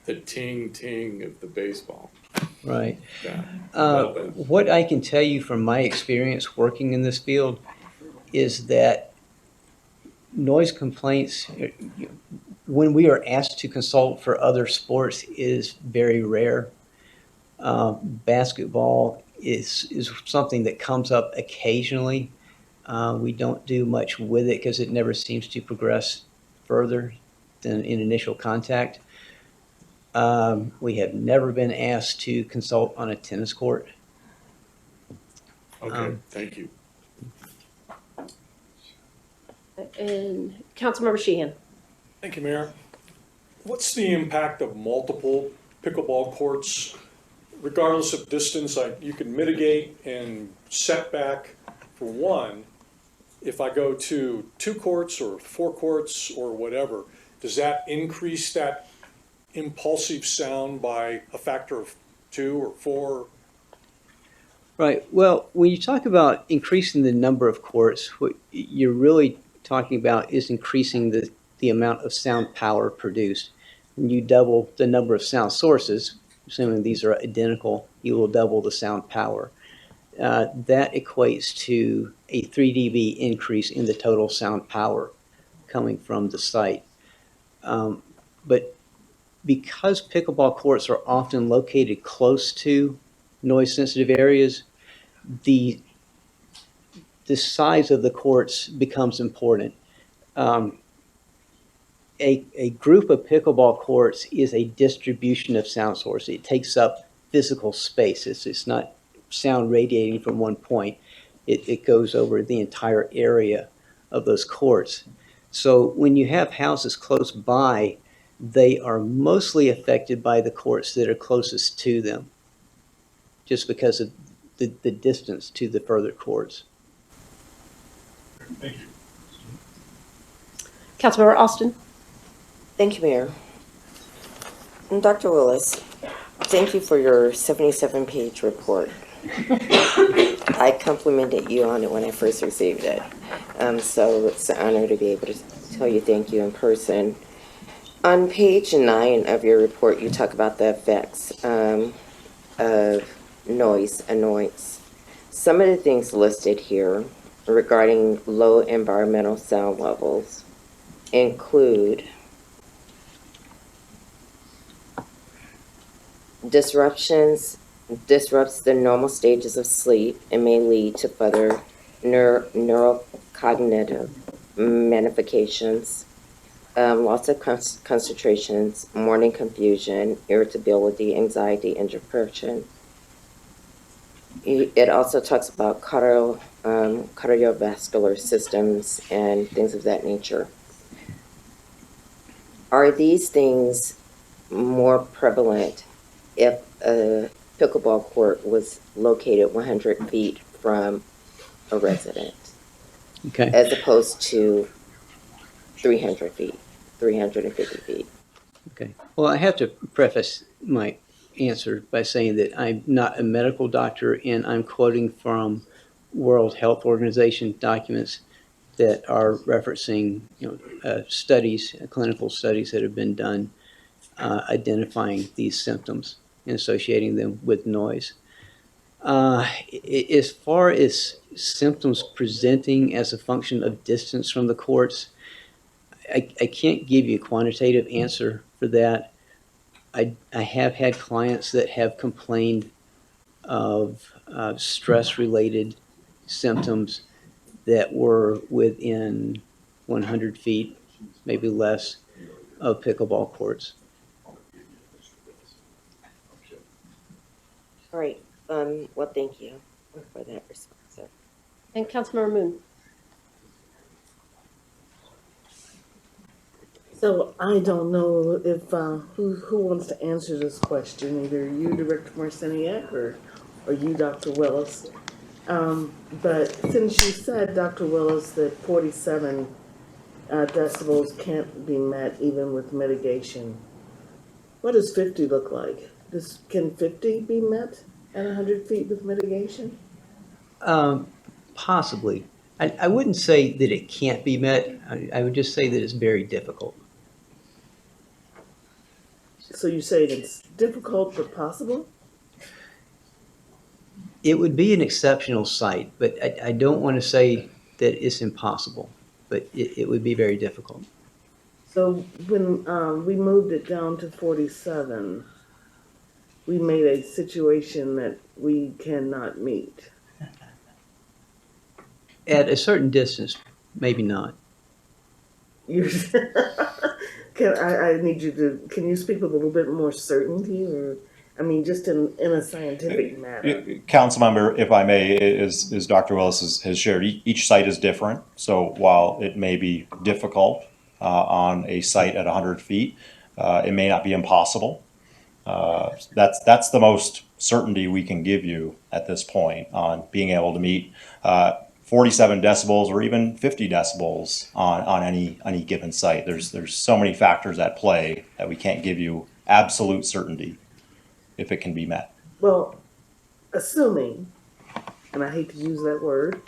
The ting-ting of the baseball. Right. Yeah. What I can tell you from my experience working in this field is that noise complaints, when we are asked to consult for other sports, is very rare. Basketball is something that comes up occasionally. We don't do much with it because it never seems to progress further than in initial contact. We have never been asked to consult on a tennis court. Okay, thank you. And Councilmember Sheehan. Thank you, Mayor. What's the impact of multiple pickleball courts? Regardless of distance, you can mitigate and setback for one. If I go to 2 courts or 4 courts or whatever, does that increase that impulsive sound by a factor of 2 or 4? Right. Well, when you talk about increasing the number of courts, what you're really talking about is increasing the amount of sound power produced. When you double the number of sound sources, assuming these are identical, you will double the sound power. That equates to a 3 dB increase in the total sound power coming from the site. But because pickleball courts are often located close to noise-sensitive areas, the size of the courts becomes important. A group of pickleball courts is a distribution of sound source. It takes up physical space. It's not sound radiating from one point. It goes over the entire area of those courts. So when you have houses close by, they are mostly affected by the courts that are closest to them, just because of the distance to the further courts. Thank you. Councilmember Austin. Thank you, Mayor. And Dr. Willis, thank you for your 77-page report. I complimented you on it when I first received it. So it's an honor to be able to tell you thank you in person. On page 9 of your report, you talk about the effects of noise annoyance. Some of the things listed here regarding low environmental sound levels include disrupts the normal stages of sleep and may lead to further neurocognitive manifestations, loss of concentrations, morning confusion, irritability, anxiety, and depression. It also talks about cardiovascular systems and things of that nature. Are these things more prevalent if a pickleball court was located 100 feet from a resident, Okay. as opposed to 300 feet, 350 feet? Okay. Well, I have to preface my answer by saying that I'm not a medical doctor, and I'm quoting from World Health Organization documents that are referencing, studies, clinical studies that have been done identifying these symptoms and associating them with noise. As far as symptoms presenting as a function of distance from the courts, I can't give you a quantitative answer for that. I have had clients that have complained of stress-related symptoms that were within 100 feet, maybe less, of pickleball courts. All right, well, thank you for that response, sir. And Councilmember Moon. So I don't know if who wants to answer this question, either you, Director Marciniak, or you, Dr. Willis. But since you said, Dr. Willis, that 47 decibels can't be met even with mitigation, what does 50 look like? Can 50 be met at 100 feet with mitigation? Possibly. I wouldn't say that it can't be met. I would just say that it's very difficult. So you say it's difficult but possible? It would be an exceptional site, but I don't want to say that it's impossible, but it would be very difficult. So when we moved it down to 47, we made a situation that we cannot meet. At a certain distance, maybe not. I need you to, can you speak with a little bit more certainty, or, I mean, just in a scientific matter? Councilmember, if I may, as Dr. Willis has shared, each site is different. So while it may be difficult on a site at 100 feet, it may not be impossible. That's the most certainty we can give you at this point on being able to meet 47 decibels or even 50 decibels on any given site. There's so many factors at play that we can't give you absolute certainty if it can be met. Well, assuming, and I hate to use that word,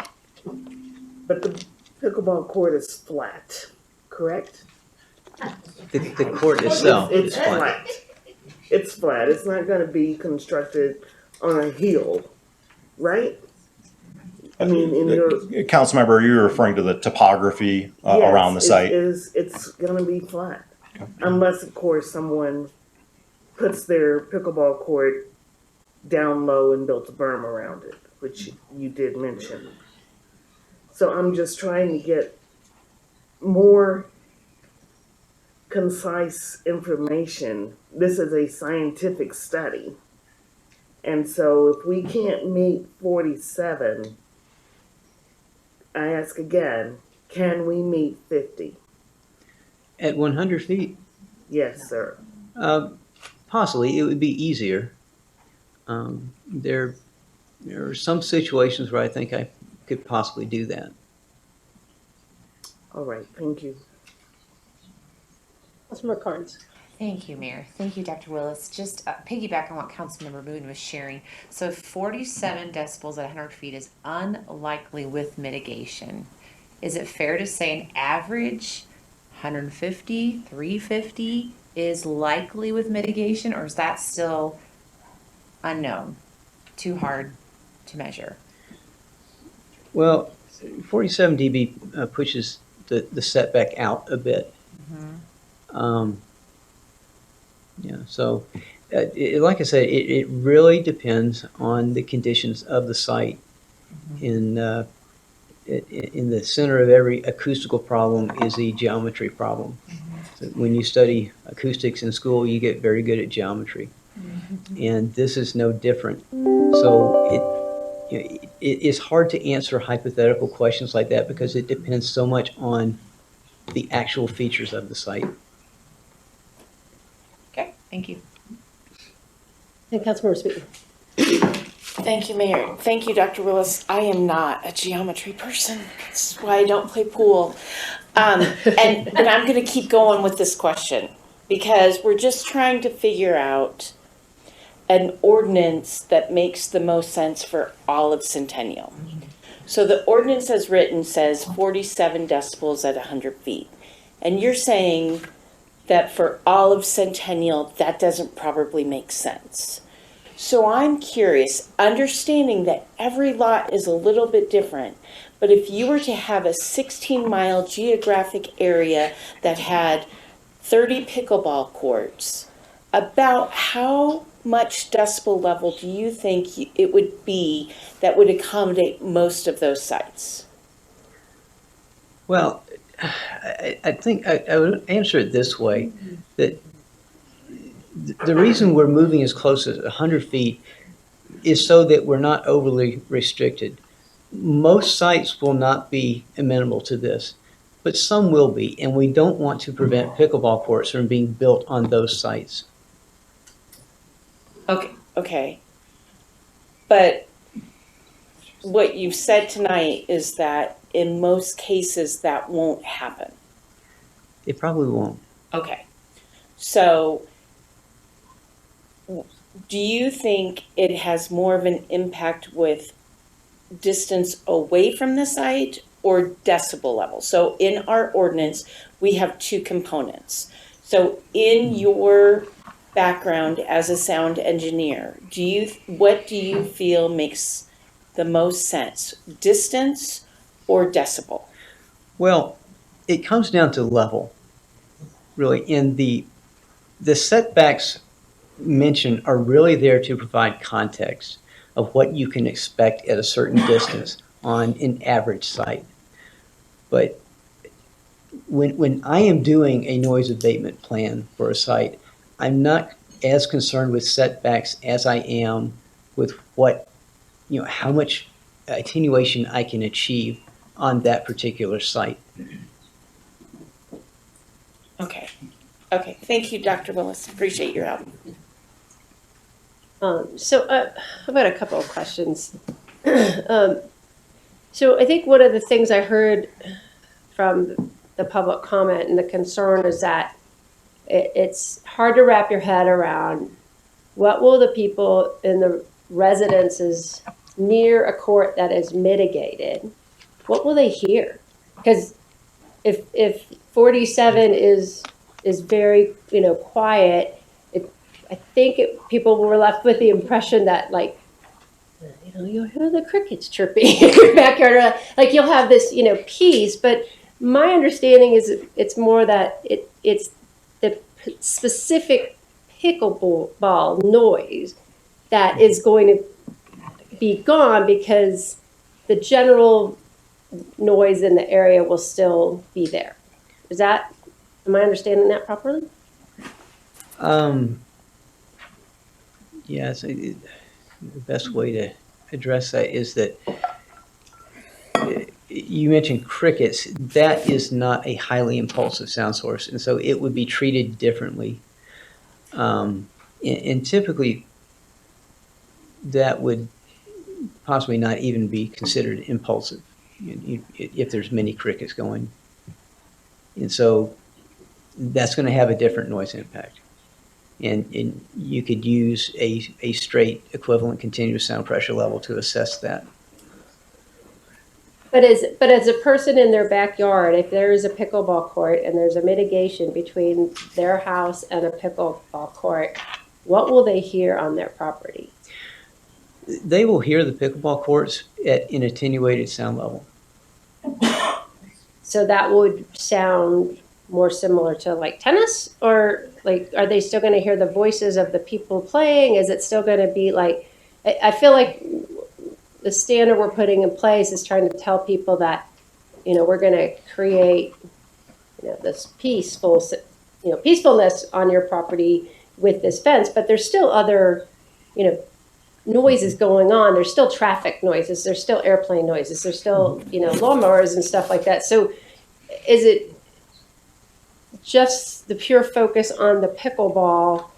but the pickleball court is flat, correct? The court itself it's is flat. It's flat. It's not going to be constructed on a hill, right? I mean, in your Councilmember, are you referring to the topography around the site? It's going to be flat, unless, of course, someone puts their pickleball court down low and built a berm around it, which you did mention. So I'm just trying to get more concise information. This is a scientific study. And so if we can't meet 47, I ask again, can we meet 50? At 100 feet? Yes, sir. Possibly. It would be easier. There are some situations where I think I could possibly do that. All right, thank you. Councilmember Carnes. Thank you, Mayor. Thank you, Dr. Willis. Just piggyback on what Councilmember Moon was sharing. So 47 decibels at 100 feet is unlikely with mitigation. Is it fair to say an average 150, 350 is likely with mitigation, or is that still unknown? Too hard to measure? Well, 47 dB pushes the setback out a bit. Mm-hmm. Yeah, so like I said, it really depends on the conditions of the site. Mm-hmm. In the center of every acoustical problem is the geometry problem. Mm-hmm. So when you study acoustics in school, you get very good at geometry. Mm-hmm. And this is no different. So it's hard to answer hypothetical questions like that because it depends so much on the actual features of the site. Okay, thank you. And Councilmember Sweeten. Thank you, Mayor. Thank you, Dr. Willis. I am not a geometry person. That's why I don't play pool. And I'm going to keep going with this question because we're just trying to figure out an ordinance that makes the most sense for all of Centennial. So the ordinance as written says 47 decibels at 100 feet. And you're saying that for all of Centennial, that doesn't probably make sense. So I'm curious, understanding that every lot is a little bit different, but if you were to have a 16-mile geographic area that had 30 pickleball courts, about how much decibel level do you think it would be that would accommodate most of those sites? Well, I think I would answer it this way, that the reason we're moving as close as 100 feet is so that we're not overly restricted. Most sites will not be amenable to this, but some will be, and we don't want to prevent pickleball courts from being built on those sites. Okay. But what you've said tonight is that in most cases that won't happen. It probably won't. Okay. So do you think it has more of an impact with distance away from the site or decibel level? So in our ordinance, we have two components. So in your background as a sound engineer, what do you feel makes the most sense, distance or decibel? Well, it comes down to level, really. And the setbacks mentioned are really there to provide context of what you can expect at a certain distance on an average site. But when I am doing a noise abatement plan for a site, I'm not as concerned with setbacks as I am with how much attenuation I can achieve on that particular site. Okay. Thank you, Dr. Willis. Appreciate your help. I've got a couple of questions. So I think one of the things I heard from the public comment and the concern is that it's hard to wrap your head around what will the people in the residences near a court that is mitigated, what will they hear? Because if 47 is very quiet, I think people were left with the impression that you'll hear the crickets chirping in your backyard, like you'll have this peace. But my understanding is it's more that it's the specific pickleball noise that is going to be gone because the general noise in the area will still be there. Am I understanding that properly? Yes, the best way to address that is that you mentioned crickets. That is not a highly impulsive sound source, and so it would be treated differently. And typically, that would possibly not even be considered impulsive if there's many crickets going. And so that's going to have a different noise impact. And you could use a straight equivalent continuous sound pressure level to assess that. But as a person in their backyard, if there is a pickleball court and there's a mitigation between their house and a pickleball court, what will they hear on their property? They will hear the pickleball courts at an attenuated sound level. So that would sound more similar to like tennis, or are they still going to hear the voices of the people playing? Is it still going to be I feel like the standard we're putting in place is trying to tell people that, we're going to create, this peacefulness on your property with this fence, but there's still other, noises going on. There's still traffic noises. There's still airplane noises. There's still, lawnmowers and stuff like that. So is it just the pure focus on the pickleball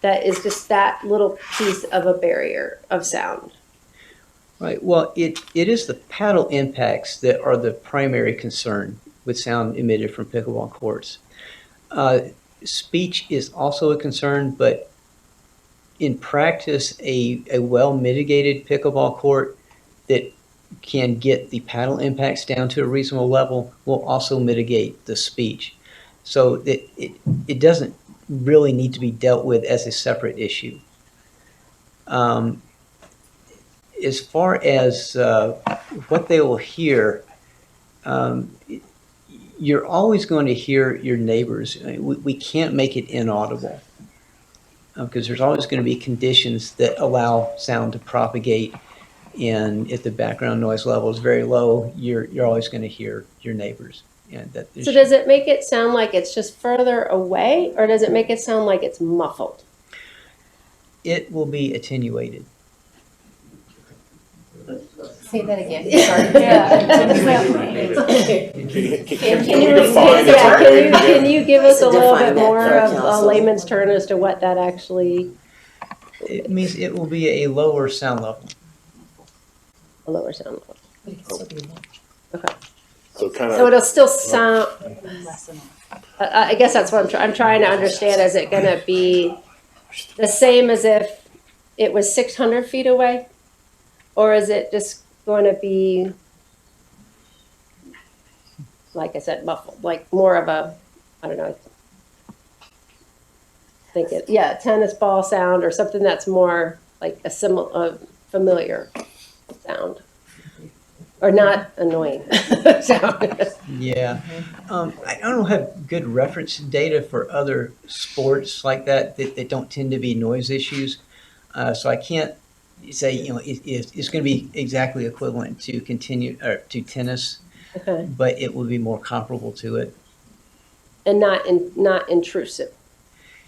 that is just that little piece of a barrier of sound? Right. Well, it is the paddle impacts that are the primary concern with sound emitted from pickleball courts. Speech is also a concern, but in practice, a well-mitigated pickleball court that can get the paddle impacts down to a reasonable level will also mitigate the speech. So it doesn't really need to be dealt with as a separate issue. As far as what they will hear, you're always going to hear your neighbors. We can't make it inaudible because there's always going to be conditions that allow sound to propagate. And if the background noise level is very low, you're always going to hear your neighbors. And that is, So does it make it sound like it's just further away, or does it make it sound like it's muffled? it will be attenuated. Say that again. Sorry. Can you give us a little bit Define that more for of a council. layman's term as to what that actually? It means it will be a lower sound level. A lower sound level. Okay. So kind So it'll still sound. I guess that's what I'm trying to understand. Is it going to be the same as if it was 600 feet away, or is it just going to be, like I said, muffled, like more of a, I don't know. Think it, yeah, tennis ball sound or something that's more like a familiar sound, or not annoying sound. Yeah. I don't have good reference data for other sports like that don't tend to be noise issues. So I can't say, it's going to be exactly equivalent to to tennis, Okay. but it will be more comparable to it. And not intrusive.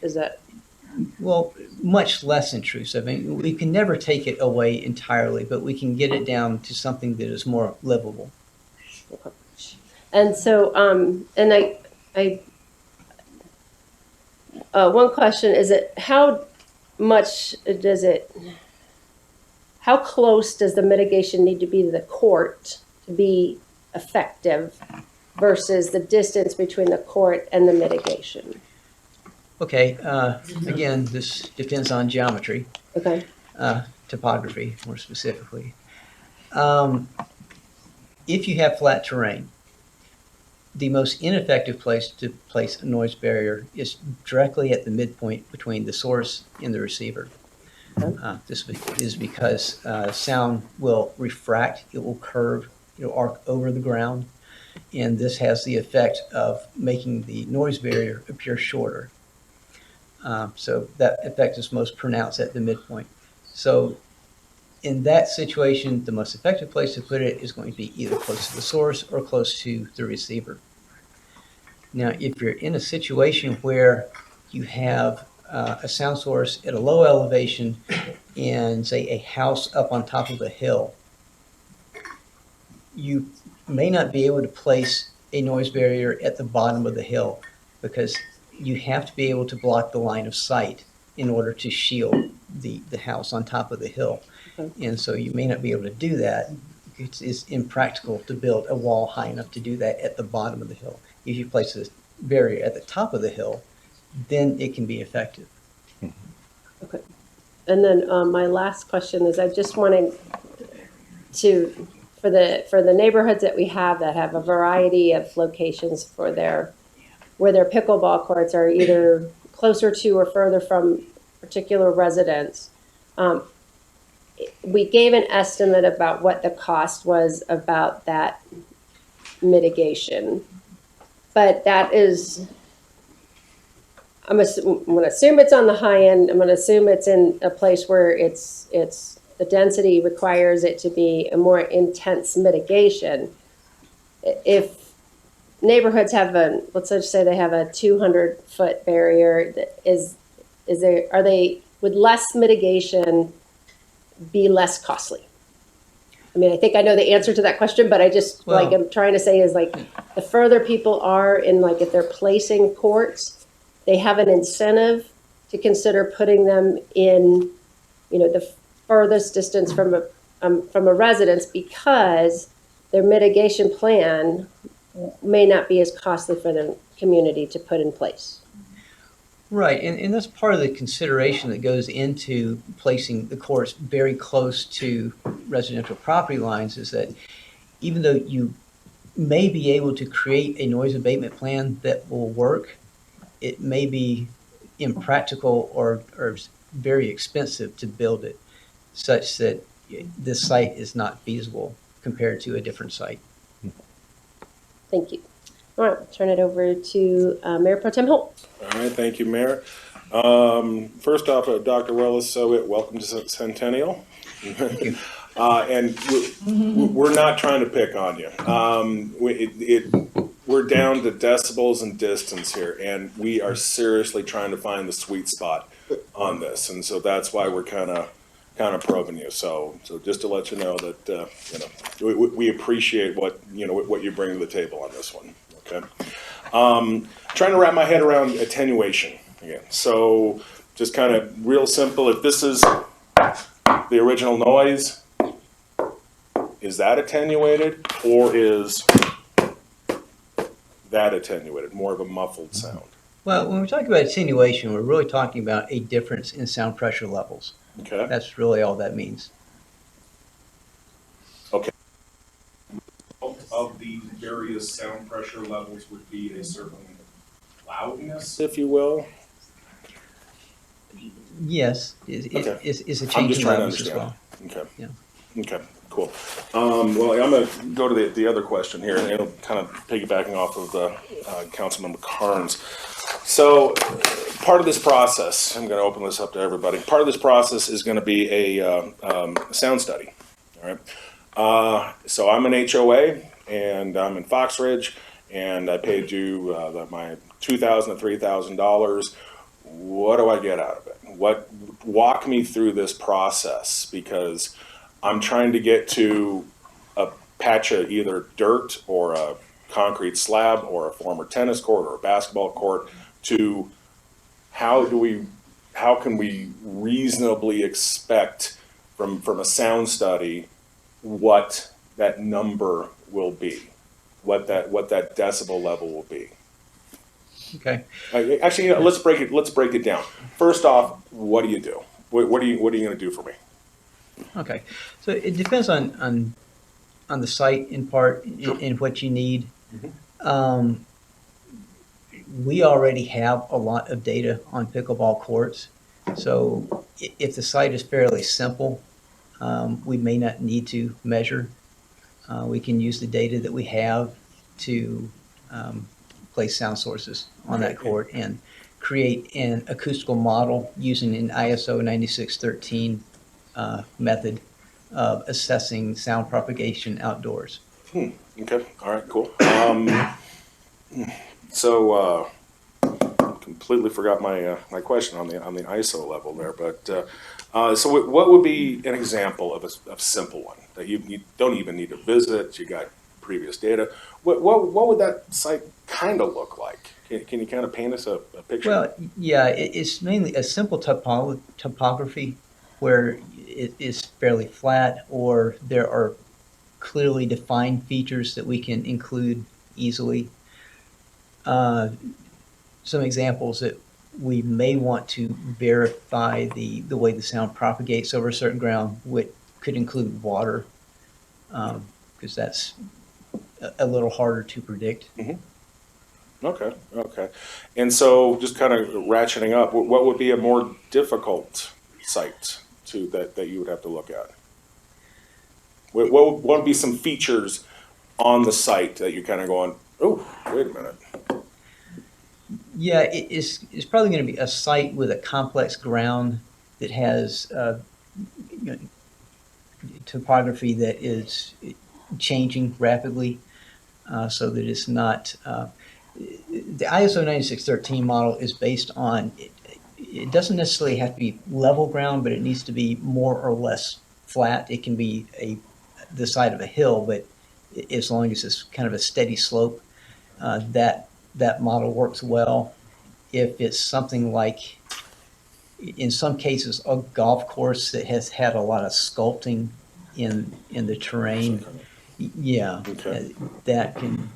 Is that? Well, much less intrusive. I mean, we can never take it away entirely, but we can get it down to something that is more livable. And so, and one question is how close does the mitigation need to be to the court to be effective versus the distance between the court and the mitigation? Okay, again, this depends on geometry. Okay. Topography, more specifically. If you have flat terrain, the most ineffective place to place a noise barrier is directly at the midpoint between the source and the receiver. This is because sound will refract, it will curve, it will arc over the ground, and this has the effect of making the noise barrier appear shorter. So that effect is most pronounced at the midpoint. So in that situation, the most effective place to put it is going to be either close to the source or close to the receiver. Now, if you're in a situation where you have a sound source at a low elevation and, say, a house up on top of a hill, you may not be able to place a noise barrier at the bottom of the hill because you have to be able to block the line of sight in order to shield the house on top of the hill. Okay. And so you may not be able to do that. It's impractical to build a wall high enough to do that at the bottom of the hill. If you place a barrier at the top of the hill, then it can be effective. Okay. And then my last question is, I just wanted to, for the neighborhoods that we have that have a variety of locations for where their pickleball courts are either closer to or further from particular residents. We gave an estimate about what the cost was about that mitigation, but that is, I'm going to assume it's on the high end. I'm going to assume it's in a place where it's the density requires it to be a more intense mitigation. If neighborhoods have let's just say they have a 200-foot barrier, would less mitigation be less costly? I mean, I think I know the answer to that question, but I just I'm trying to say is the further people are in, if they're placing courts, they have an incentive to consider putting them in, the furthest distance from a residence, because their mitigation plan may not be as costly for the community to put in place. Right, and that's part of the consideration that goes into placing the courts very close to residential property lines is that even though you may be able to create a noise abatement plan that will work, it may be impractical or very expensive to build it such that this site is not feasible compared to a different site. Thank you. All right, I'll turn it over to Mayor Pro Tem Holt. All right, thank you, Mayor. First off, Dr. Willis, welcome to Centennial. And we're not trying to pick on you. We're down to decibels and distance here, and we are seriously trying to find the sweet spot on this, and so that's why we're kind of probing you. So just to let you know that we appreciate what you bring to the table on this one. Okay. Trying to wrap my head around attenuation again. So just kind of real simple. If this is the original noise, is that attenuated, or is that attenuated, more of a muffled sound? Well, when we talk about attenuation, we're really talking about a difference in sound pressure levels. Okay. That's really all that means. Okay. Of the various sound pressure levels would be a certain loudness, if you will. Yes, it's a change I'm just in trying to levels as understand. well. Okay. Yeah. Okay, cool. Well, I'm going to go to the other question here, and it'll kind of piggybacking off of the Councilmember Carnes. So part of this process, I'm going to open this up to everybody. Part of this process is going to be a sound study. All right. So I'm an HOA, and I'm in Fox Ridge, and I paid you my $2,000 to $3,000. What do I get out of it? Walk me through this process, because I'm trying to get to a patch of either dirt or a concrete slab or a former tennis court or a basketball court to how can we reasonably expect from a sound study what that number will be, what that decibel level will be. Okay. Actually, let's break it down. First off, what do you do? What are you going to do for me? Okay. So it depends on the site in part, in what you need. We already have a lot of data on pickleball courts. So if the site is fairly simple, we may not need to measure. We can use the data that we have to place sound sources on that court and create an acoustical model using an ISO 9613 method of assessing sound propagation outdoors. Okay. All right. Cool. So completely forgot my my question on the ISO level there, but so what would be an example of a simple one that you don't even need to visit? You got previous data. What would that site kind of look like? Can you kind of paint us a picture? Well, yeah, it's mainly a simple topography where it is fairly flat, or there are clearly defined features that we can include easily. Some examples that we may want to verify the way the sound propagates over a certain ground could include water, because that's a little harder to predict. Okay. And so just kind of ratcheting up, what would be a more difficult site that you would have to look at? What would be some features on the site that you're kind of going, oh, wait a minute? Yeah, it's probably going to be a site with a complex ground that has topography that is changing rapidly, so that it's not. The ISO 9613 model is based on, it doesn't necessarily have to be level ground, but it needs to be more or less flat. It can be the side of a hill, but as long as it's kind of a steady slope, that model works well. If it's something like, in some cases, a golf course that has had a lot of sculpting in the terrain, that can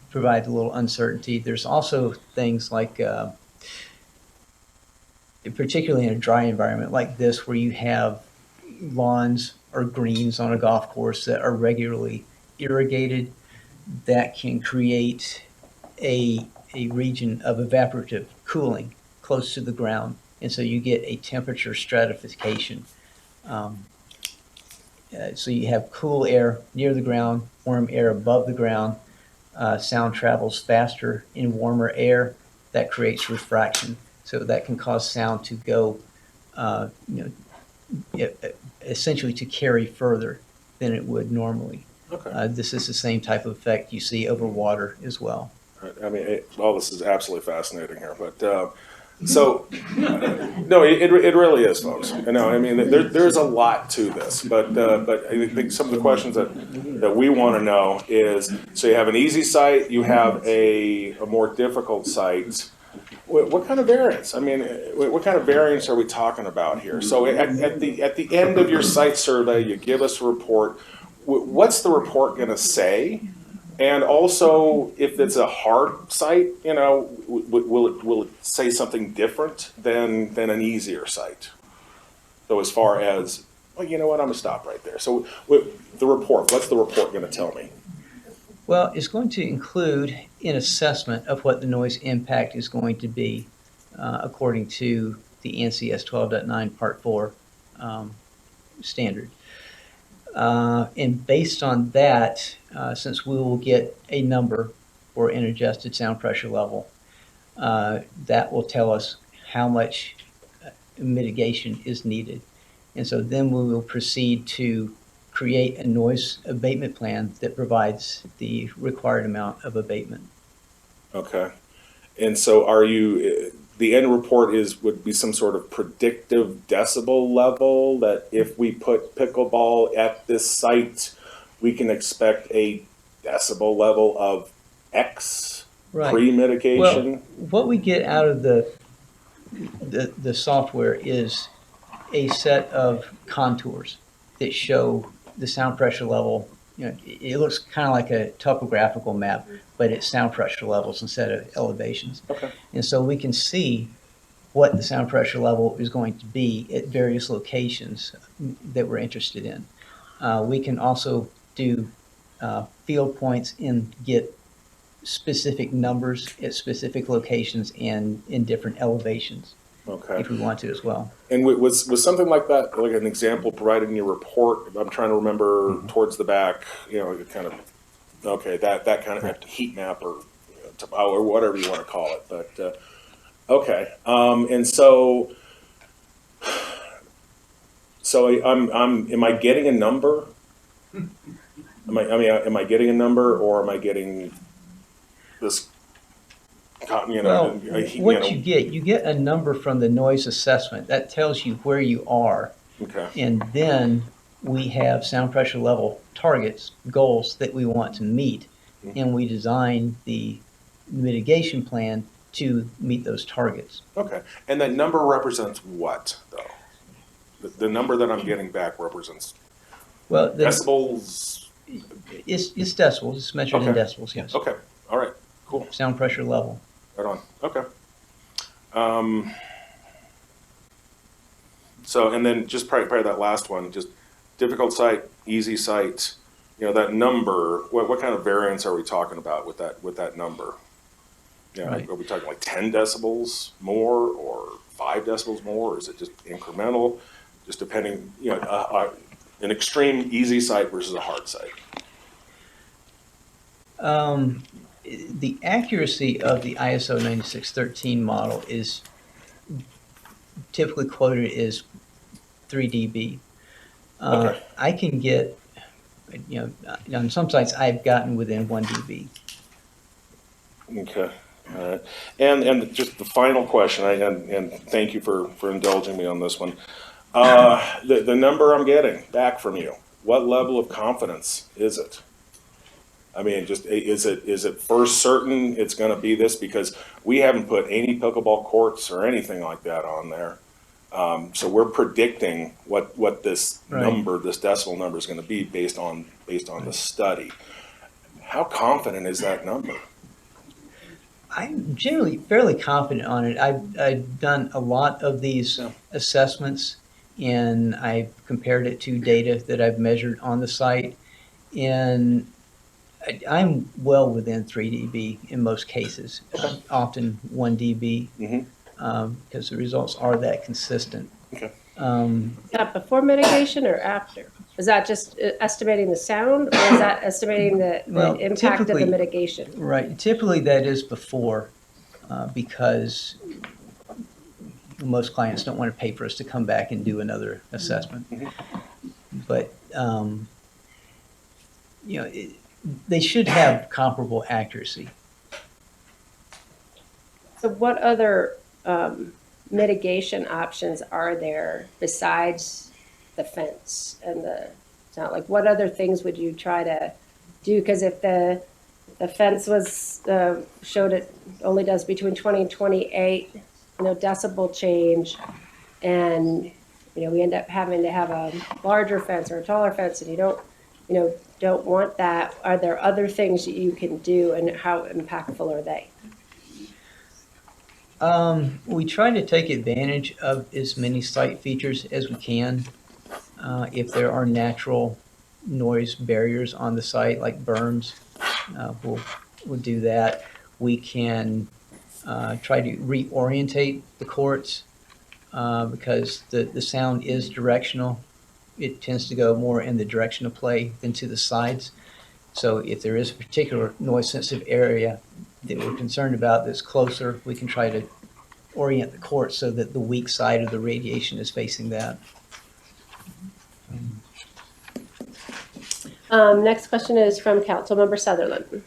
provide a little uncertainty. There's also things like particularly in a dry environment like this where you have lawns or greens on a golf course that are regularly irrigated, that can create a region of evaporative cooling close to the ground. And so you get a temperature stratification. So you have cool air near the ground, warm air above the ground. Sound travels faster in warmer air. That creates refraction. So that can cause sound to go, essentially to carry further than it would normally. Okay. This is the same type of effect you see over water as well. I mean, all this is absolutely fascinating here, but so no, it really is, folks. No, I mean, there's a lot to this, but I think some of the questions that we want to know is, so you have an easy site, you have a more difficult site. What kind of variance? I mean, what kind of variance are we talking about here? So at the end of your site survey, you give us a report. What's the report going to say? And also, if it's a hard site, will it say something different than an easier site? So as far as, well, you know what, I'm gonna stop right there. So the report, what's the report going to tell me? Well, it's going to include an assessment of what the noise impact is going to be according to the NCS 12.9 Part 4 standard. And based on that, since we will get a number for an adjusted sound pressure level, that will tell us how much mitigation is needed. And so then we will proceed to create a noise abatement plan that provides the required amount of abatement. Okay. And so are you, the end report would be some sort of predictive decibel level that if we put pickleball at this site, we can expect a decibel level of X pre-mitigation? Well, what we get out of the software is a set of contours that show the sound pressure level. It looks kind of like a topographical map, but it's sound pressure levels instead of elevations. Okay. And so we can see what the sound pressure level is going to be at various locations that we're interested in. We can also do field points and get specific numbers at specific locations and in different elevations. Okay. If we want to as well. And was something like that, like an example provided in your report? I'm trying to remember towards the back, kind of, okay, that kind of heat map or whatever you want to call it. But, okay. And so am I getting a number? Am I getting a number, or am I getting this? You get a number from the noise assessment that tells you where you are. Okay. And then we have sound pressure level targets, goals that we want to meet, and we design the mitigation plan to meet those targets. Okay. And that number represents what, though? The number that I'm getting back represents decibels? It's decibels. It's measured in decibels, yes. Okay. All right. Cool. Sound pressure level. Right on. Okay. So, and then just probably that last one, just difficult site, easy site, that number, what kind of variance are we talking about with that number? Are we talking like 10 decibels more or 5 decibels more, or is it just incremental? Just depending, an extreme easy site versus a hard site. The accuracy of the ISO 9613 model is typically quoted as 3 dB. Okay. I can get, on some sites I've gotten within 1 dB. Okay. All right. And just the final question, and thank you for indulging me on this one. The number I'm getting back from you, what level of confidence is it? I mean, just is it for certain it's going to be this? Because we haven't put any pickleball courts or anything like that on there. So we're predicting what this number, this decibel number, is going to be based on the study. How confident is that number? I'm generally fairly confident on it. I've done a lot of these assessments, and I've compared it to data that I've measured on the site, and I'm well within 3 dB in most cases, often 1 dB, because the results are that consistent. Okay. Is that before mitigation or after? Is that just estimating the sound, or is that estimating the impact of the mitigation? Right. Typically, that is before, because most clients don't want to pay for us to come back and do another assessment. But they should have comparable accuracy. So what other mitigation options are there besides the fence and the sound? Like, what other things would you try to do? Because if the fence was showed it only does between 20 and 28, decibel change, and we end up having to have a larger fence or a taller fence, and you don't want that. Are there other things that you can do, and how impactful are they? We try to take advantage of as many site features as we can. If there are natural noise barriers on the site, like berms, we'll do that. We can try to reorientate the courts because the sound is directional. It tends to go more in the direction of play than to the sides. So if there is a particular noise-sensitive area that we're concerned about that's closer, we can try to orient the court so that the weak side of the radiation is facing that. Next question is from Councilmember Sutherland.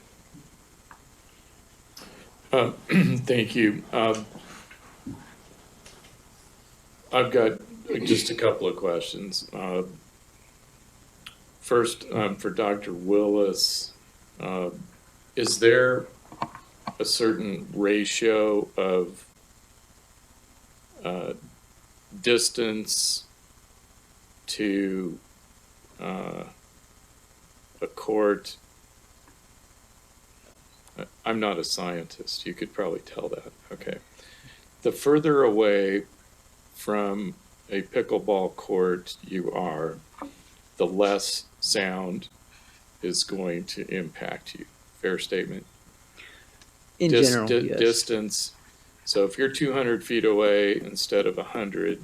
Thank you. I've got just a couple of questions. First, for Dr. Willis, is there a certain ratio of distance to a court? I'm not a scientist. You could probably tell that. Okay. The further away from a pickleball court you are, the less sound is going to impact you. Fair statement? In general, yes. Distance. So if you're 200 feet away instead of 100,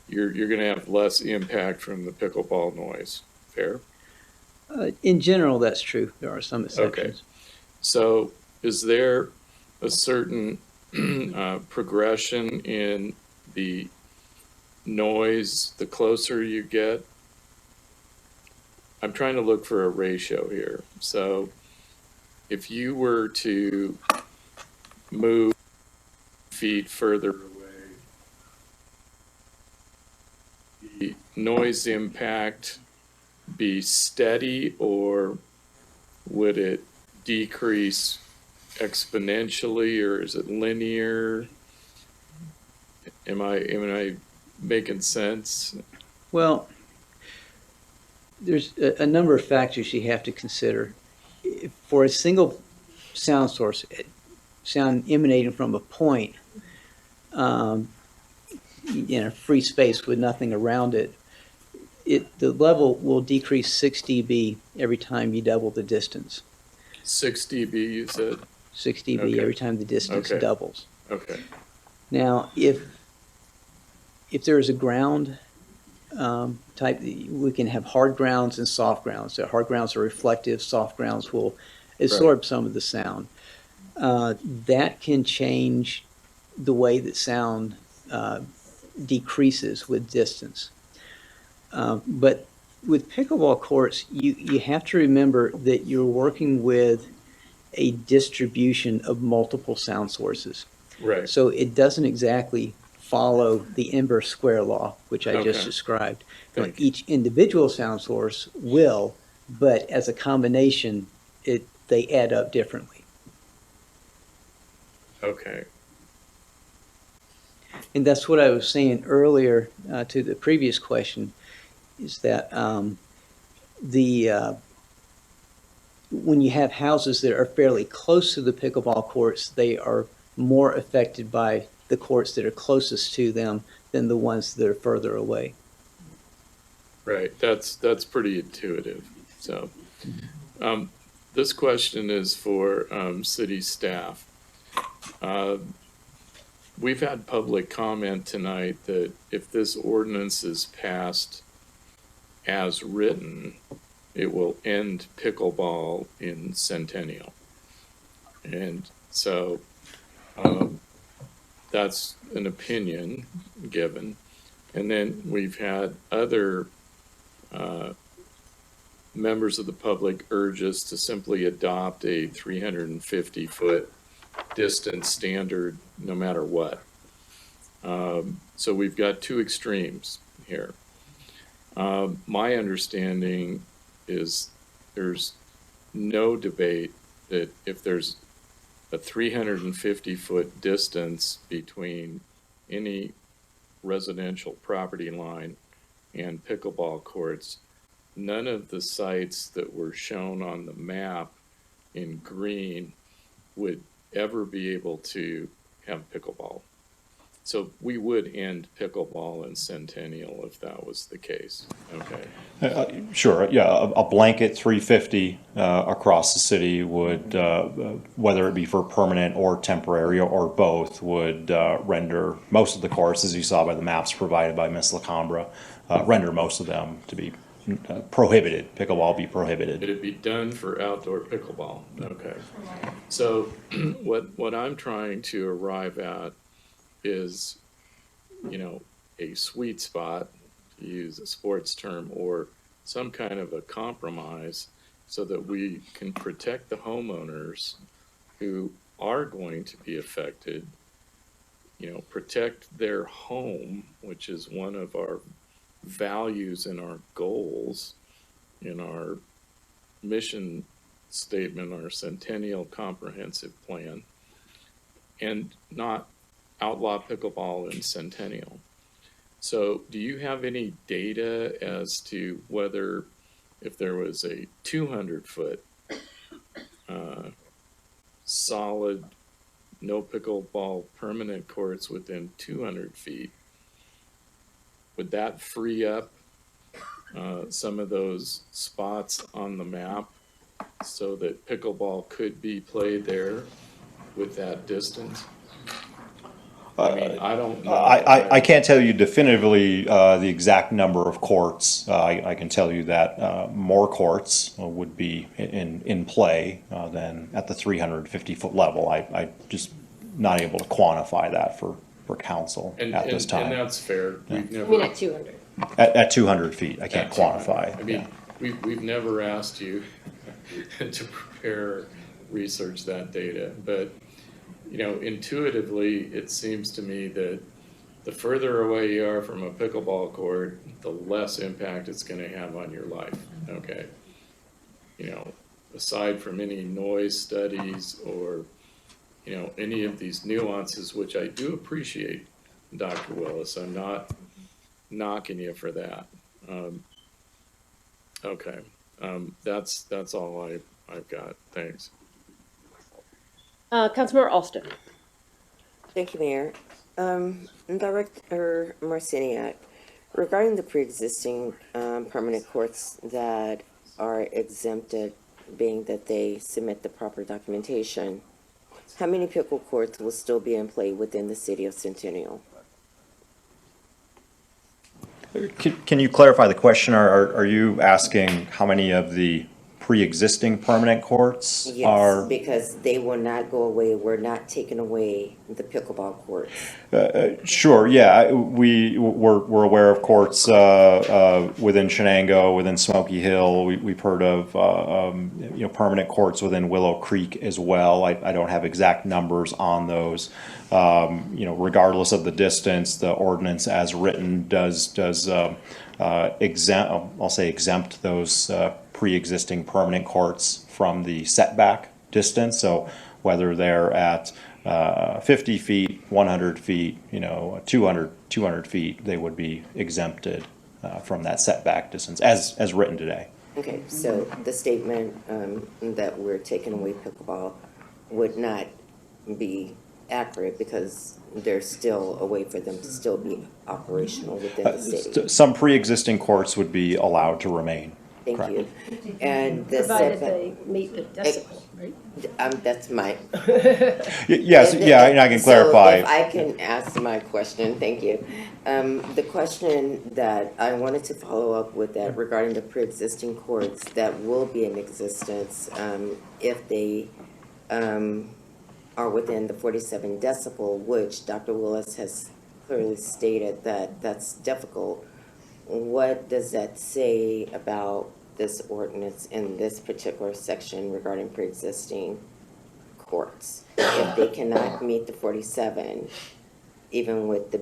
you're going to have less impact from the pickleball noise. Fair? In general, that's true. There are some exceptions. Okay. So is there a certain progression in the noise the closer you get? I'm trying to look for a ratio here. So if you were to move feet further away, the noise impact be steady, or would it decrease exponentially, or is it linear? Am I making sense? Well, there's a number of factors you have to consider. For a single sound source, sound emanating from a point in a free space with nothing around it, the level will decrease 6 dB every time you double the distance. 6 dB, you said? 6 dB every time the distance doubles. Okay. Now, if there is a ground type, we can have hard grounds and soft grounds. So hard grounds are reflective, soft grounds will absorb some of the sound. That can change the way that sound decreases with distance. But with pickleball courts, you have to remember that you're working with a distribution of multiple sound sources. Right. So it doesn't exactly follow the inverse square law, which I just described. Each individual sound source will, but as a combination, they add up differently. Okay. And that's what I was saying earlier to the previous question, is that when you have houses that are fairly close to the pickleball courts, they are more affected by the courts that are closest to them than the ones that are further away. Right, that's pretty intuitive. So, this question is for city staff. We've had public comment tonight that if this ordinance is passed as written, it will end pickleball in Centennial. And so that's an opinion given. And then we've had other members of the public urge us to simply adopt a 350-foot distance standard no matter what. So we've got two extremes here. My understanding is there's no debate that if there's a 350-foot distance between any residential property line and pickleball courts, none of the sites that were shown on the map in green would ever be able to have pickleball. So we would end pickleball in Centennial if that was the case. Okay. Sure, yeah, a blanket 350 across the city would, whether it be for permanent or temporary or both, would render most of the courts, as you saw by the maps provided by Ms. Lacambra, render most of them to be prohibited, pickleball be prohibited. It'd be done for outdoor pickleball. Okay. So what I'm trying to arrive at is, you know, a sweet spot, to use a sports term, or some kind of a compromise so that we can protect the homeowners who are going to be affected, you know, protect their home, which is one of our values and our goals in our mission statement, our Centennial Comprehensive Plan, and not outlaw pickleball in Centennial. So do you have any data as to whether if there was a 200-foot solid no pickleball permanent courts within 200 feet, would that free up some of those spots on the map so that pickleball could be played there with that distance? I mean, I don't know. I can't tell you definitively the exact number of courts. I can tell you that more courts would be in play than at the 350-foot level. I just not able to quantify that for council at this time. And that's fair. Yeah. We've never, I mean, at 200. At 200 feet, I can't quantify. I mean, we've never asked you to prepare, research that data, but you know, intuitively, it seems to me that the further away you are from a pickleball court, the less impact it's going to have on your life. Okay. You know, aside from any noise studies or, you know, any of these nuances, which I do appreciate, Dr. Willis. I'm not knocking you for that. Okay. That's all I've got. Thanks. Councilmember Alston. Thank you, Mayor. Director Marciniak, regarding the pre-existing permanent courts that are exempted, being that they submit the proper documentation, how many pickle courts will still be in play within the city of Centennial? Can you clarify the question? Are you asking how many of the pre-existing permanent courts are? Yes, because they will not go away. We're not taking away the pickleball courts. Sure, yeah. We're aware of courts within Shenango, within Smoky Hill. We've heard of you know, permanent courts within Willow Creek as well. I don't have exact numbers on those. You know, regardless of the distance, the ordinance as written does exempt those pre-existing permanent courts from the setback distance. So whether they're at 50 feet, 100 feet, you know, 200 feet, they would be exempted from that setback distance as written today. Okay, so the statement that we're taking away pickleball would not be accurate because there's still a way for them to still be operational within the city. Some pre-existing courts would be allowed to remain. Thank Correct. you. And the Provided setback, they meet the decibel, right? that's my. Yes, yeah, and I can clarify. So if I can ask my question, thank you. The question that I wanted to follow up with that regarding the pre-existing courts that will be in existence, if they are within the 47 decibel, which Dr. Willis has clearly stated that that's difficult. What does that say about this ordinance in this particular section regarding pre-existing courts? If they cannot meet the 47, even with the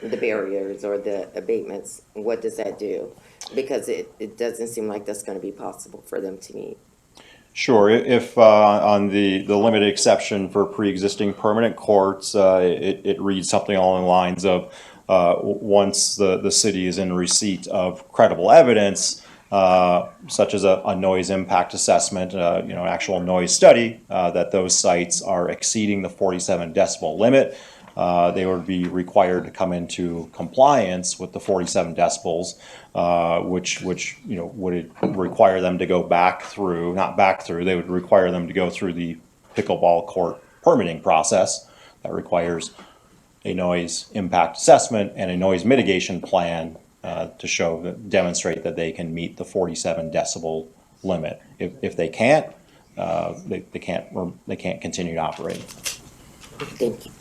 barriers or the abatements, what does that do? Because it doesn't seem like that's going to be possible for them to meet. Sure, if on the limited exception for pre-existing permanent courts, it reads something along the lines of once the city is in receipt of credible evidence, such as a noise impact assessment, an actual noise study, that those sites are exceeding the 47 decibel limit, they would be required to come into compliance with the 47 decibels, which would require them to go they would require them to go through the pickleball court permitting process that requires a noise impact assessment and a noise mitigation plan to demonstrate that they can meet the 47 decibel limit. If they can't, they can't continue to operate. Thank you.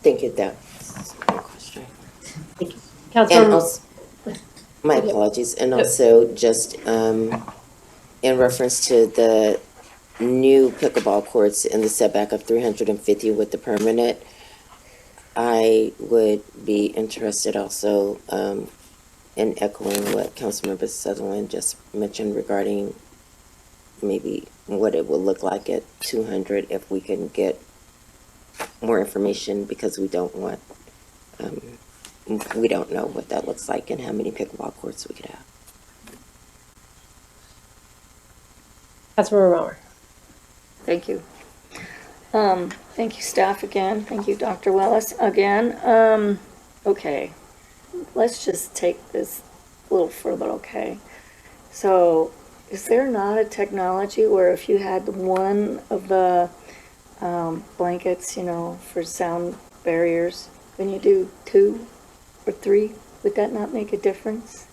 Thank you. That's my question. Thank you. And Councilor, also, my apologies. And also just in reference to the new pickleball courts in the setback of 350 with the permanent, I would be interested also in echoing what Councilmember Sutherland just mentioned regarding maybe what it will look like at 200 if we can get more information, because we don't know what that looks like and how many pickleball courts we could have. Councilmember Mauer. Thank you. Thank you, staff, again. Thank you, Dr. Willis, again. Okay, let's just take this a little further, okay? So, is there not a technology where if you had one of the blankets, for sound barriers, when you do 2 or 3, would that not make a difference?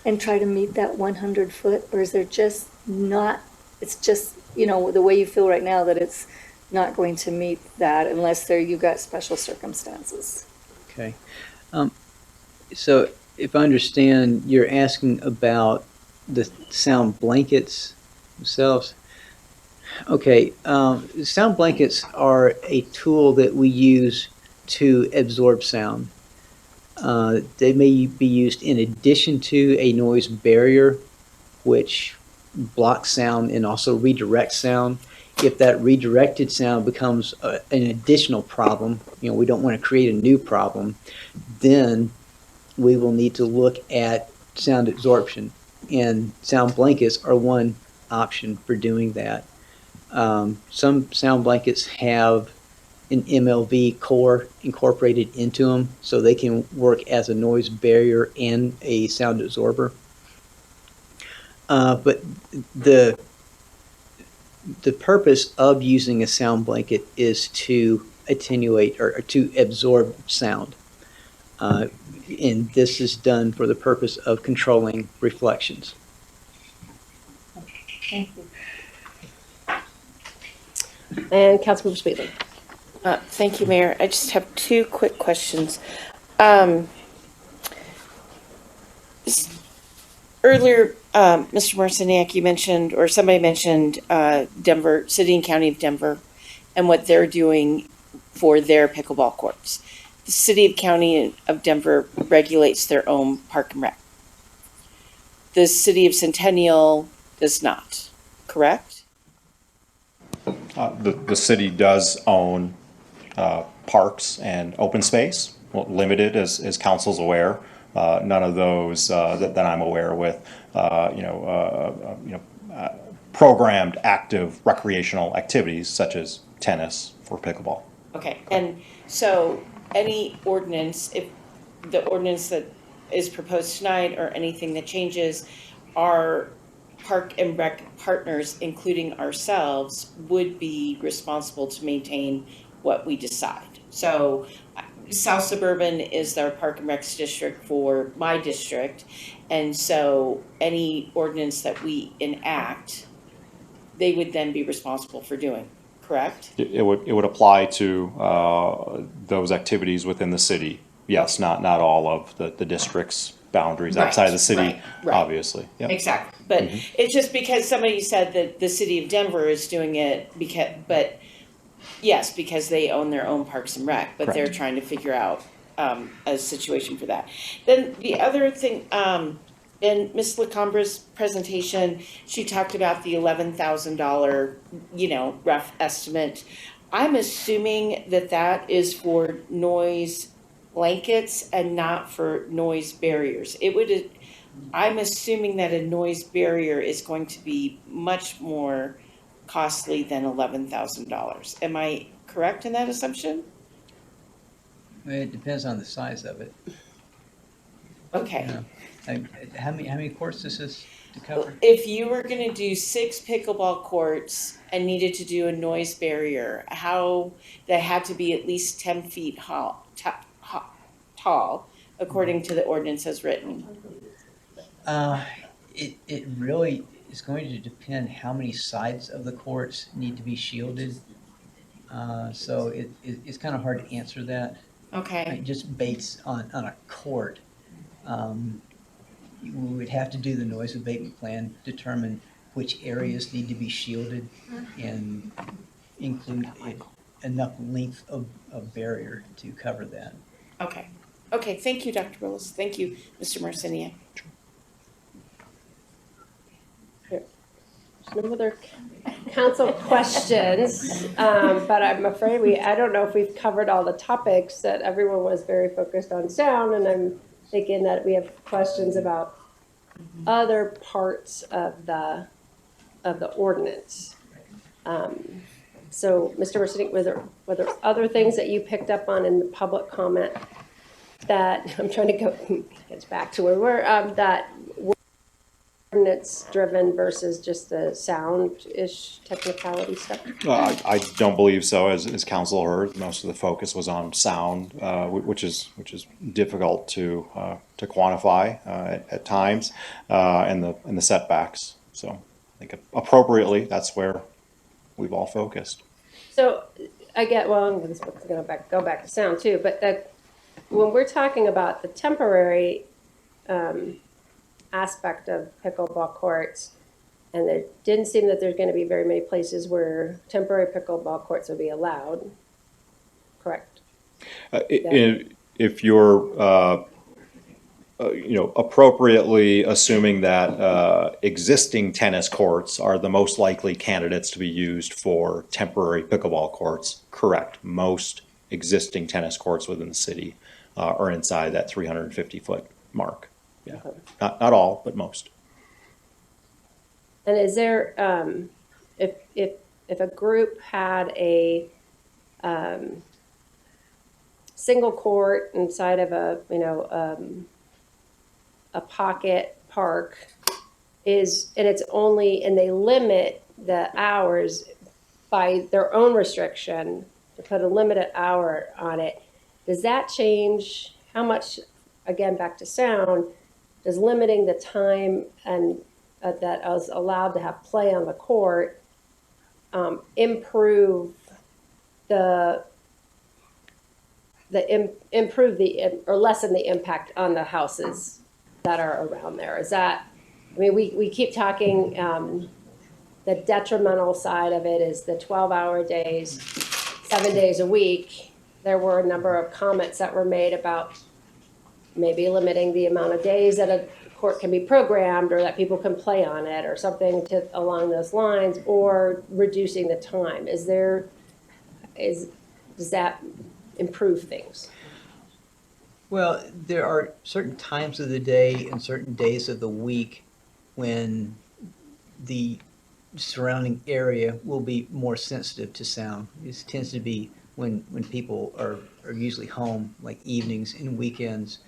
And try to meet that 100 foot, or is there just not, it's just, the way you feel right now that it's not going to meet that unless you've got special circumstances? Okay. So if I understand, you're asking about the sound blankets themselves. Okay, sound blankets are a tool that we use to absorb sound. They may be used in addition to a noise barrier, which blocks sound and also redirects sound. If that redirected sound becomes an additional problem, we don't want to create a new problem, then we will need to look at sound absorption. And sound blankets are one option for doing that. Some sound blankets have an MLV core incorporated into them, so they can work as a noise barrier and a sound absorber. But the purpose of using a sound blanket is to attenuate or to absorb sound. And this is done for the purpose of controlling reflections. Thank you. And Councilmember Speedley. Thank you, Mayor. I just have 2 quick questions. Earlier, Mr. Marciniak, you mentioned, or somebody mentioned, Denver, City and County of Denver, and what they're doing for their pickleball courts. The City and County of Denver regulates their own park and rec. The City of Centennial does not, correct? The city does own parks and open space, limited as council's aware. none of those that I'm aware with, programmed active recreational activities such as tennis for pickleball. Okay, and so any ordinance, if the ordinance that is proposed tonight or anything that changes, our park and rec partners, including ourselves, would be responsible to maintain what we decide. So South Suburban is their park and rec district for my district, and so any ordinance that we enact, they would then be responsible for doing, correct? It would apply to those activities within the city. Yes, not all of the district's boundaries outside of the city, right. Obviously. Yep. Exactly, but it's just because somebody said that the city of Denver is doing it but yes, because they own their own parks and rec, but they're Correct. trying to figure out a situation for that. Then the other thing, in Ms. Lacambra's presentation, she talked about the $11,000, rough estimate. I'm assuming that is for noise blankets and not for noise barriers. I'm assuming that a noise barrier is going to be much more costly than $11,000. Am I correct in that assumption? It depends on the size of it. Okay. How many courts is this to cover? If you were going to do 6 pickleball courts and needed to do a noise barrier, they had to be at least 10 feet tall, according to the ordinance as written. It really is going to depend how many sides of the courts need to be shielded. So it's kind of hard to answer that. Okay. Just based on a court. We would have to do the noise abatement plan, determine which areas need to be shielded, and include enough length of barrier to cover that. Okay. Okay, thank you, Dr. Willis. Thank you, Mr. Marcinia. No other council questions, but I'm afraid I don't know if we've covered all the topics. That everyone was very focused on sound, and I'm thinking that we have questions about other parts of the ordinance. So, Mr. Marcinia, were there other things that you picked up on in the public comment that I'm trying to get back to where we were, that were ordinance driven versus just the sound-ish technicality stuff? I don't believe so. As council heard, most of the focus was on sound, which is difficult to quantify at times, and the setbacks. So I think appropriately, that's where we've all focused. So this book's going to go back to sound too, but when we're talking about the temporary aspect of pickleball courts, and there didn't seem that there's going to be very many places where temporary pickleball courts would be allowed, correct? If you're appropriately assuming that existing tennis courts are the most likely candidates to be used for temporary pickleball courts, correct. Most existing tennis courts within the city are inside that 350-foot mark. Yeah, okay. Not all, but most. And is there, if a group had a single court inside of a pocket park, and they limit the hours by their own restriction to put a limited hour on it, does that change how much, again, back to sound, does limiting the time and that is allowed to have play on the court improve or lessen the impact on the houses that are around there? Is that, we keep talking, the detrimental side of it is the 12-hour days, 7 days a week. There were a number of comments that were made about maybe limiting the amount of days that a court can be programmed, or that people can play on it, or something along those lines, or reducing the time. Does that improve things? Well, there are certain times of the day and certain days of the week when the surrounding area will be more sensitive to sound. It tends to be when people are usually home, like evenings and weekends.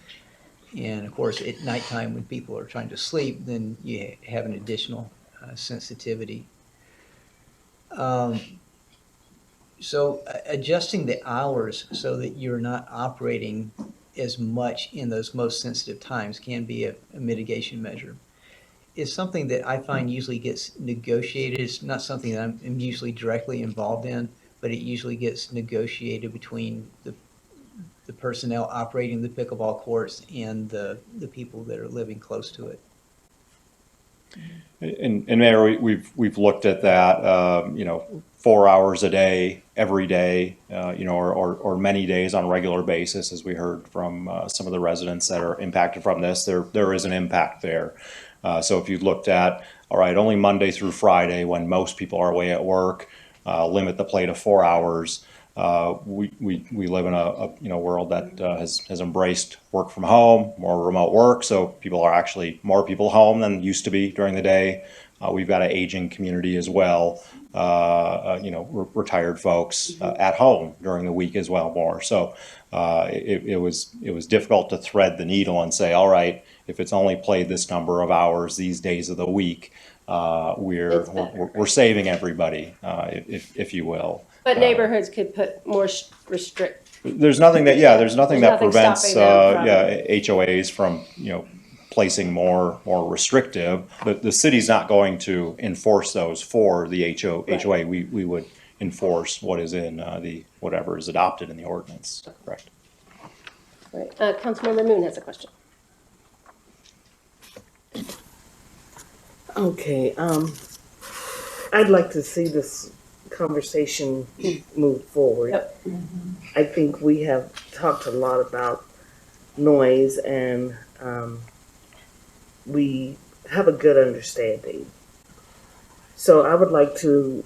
And of course, at nighttime when people are trying to sleep, then you have an additional sensitivity. So adjusting the hours so that you're not operating as much in those most sensitive times can be a mitigation measure. It's something that I find usually gets negotiated. It's not something that I'm usually directly involved in, but it usually gets negotiated between the personnel operating the pickleball courts and the people that are living close to it. And Mayor, we've looked at that, 4 hours a day, every day, or many days on a regular basis, as we heard from some of the residents that are impacted from this. There is an impact there. So if you looked at, all right, only Monday through Friday when most people are away at work, limit the play to 4 hours. We live in a world that has embraced work from home, more remote work. So people are actually more people home than used to be during the day. We've got an aging community as well. Retired folks at home during the week as well more. So it was difficult to thread the needle and say, all right, if it's only played this number of hours these days of the week, we're saving everybody, if you will. But neighborhoods could put more restrict. There's nothing that prevents stopping them HOAs from placing more restrictive. But the city's not going to enforce those for the HOA. We would enforce what is in whatever is adopted in the ordinance. Correct. Right. Councilmember Moon has a question. Okay, I'd like to see this conversation move forward. Yep. I think we have talked a lot about noise and we have a good understanding. So I would like to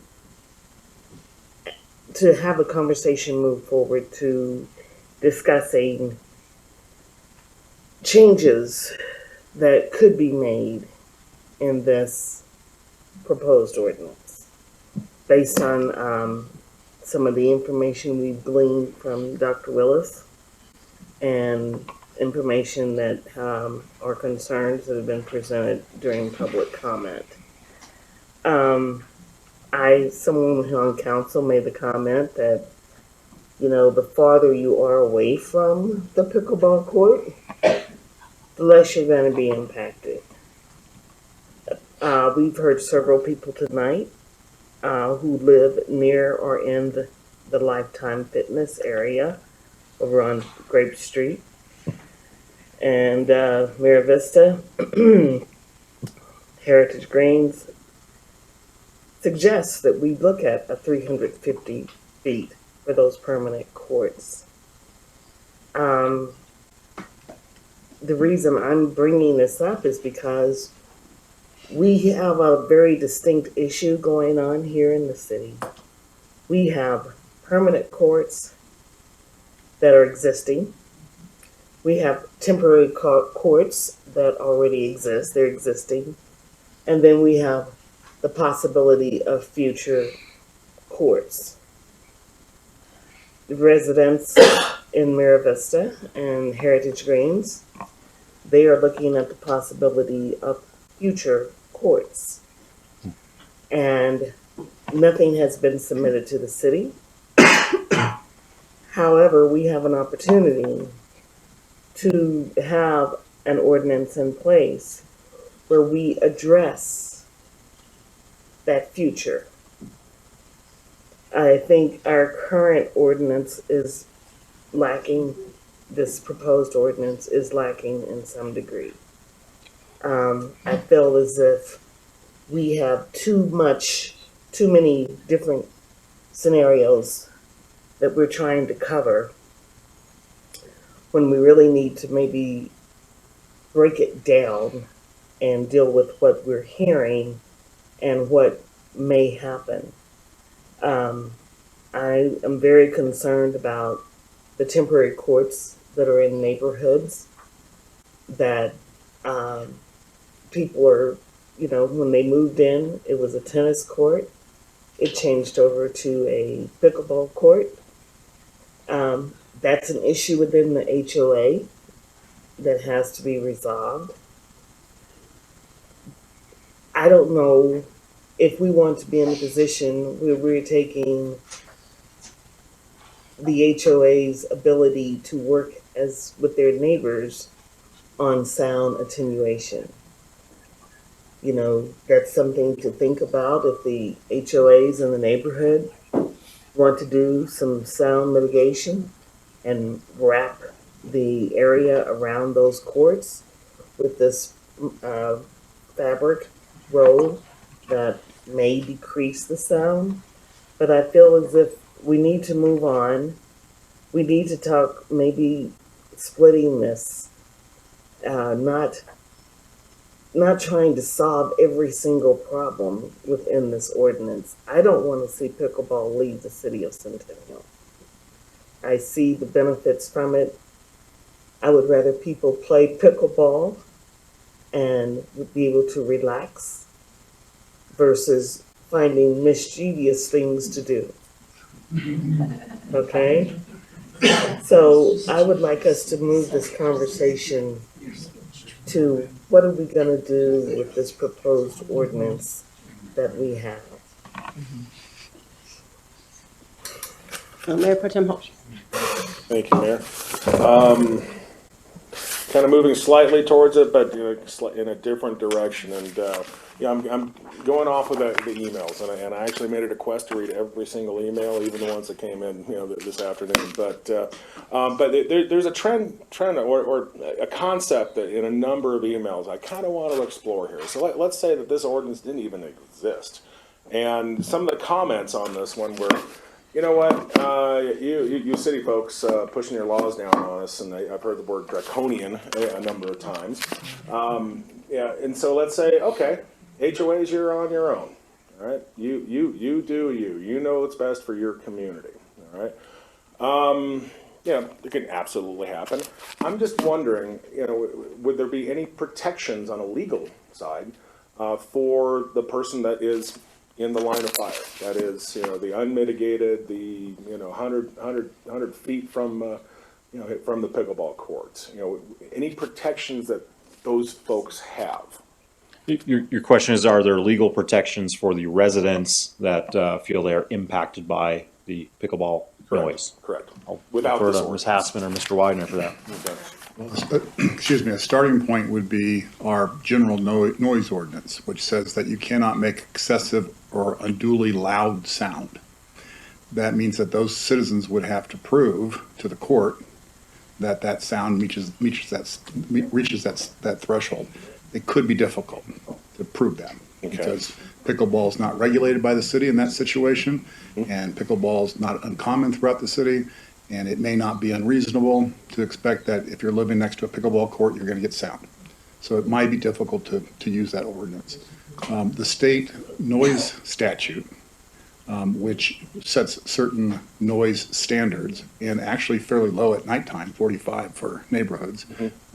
have a conversation move forward to discussing changes that could be made in this proposed ordinance based on some of the information we've gleaned from Dr. Willis and information that are concerns that have been presented during public comment. Someone who on council made the comment that, the farther you are away from the pickleball court, the less you're going to be impacted. We've heard several people tonight who live near or in the Lifetime Fitness area over on Grape Street and Mira Vista, Heritage Greens, suggests that we look at a 350 feet for those permanent courts. The reason I'm bringing this up is because we have a very distinct issue going on here in the city. We have permanent courts that are existing. We have temporary courts that already exist, they're existing. And then we have the possibility of future courts. The residents in Mira Vista and Heritage Greens, they are looking at the possibility of future courts. And nothing has been submitted to the city. However, we have an opportunity to have an ordinance in place where we address that future. I think our current ordinance is lacking, this proposed ordinance is lacking in some degree. I feel as if we have too many different scenarios that we're trying to cover when we really need to maybe break it down and deal with what we're hearing and what may happen. I am very concerned about the temporary courts that are in neighborhoods that people are, when they moved in, it was a tennis court. It changed over to a pickleball court. That's an issue within the HOA that has to be resolved. I don't know if we want to be in a position where we're taking the HOA's ability to work as with their neighbors on sound attenuation. That's something to think about if the HOAs in the neighborhood want to do some sound mitigation and wrap the area around those courts with this fabric roll that may decrease the sound. But I feel as if we need to move on. We need to talk maybe splitting this, not trying to solve every single problem within this ordinance. I don't want to see pickleball leave the city of Centennial. I see the benefits from it. I would rather people play pickleball and be able to relax versus finding mischievous things to do. Okay? So I would like us to move this conversation to what are we going to do with this proposed ordinance that we have. Mayor Pro Tem Holt. Thank you, Mayor. Kind of moving slightly towards it, but in a different direction. And I'm going off of the emails, and I actually made it a quest to read every single email, even the ones that came in, this afternoon. But there's a trend or a concept that in a number of emails I kind of want to explore here. So let's say that this ordinance didn't even exist, and some of the comments on this one were, you know what, you city folks pushing your laws down on us, and I've heard the word draconian a number of times. And so let's say, okay, HOAs, you're on your own. All right, you do you. You know what's best for your community. All right. It can absolutely happen. I'm just wondering, would there be any protections on a legal side for the person that is in the line of fire? That is, the unmitigated, the 100 feet from from the pickleball courts. Any protections that those folks have? Your question is, are there legal protections for the residents that feel they are impacted by the pickleball noise? Correct. Without Ms. Hassman or Mr. Widener for that. Excuse me, a starting point would be our general noise ordinance, which says that you cannot make excessive or unduly loud sound. That means that those citizens would have to prove to the court that that sound reaches that threshold. It could be difficult to prove that because pickleball is not regulated by the city in that situation, and pickleball is not uncommon throughout the city. And it may not be unreasonable to expect that if you're living next to a pickleball court, you're going to get sound. So it might be difficult to use that ordinance. The state noise statute, which sets certain noise standards, and actually fairly low at nighttime, 45 for neighborhoods,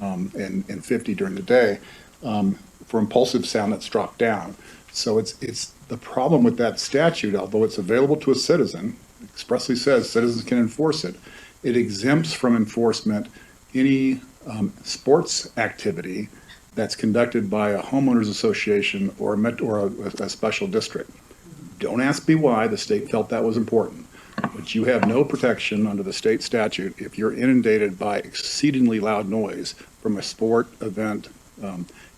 and 50 during the day, for impulsive sound that's dropped down. So it's the problem with that statute, although it's available to a citizen, expressly says citizens can enforce it. It exempts from enforcement any sports activity that's conducted by a homeowners association or a special district. Don't ask me why. The state felt that was important. But you have no protection under the state statute if you're inundated by exceedingly loud noise from a sport event,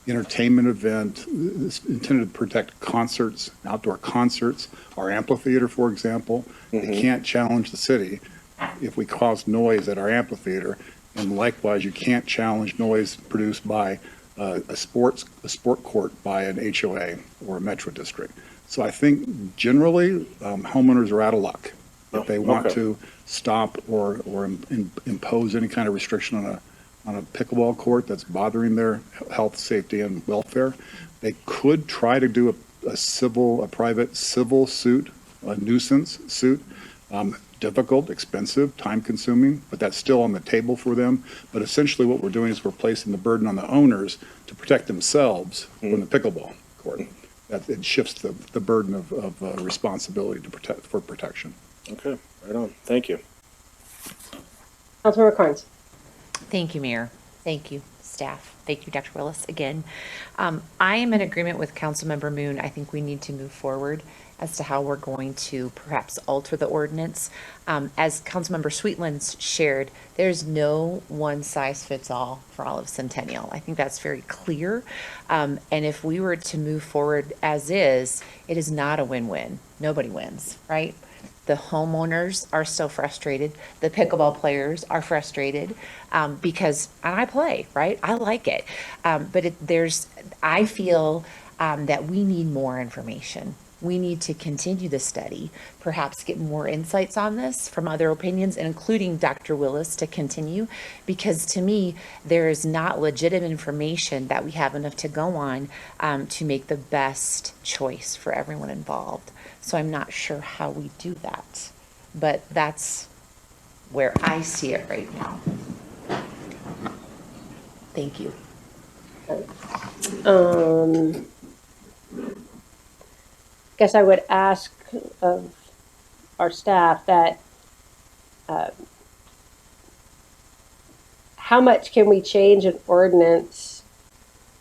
entertainment event. It's intended to protect concerts, outdoor concerts, our amphitheater, for example. They can't challenge the city if we cause noise at our amphitheater, and likewise, you can't challenge noise produced by a sport court by an HOA or a metro district. So I think generally homeowners are out of luck if they want to stop or impose any kind of restriction on a pickleball court that's bothering their health, safety, and welfare. They could try to do a private civil suit, a nuisance suit. difficult, expensive, time-consuming, but that's still on the table for them. But essentially what we're doing is we're placing the burden on the owners to protect themselves from the pickleball court. That it shifts the burden of responsibility to protect for protection. Okay, right on. Thank you. Councilmember Carnes. Thank you, Mayor. Thank you, staff. Thank you, Dr. Willis, again. I am in agreement with Councilmember Moon. I think we need to move forward as to how we're going to perhaps alter the ordinance. As Councilmember Sweetlands shared, there's no one-size-fits-all for all of Centennial. I think that's very clear. And if we were to move forward as is, it is not a win-win. Nobody wins, right? The homeowners are still frustrated. The pickleball players are frustrated because, and I play, right? I like it. But I feel that we need more information. We need to continue the study, perhaps get more insights on this from other opinions, and including Dr. Willis to continue, because to me, there is not legitimate information that we have enough to go on to make the best choice for everyone involved. So I'm not sure how we do that, but that's where I see it right now. Thank you. Guess I would ask of our staff that how much can we change an ordinance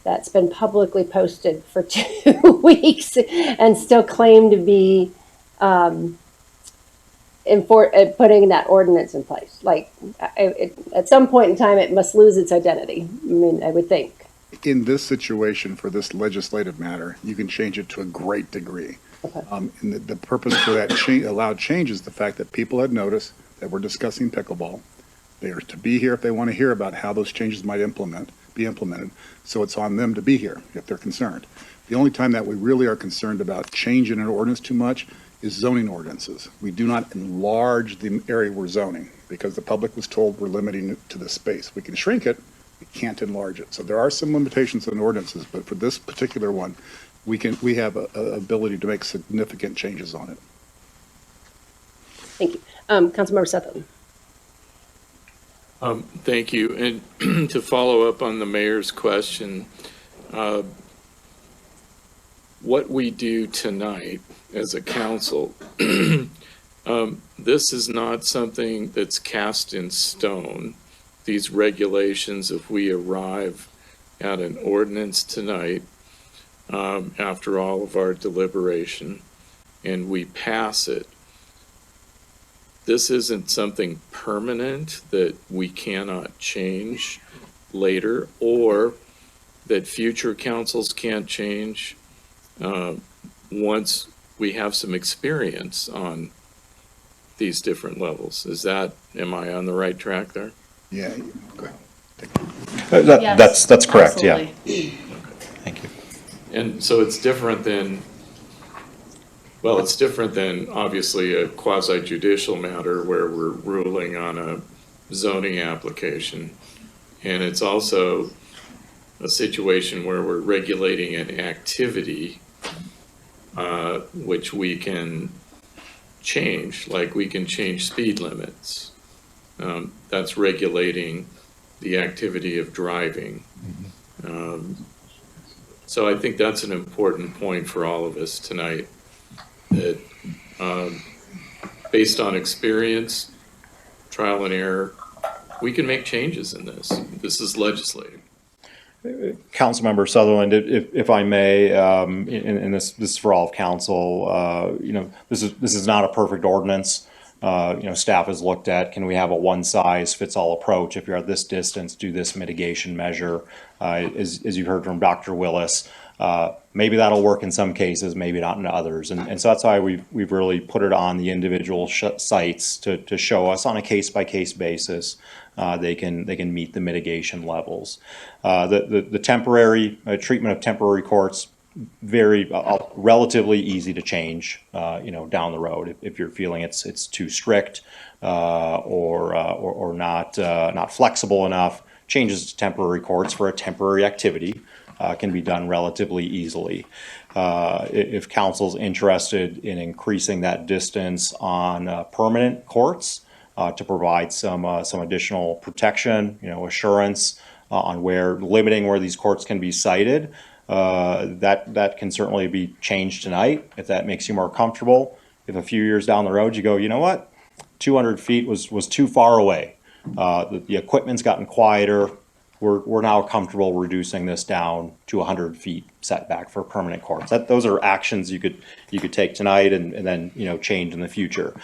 that's been publicly posted for 2 weeks and still claim to be putting that ordinance in place? Like, at some point in time, it must lose its identity. I mean, I would think. In this situation, for this legislative matter, you can change it to a great degree. Okay. And the purpose for that allowed change is the fact that people had noticed that we're discussing pickleball. They are to be here if they want to hear about how those changes might be implemented. So it's on them to be here if they're concerned. The only time that we really are concerned about changing an ordinance too much is zoning ordinances. We do not enlarge the area we're zoning because the public was told we're limiting it to the space. We can shrink it, we can't enlarge it. So there are some limitations in ordinances, but for this particular one, we have a ability to make significant changes on it. Thank you. Councilmember Sutherland. Thank you. And to follow up on the mayor's question, what we do tonight as a council, this is not something that's cast in stone. These regulations, if we arrive at an ordinance tonight, after all of our deliberation, and we pass it, this isn't something permanent that we cannot change later, or that future councils can't change once we have some experience on these different levels. Am I on the right track there? Yeah, go ahead. That's correct, absolutely. yeah. Thank you. And so it's different than, it's different than obviously a quasi judicial matter where we're ruling on a zoning application. And it's also a situation where we're regulating an activity which we can change, like we can change speed limits. That's regulating the activity of driving. So I think that's an important point for all of us tonight, that based on experience, trial and error, we can make changes in this. This is legislative. Councilmember Sutherland, if I may, and this is for all of council, this is not a perfect ordinance. Staff has looked at, can we have a one-size-fits-all approach? If you're at this distance, do this mitigation measure. As you heard from Dr. Willis, maybe that'll work in some cases, maybe not in others. And so that's why we've really put it on the individual sites to show us on a case-by-case basis they can meet the mitigation levels. The temporary treatment of temporary courts, very relatively easy to change, down the road if you're feeling it's too strict or not flexible enough. Changes to temporary courts for a temporary activity can be done relatively easily. If council's interested in increasing that distance on permanent courts to provide some additional protection, assurance on limiting where these courts can be sited, that can certainly be changed tonight if that makes you more comfortable. If a few years down the road you go, you know what, 200 feet was too far away. The equipment's gotten quieter. We're now comfortable reducing this down to 100 feet setback for permanent courts. Those are actions you could take tonight and then change in the future.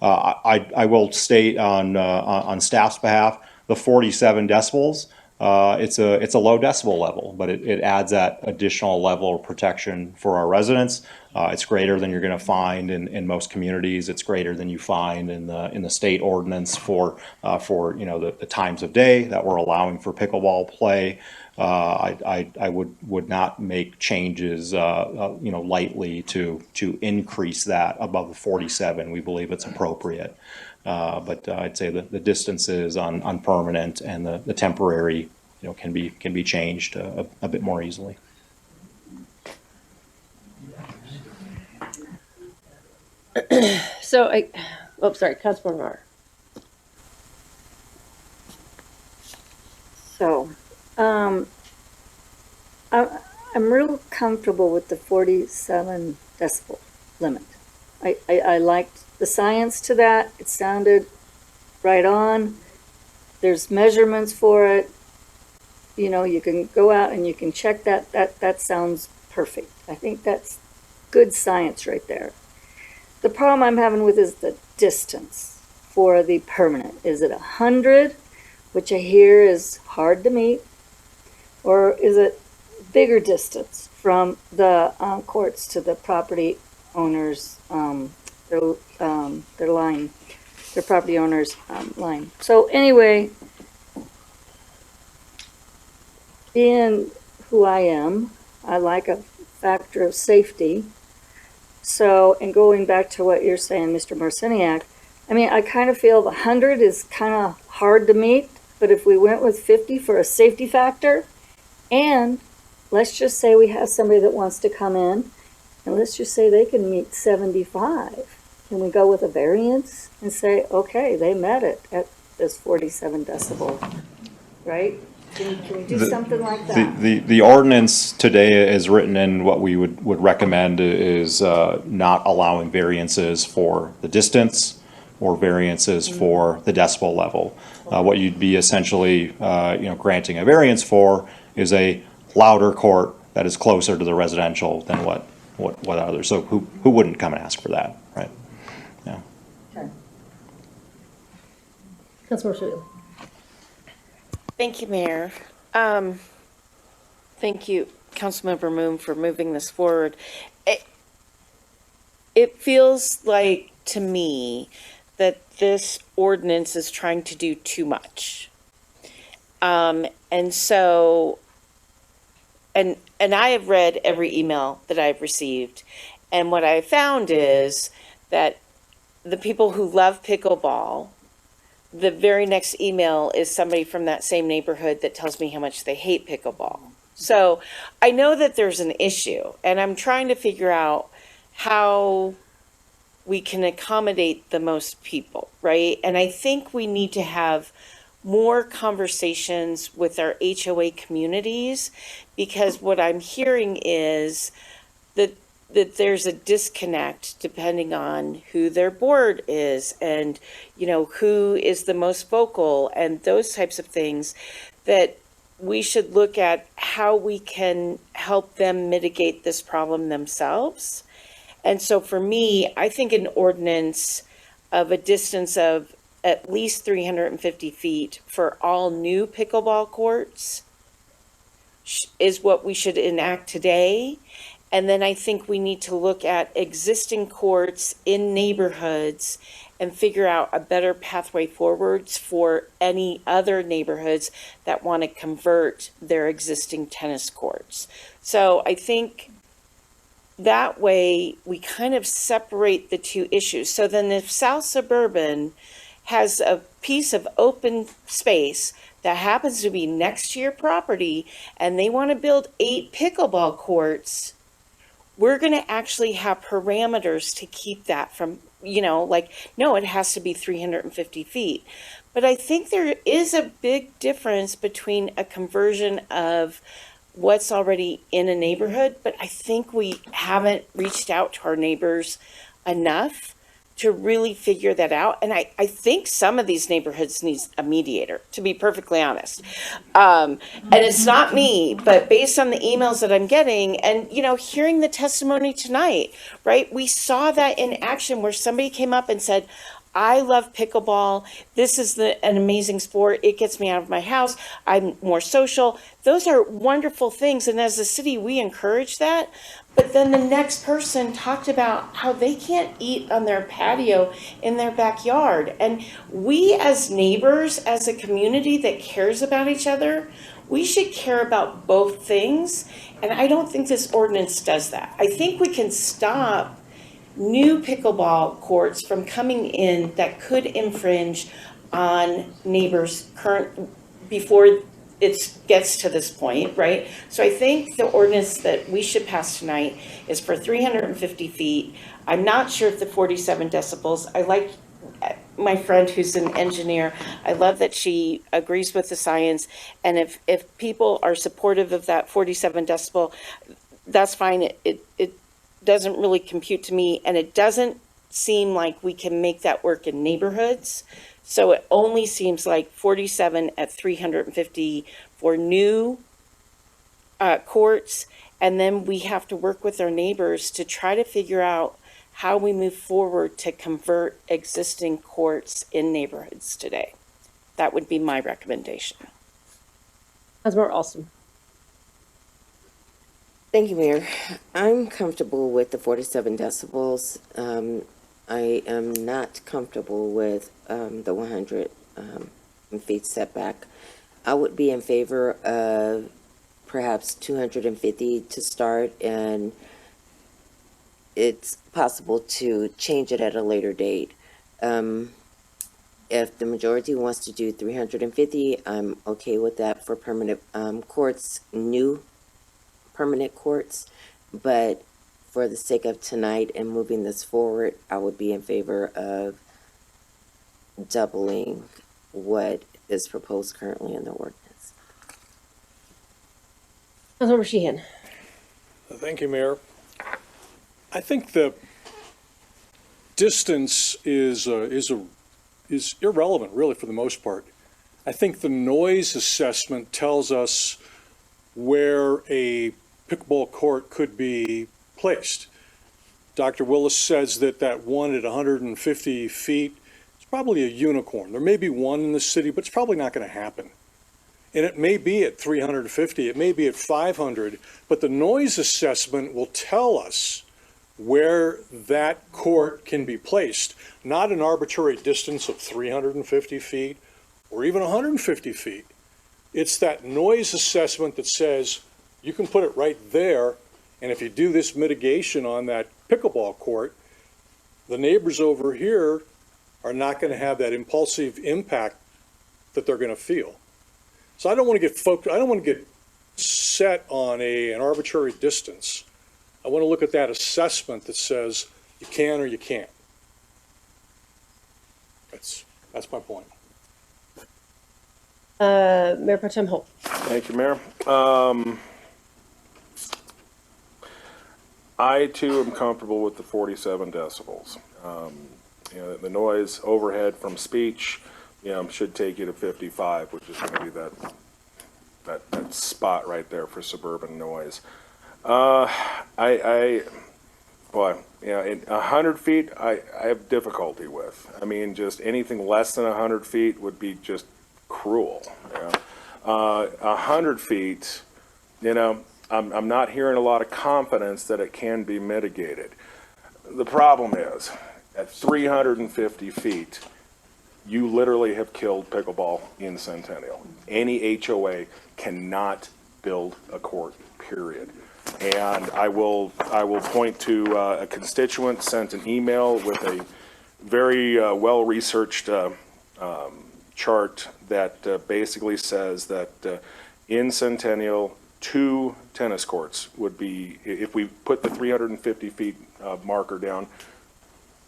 I will state on staff's behalf, the 47 decibels. It's a low decibel level, but it adds that additional level of protection for our residents. It's greater than you're going to find in most communities. It's greater than you find in the state ordinance for the times of day that we're allowing for pickleball play. I would not make changes lightly to increase that above the 47. We believe it's appropriate. But I'd say that the distances on permanent and the temporary, can be changed a bit more easily. So sorry, Councilmember Marr. So, I'm real comfortable with the 47 decibel limit. I liked the science to that. It sounded right on. There's measurements for it. You can go out and you can check that. That sounds perfect. I think that's good science right there. The problem I'm having with is the distance for the permanent. Is it 100, which I hear is hard to meet, or is it bigger distance from the courts to the property owners, their property owners' line? So anyway, being who I am, I like a factor of safety. So, and going back to what you're saying, Mr. Marciniak, I kind of feel the 100 is kind of hard to meet, but if we went with 50 for a safety factor, and let's just say we have somebody that wants to come in, and let's just say they can meet 75. Can we go with a variance and say, okay, they met it at this 47 decibel, right? Can we do something like that? The ordinance today is written in what we would recommend is not allowing variances for the distance or variances for the decibel level. What you'd be essentially granting a variance for is a louder court that is closer to the residential than what others. So who wouldn't come and ask for that, right? Yeah. Okay. Councilmember Shuey. Thank you, Mayor. Thank you, Councilmember Moon, for moving this forward. It feels like to me that this ordinance is trying to do too much. And I have read every email that I've received, and what I found is that the people who love pickleball, the very next email is somebody from that same neighborhood that tells me how much they hate pickleball. So I know that there's an issue, and I'm trying to figure out how we can accommodate the most people, right? And I think we need to have more conversations with our HOA communities, because what I'm hearing is that there's a disconnect depending on who their board is and, who is the most vocal and those types of things, that we should look at how we can help them mitigate this problem themselves. And so for me, I think an ordinance of a distance of at least 350 feet for all new pickleball courts is what we should enact today. And then I think we need to look at existing courts in neighborhoods and figure out a better pathway forwards for any other neighborhoods that want to convert their existing tennis courts. So I think that way we kind of separate the two issues. So then if South Suburban has a piece of open space that happens to be next to your property and they want to build 8 pickleball courts, we're going to actually have parameters to keep that from, like, no, it has to be 350 feet. But I think there is a big difference between a conversion of what's already in a neighborhood, but I think we haven't reached out to our neighbors enough to really figure that out. And I think some of these neighborhoods needs a mediator, to be perfectly honest. And it's not me, but based on the emails that I'm getting and, hearing the testimony tonight, right? We saw that in action where somebody came up and said, I love pickleball. This is an amazing sport. It gets me out of my house. I'm more social. Those are wonderful things. And as a city, we encourage that. But then the next person talked about how they can't eat on their patio in their backyard. And we as neighbors, as a community that cares about each other, we should care about both things. And I don't think this ordinance does that. I think we can stop new pickleball courts from coming in that could infringe on neighbors' current, before it gets to this point, right? So I think the ordinance that we should pass tonight is for 350 feet. I'm not sure if the 47 decibels, I like my friend who's an engineer, I love that she agrees with the science. And if people are supportive of that 47 decibel, that's fine. It doesn't really compute to me, and it doesn't seem like we can make that work in neighborhoods. So it only seems like 47 at 350 for new courts, and then we have to work with our neighbors to try to figure out how we move forward to convert existing courts in neighborhoods today. That would be my recommendation. That's more awesome. Thank you, Mayor. I'm comfortable with the 47 decibels. I am not comfortable with the 100 feet setback. I would be in favor of perhaps 250 to start, and it's possible to change it at a later date. If the majority wants to do 350, I'm okay with that for permanent courts, new permanent courts, but for the sake of tonight and moving this forward, I would be in favor of doubling what is proposed currently in the ordinance. Councilmember Sheehan. Thank you, Mayor. I think the distance is irrelevant, really, for the most part. I think the noise assessment tells us where a pickleball court could be placed. Dr. Willis says that one at 150 feet is probably a unicorn. There may be one in the city, but it's probably not going to happen. And it may be at 350, it may be at 500, but the noise assessment will tell us where that court can be placed, not an arbitrary distance of 350 feet or even 150 feet. It's that noise assessment that says you can put it right there, and if you do this mitigation on that pickleball court, the neighbors over here are not going to have that impulsive impact that they're going to feel. So I don't want to get focused, I don't want to get set on an arbitrary distance. I want to look at that assessment that says you can or you can't. That's my point. Mayor Pro Tem Holt. Thank you, Mayor. I too am comfortable with the 47 decibels. The noise overhead from speech, should take you to 55, which is going to be that spot right there for suburban noise. 100 feet, I have difficulty with. I mean, just anything less than 100 feet would be just cruel. 100 feet, I'm not hearing a lot of confidence that it can be mitigated. The problem is, at 350 feet, you literally have killed pickleball in Centennial. Any HOA cannot build a court, period. And I will point to a constituent sent an email with a very well-researched chart that basically says that in Centennial, 2 tennis courts would be, if we put the 350 feet marker down,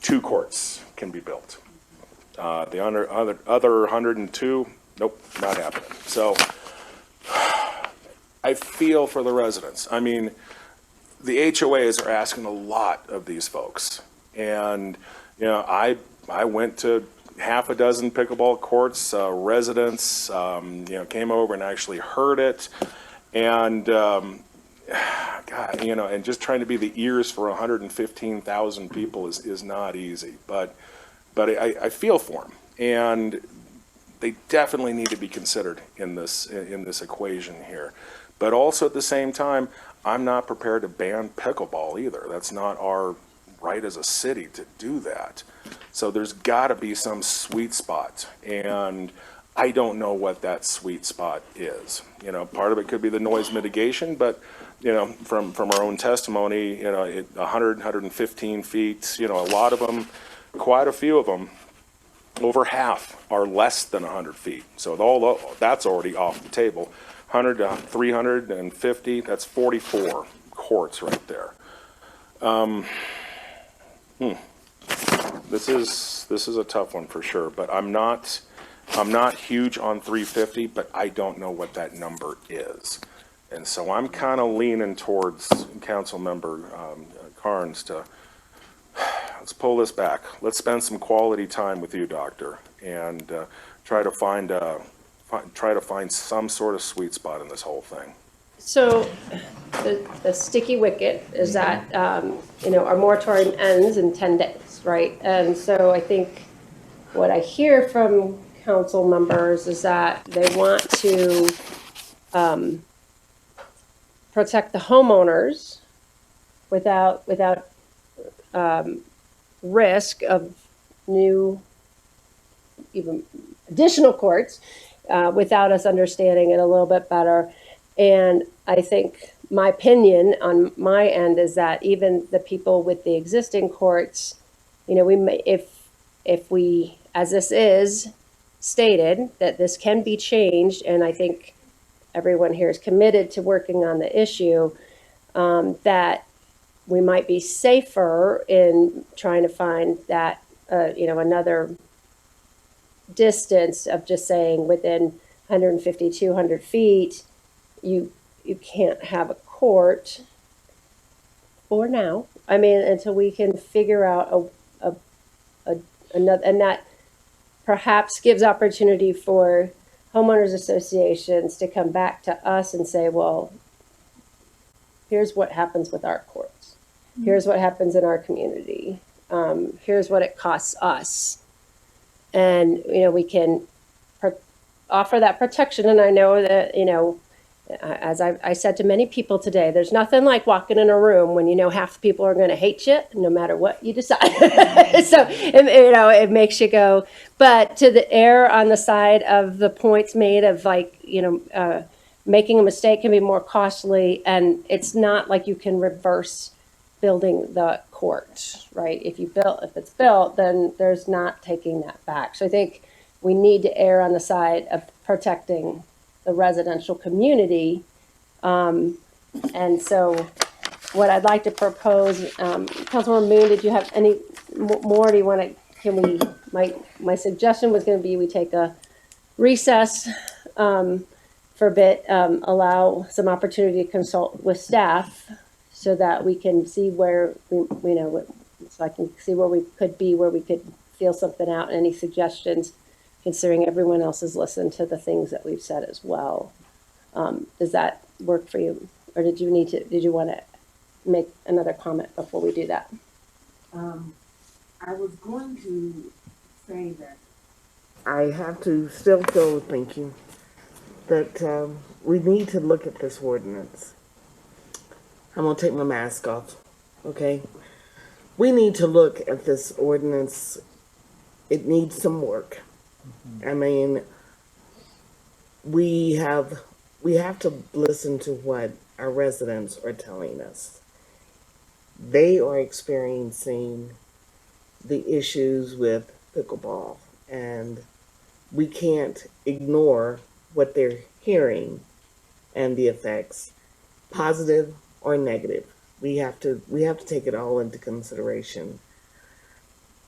2 courts can be built. The other 102, nope, not happening. So I feel for the residents. I mean, the HOAs are asking a lot of these folks. And, you know, I went to half a dozen pickleball courts, residents, you know, came over and actually heard it. And, God, you know, and just trying to be the ears for 115,000 people is not easy. But I feel for them. And they definitely need to be considered in this equation here. But also at the same time, I'm not prepared to ban pickleball either. That's not our right as a city to do that. So there's got to be some sweet spot, and I don't know what that sweet spot is. You know, part of it could be the noise mitigation, but you know, from our own testimony, you know, 100, 115 feet, you know, a lot of them, quite a few of them, over half are less than 100 feet. So all that's already off the table. 100 to 350, that's 44 courts right there. This is a tough one for sure, but I'm not huge on 350, but I don't know what that number is. And so I'm kind of leaning towards Councilmember Carnes to, let's pull this back. Let's spend some quality time with you, Doctor, and try to find some sort of sweet spot in this whole thing. So the sticky wicket is that, you know, our moratorium ends in 10 days, right? And so I think what I hear from council members is that they want to protect the homeowners without risk of new, even additional courts, without us understanding it a little bit better. And I think my opinion on my end is that even the people with the existing courts, you know, we may, if we, as this is stated, that this can be changed, and I think everyone here is committed to working on the issue, that we might be safer in trying to find that, you know, another distance of just saying within 150, 200 feet, you can't have a court for now. I mean, until we can figure out another, and that perhaps gives opportunity for homeowners associations to come back to us and say, well, here's what happens with our courts. Here's what happens in our community. Here's what it costs us. And, you know, we can offer that protection. And I know that, you know, as I said to many people today, there's nothing like walking in a room when you know half the people are going to hate you, no matter what you decide. So, you know, it makes you go. But to the err on the side of the points made of, like, you know, making a mistake can be more costly, and it's not like you can reverse building the court, right? If it's built, then there's not taking that back. So I think we need to err on the side of protecting the residential community. And so what I'd like to propose, Councilmember Moon, did you have any more? Do you want to, my suggestion was going to be we take a recess for a bit, allow some opportunity to consult with staff so that we can see where, we know, so I can see where we could be, where we could feel something out, any suggestions, considering everyone else has listened to the things that we've said as well. Does that work for you? Or did you want to make another comment before we do that? I was going to say that I have to still go thinking that we need to look at this ordinance. I'm going to take my mask off, okay? We need to look at this ordinance. It needs some work. I mean, we have to listen to what our residents are telling us. They are experiencing the issues with pickleball, and we can't ignore what they're hearing and the effects, positive or negative. We have to take it all into consideration.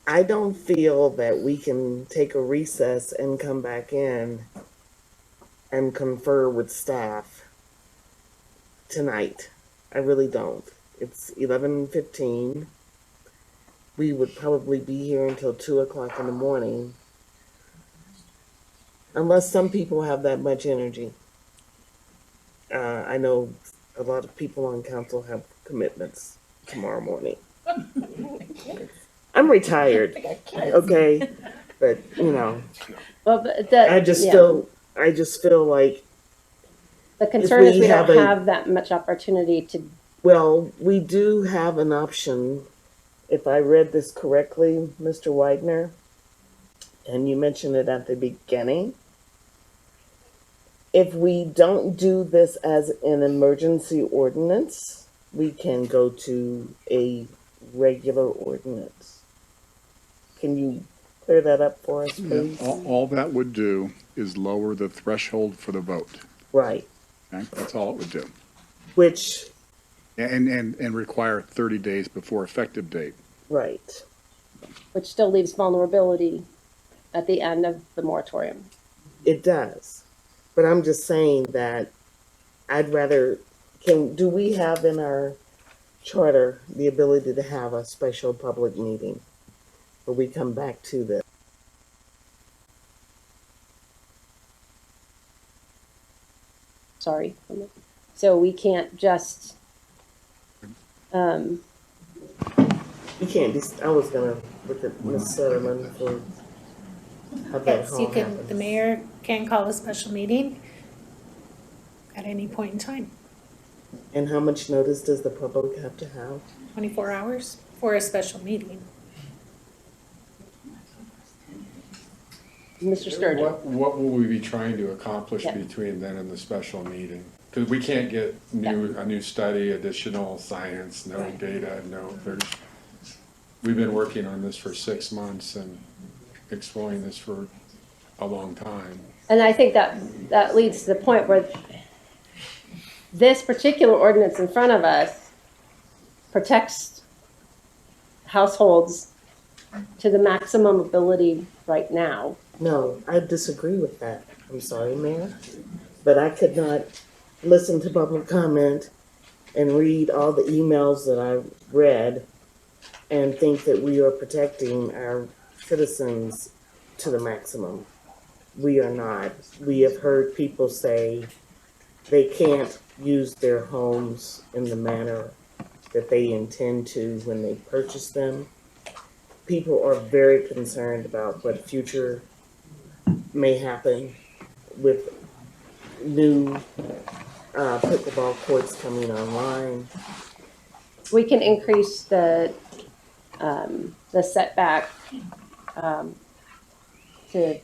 I don't feel that we can take a recess and come back in and confer with staff tonight. I really don't. It's 11:15. We would probably be here until 2 o'clock in the morning. Unless some people have that much energy. I know a lot of people on council have commitments tomorrow morning. I'm retired, okay? But, you know, Well, but the, I just yeah. feel like The concern is we don't have a- have that much opportunity to, well, we do have an option, if I read this correctly, Mr. Widener, and you mentioned it at the beginning. If we don't do this as an emergency ordinance, we can go to a regular ordinance. Can you clear that up for us, please? All that would do is lower the threshold for the vote. Right. Okay? That's all it would do. Which, And require 30 days before effective date. right. which still leaves vulnerability at the end of the moratorium. It does. But I'm just saying that I'd rather, do we have in our charter the ability to have a special public meeting where we come back to this? Sorry. So we can't just, You can't, I was gonna look at Ms. Sutherland for how that Yes, all you can, happens. the mayor can call a special meeting at any point in time, And how much notice does the public have to have? 24 hours for a special meeting. Mr. Sturgeon. What will we be trying to accomplish Yeah. between then and the special meeting? Because we can't get a new study, additional science, no data, we've been working on this for 6 months and exploring this for a long time. And I think that leads to the point where this particular ordinance in front of us protects households to the maximum ability right now. No, I disagree with that. I'm sorry, Mayor. But I could not listen to public comment and read all the emails that I read and think that we are protecting our citizens to the maximum. We are not. We have heard people say they can't use their homes in the manner that they intend to when they purchase them. People are very concerned about what future may happen with new pickleball courts coming online. We can increase the setback to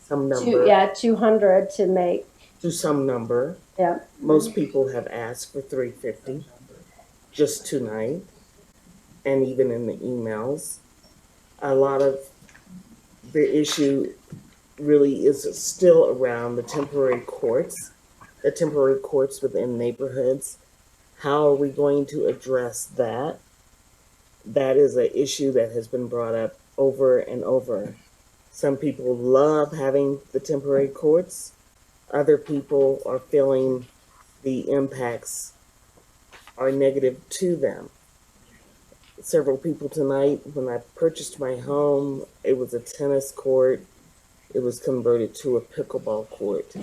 Some number. 200 to make. To some number. Yeah. Most people have asked for 350 just tonight, and even in the emails. A lot of the issue really is still around the temporary courts within neighborhoods. How are we going to address that? That is an issue that has been brought up over and over. Some people love having the temporary courts. Other people are feeling the impacts are negative to them. Several people tonight, when I purchased my home, it was a tennis court. It was converted to a pickleball court.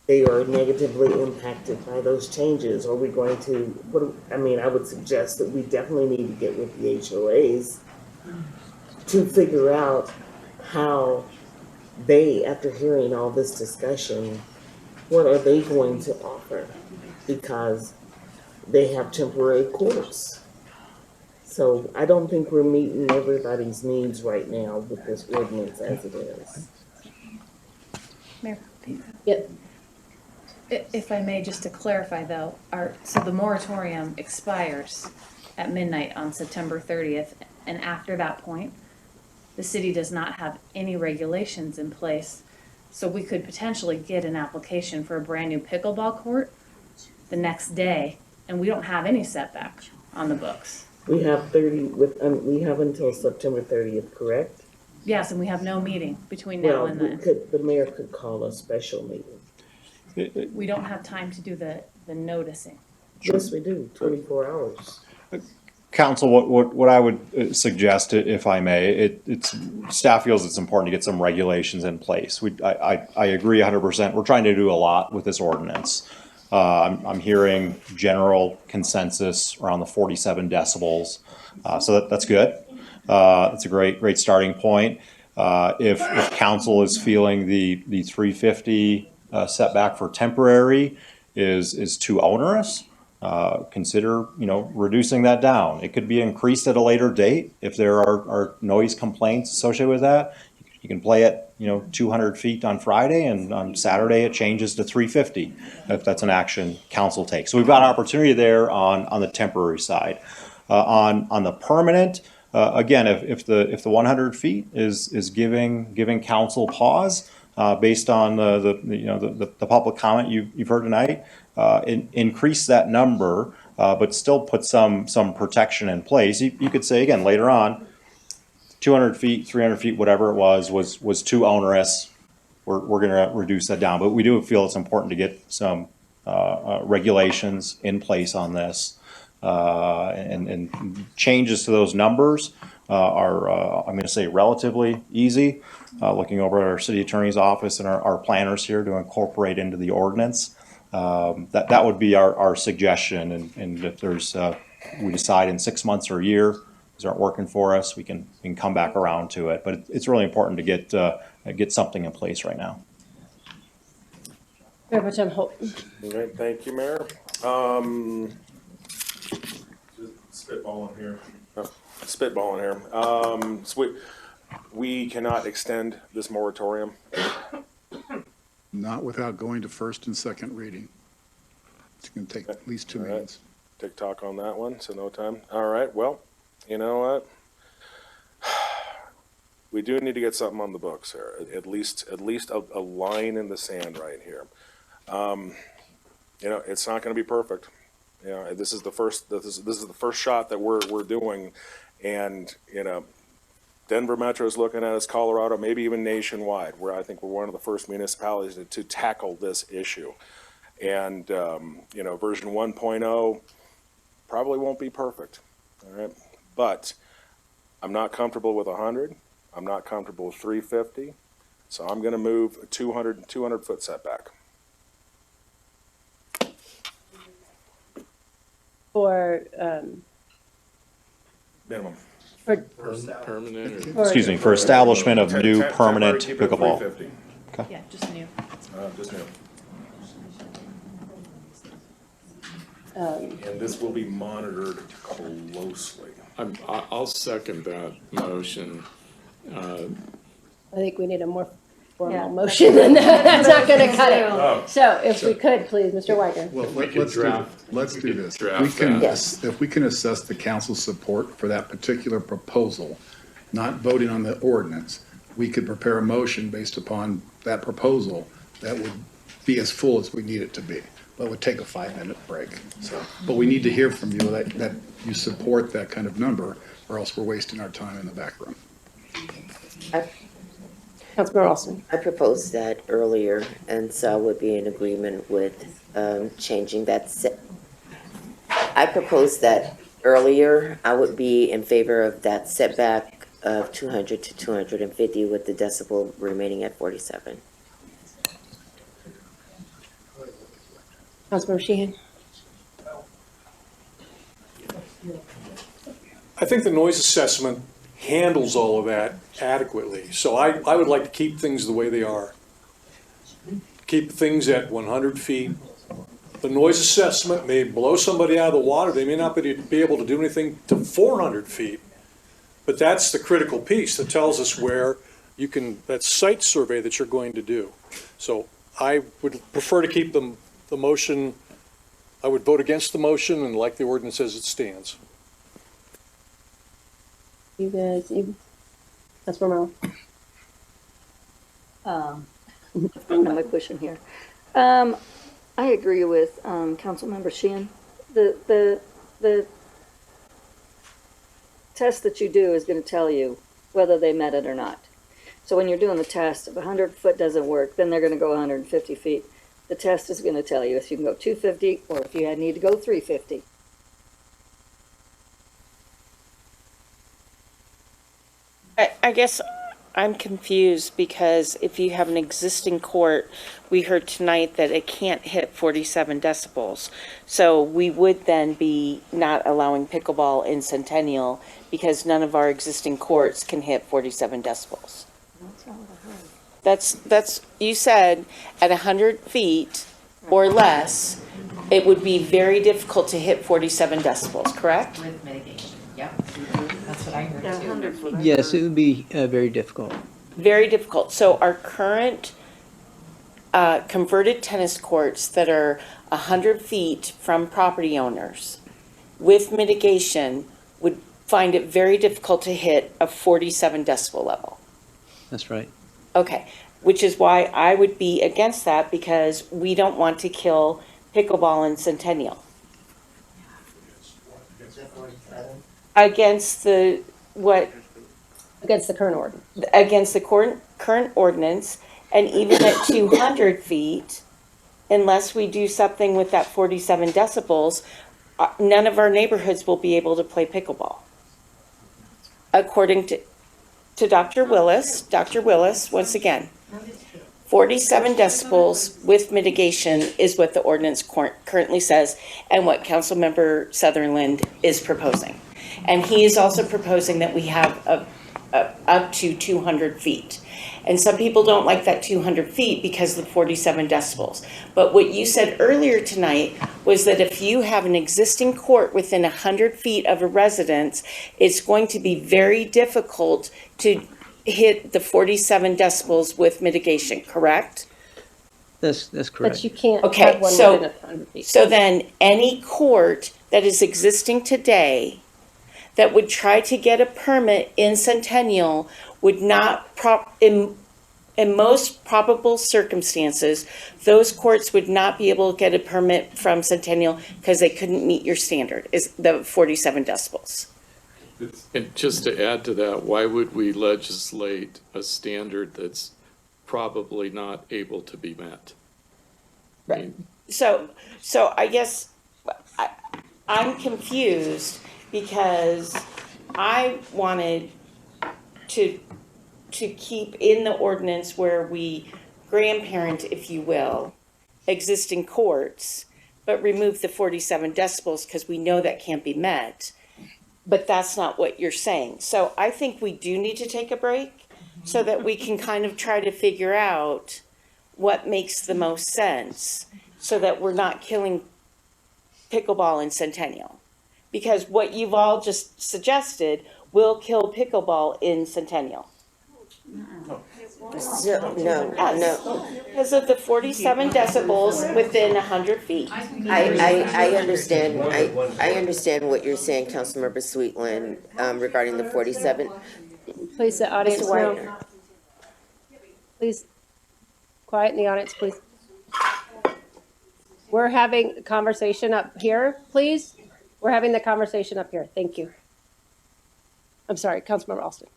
They are negatively impacted by those changes. Are we going to, I would suggest that we definitely need to get with the HOAs to figure out how they, after hearing all this discussion, what are they going to offer? Because they have temporary courts. So I don't think we're meeting everybody's needs right now with this ordinance as it is. Mayor? Yep. If I may, just to clarify though, so the moratorium expires at midnight on September 30th, and after that point, the city does not have any regulations in place. So we could potentially get an application for a brand new pickleball court the next day, and we don't have any setback on the books. We have we have until September 30th, correct? Yes, and we have no meeting between now and then. The mayor could call a special meeting. We don't have time to do the noticing. Yes, we do, 24 hours. Council, what I would suggest, if I may, staff feels it's important to get some regulations in place. I agree 100%. We're trying to do a lot with this ordinance. I'm hearing general consensus around the 47 decibels, so that's good. That's a great starting point. If council is feeling the 350 setback for temporary is too onerous, consider reducing that down. It could be increased at a later date if there are noise complaints associated with that. You can play at 200 feet on Friday, and on Saturday it changes to 350 if that's an action council takes. So we've got opportunity there on the temporary side. On the permanent, again, if the 100 feet is giving council pause based on the public comment you've heard tonight, increase that number, but still put some protection in place. You could say again later on, 200 feet, 300 feet, whatever it was too onerous. We're going to reduce that down, but we do feel it's important to get some regulations in place on this, and changes to those numbers are I'm going to say relatively easy. Looking over at our city attorney's office and our planners here to incorporate into the ordinance. That would be our suggestion, and if there's we decide in 6 months or a year these aren't working for us, we can come back around to it. But it's really important to get something in place right now. Mayor Pro Tem Holt. Okay, thank you, Mayor. Spitballing here. So we cannot extend this moratorium. Not without going to first and second reading. It's going to take at least 2 minutes. TikTok on that one, so no time. All right, well, you know what? We do need to get something on the books here. At least a line in the sand right here. It's not going to be perfect. This is the first shot that we're doing, and Denver Metro is looking at us, Colorado, maybe even nationwide, where I think we're one of the first municipalities to tackle this issue. And version 1.0 probably won't be perfect. All right, but I'm not comfortable with 100. I'm not comfortable with 350. So I'm going to move a 200 foot setback. For Minimum. For permanent. Excuse me, for establishment of new permanent pickleball. Okay. Yeah, just new. Just new. And this will be monitored closely. I'll second that motion. I think we need a more formal motion than that. That's not going to cut it. Oh. So if we could, please, Mr. Weiger. Well, We could let's do this. draft If we can assess the council's support for that particular proposal, not voting on the ordinance, we could prepare a motion based upon that proposal that would be as full as we need it to be. But it would take a 5-minute break. But we need to hear from you that you support that kind of number, or else we're wasting our time in the back room. Councilman Ralston. I proposed that earlier, and so I would be in agreement with changing that. I proposed that earlier. I would be in favor of that setback of 200 to 250 with the decibel remaining at 47. Councilman Sheehan. I think the noise assessment handles all of that adequately. So I would like to keep things the way they are. Keep things at 100 feet. The noise assessment may blow somebody out of the water. They may not be able to do anything to 400 feet. But that's the critical piece that tells us where you can, that site survey that you're going to do. So I would prefer to keep the motion. I would vote against the motion and like the ordinance as it stands. You guys, Councilmember What am I pushing here? I agree with, Councilmember Sheehan. The test that you do is gonna tell you whether they met it or not. So when you're doing the test, if 100 foot doesn't work, then they're gonna go 150 feet. The test is gonna tell you if you can go 250 or if you need to go 350. I guess I'm confused because if you have an existing court, we heard tonight that it can't hit 47 decibels. So we would then be not allowing pickleball in Centennial because none of our existing courts can hit 47 decibels. That's, you said at 100 feet or less, it would be very difficult to hit 47 decibels, correct? With mitigation, yep. That's what I heard too. Yes, it would be very difficult. Very difficult. So our current converted tennis courts that are 100 feet from property owners with mitigation would find it very difficult to hit a 47 decibel level. That's right. Okay, which is why I would be against that because we don't want to kill pickleball in Centennial. Against the, what? Against the current ordinance. Against the current ordinance, and even at 200 feet, unless we do something with that 47 decibels, none of our neighborhoods will be able to play pickleball. According to Dr. Willis, once again, 47 decibels with mitigation is what the ordinance currently says and what Councilmember Sutherland is proposing. And he is also proposing that we have up to 200 feet. And some people don't like that 200 feet because of the 47 decibels. But what you said earlier tonight was that if you have an existing court within 100 feet of a residence, it's going to be very difficult to hit the 47 decibels with mitigation, correct? That's correct. But you can't Okay, have one so, within 100 feet. so then any court that is existing today that would try to get a permit in Centennial would not, in most probable circumstances, those courts would not be able to get a permit from Centennial because they couldn't meet your standard, is the 47 decibels. And just to add to that, why would we legislate a standard that's probably not able to be met? Right. So I guess I'm confused because I wanted to keep in the ordinance where we grandparent, if you will, existing courts, but remove the 47 decibels because we know that can't be met. But that's not what you're saying. So I think we do need to take a break so that we can kind of try to figure out what makes the most sense so that we're not killing pickleball in Centennial. Because what you've all just suggested will kill pickleball in Centennial. No. Because of the 47 decibels within 100 feet. I understand. I understand what you're saying, Councilmember Sweetland, regarding the 47. Please, the audience, Mr. Widener. no. Please, quiet in the audience, please. We're having a conversation up here, please. We're having the conversation up here. Thank you. I'm sorry, Councilmember Alston.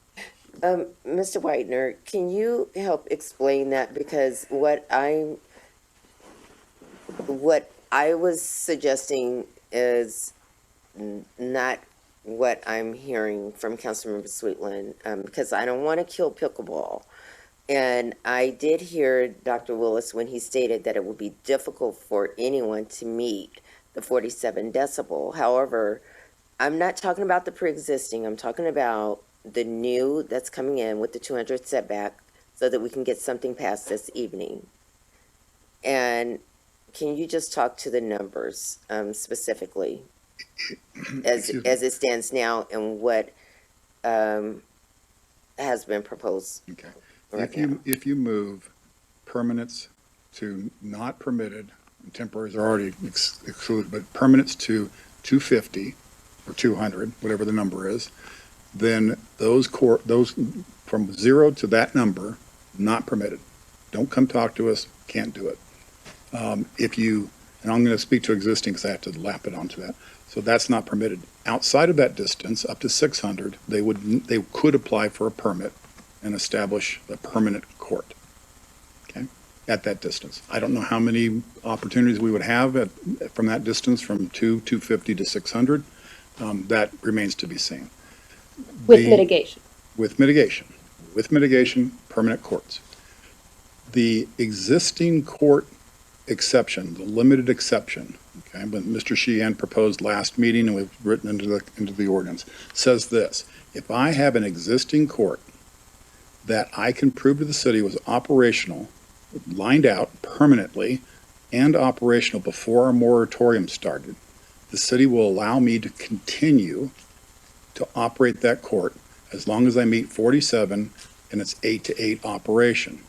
Mr. Widener, can you help explain that? Because what I was suggesting is not what I'm hearing from Councilmember Sweetland, because I don't want to kill pickleball. And I did hear Dr. Willis when he stated that it would be difficult for anyone to meet the 47 decibel. However, I'm not talking about the pre-existing. I'm talking about the new that's coming in with the 200 setback so that we can get something passed this evening. And can you just talk to the numbers specifically as it stands now and what has been proposed? Okay. Right If you move permanents to not permitted, and temporaries are already excluded, but permanents to 250 or 200, whatever the number is, then those from 0 to that number, not permitted. Don't come talk to us, can't do it. And I'm going to speak to existing because I have to lap it onto that. So that's not permitted. Outside of that distance, up to 600, they could apply for a permit and establish a permanent court, okay, at that distance. I don't know how many opportunities we would have from that distance, from 250 to 600. That remains to be seen. With mitigation. With mitigation, permanent courts. The existing court exception, the limited exception, okay, but Mr. Sheehan proposed last meeting and we've written into the ordinance, says this: if I have an existing court that I can prove to the city was operational, lined out permanently and operational before our moratorium started, the city will allow me to continue to operate that court as long as I meet 47 and it's 8-to-8 operation.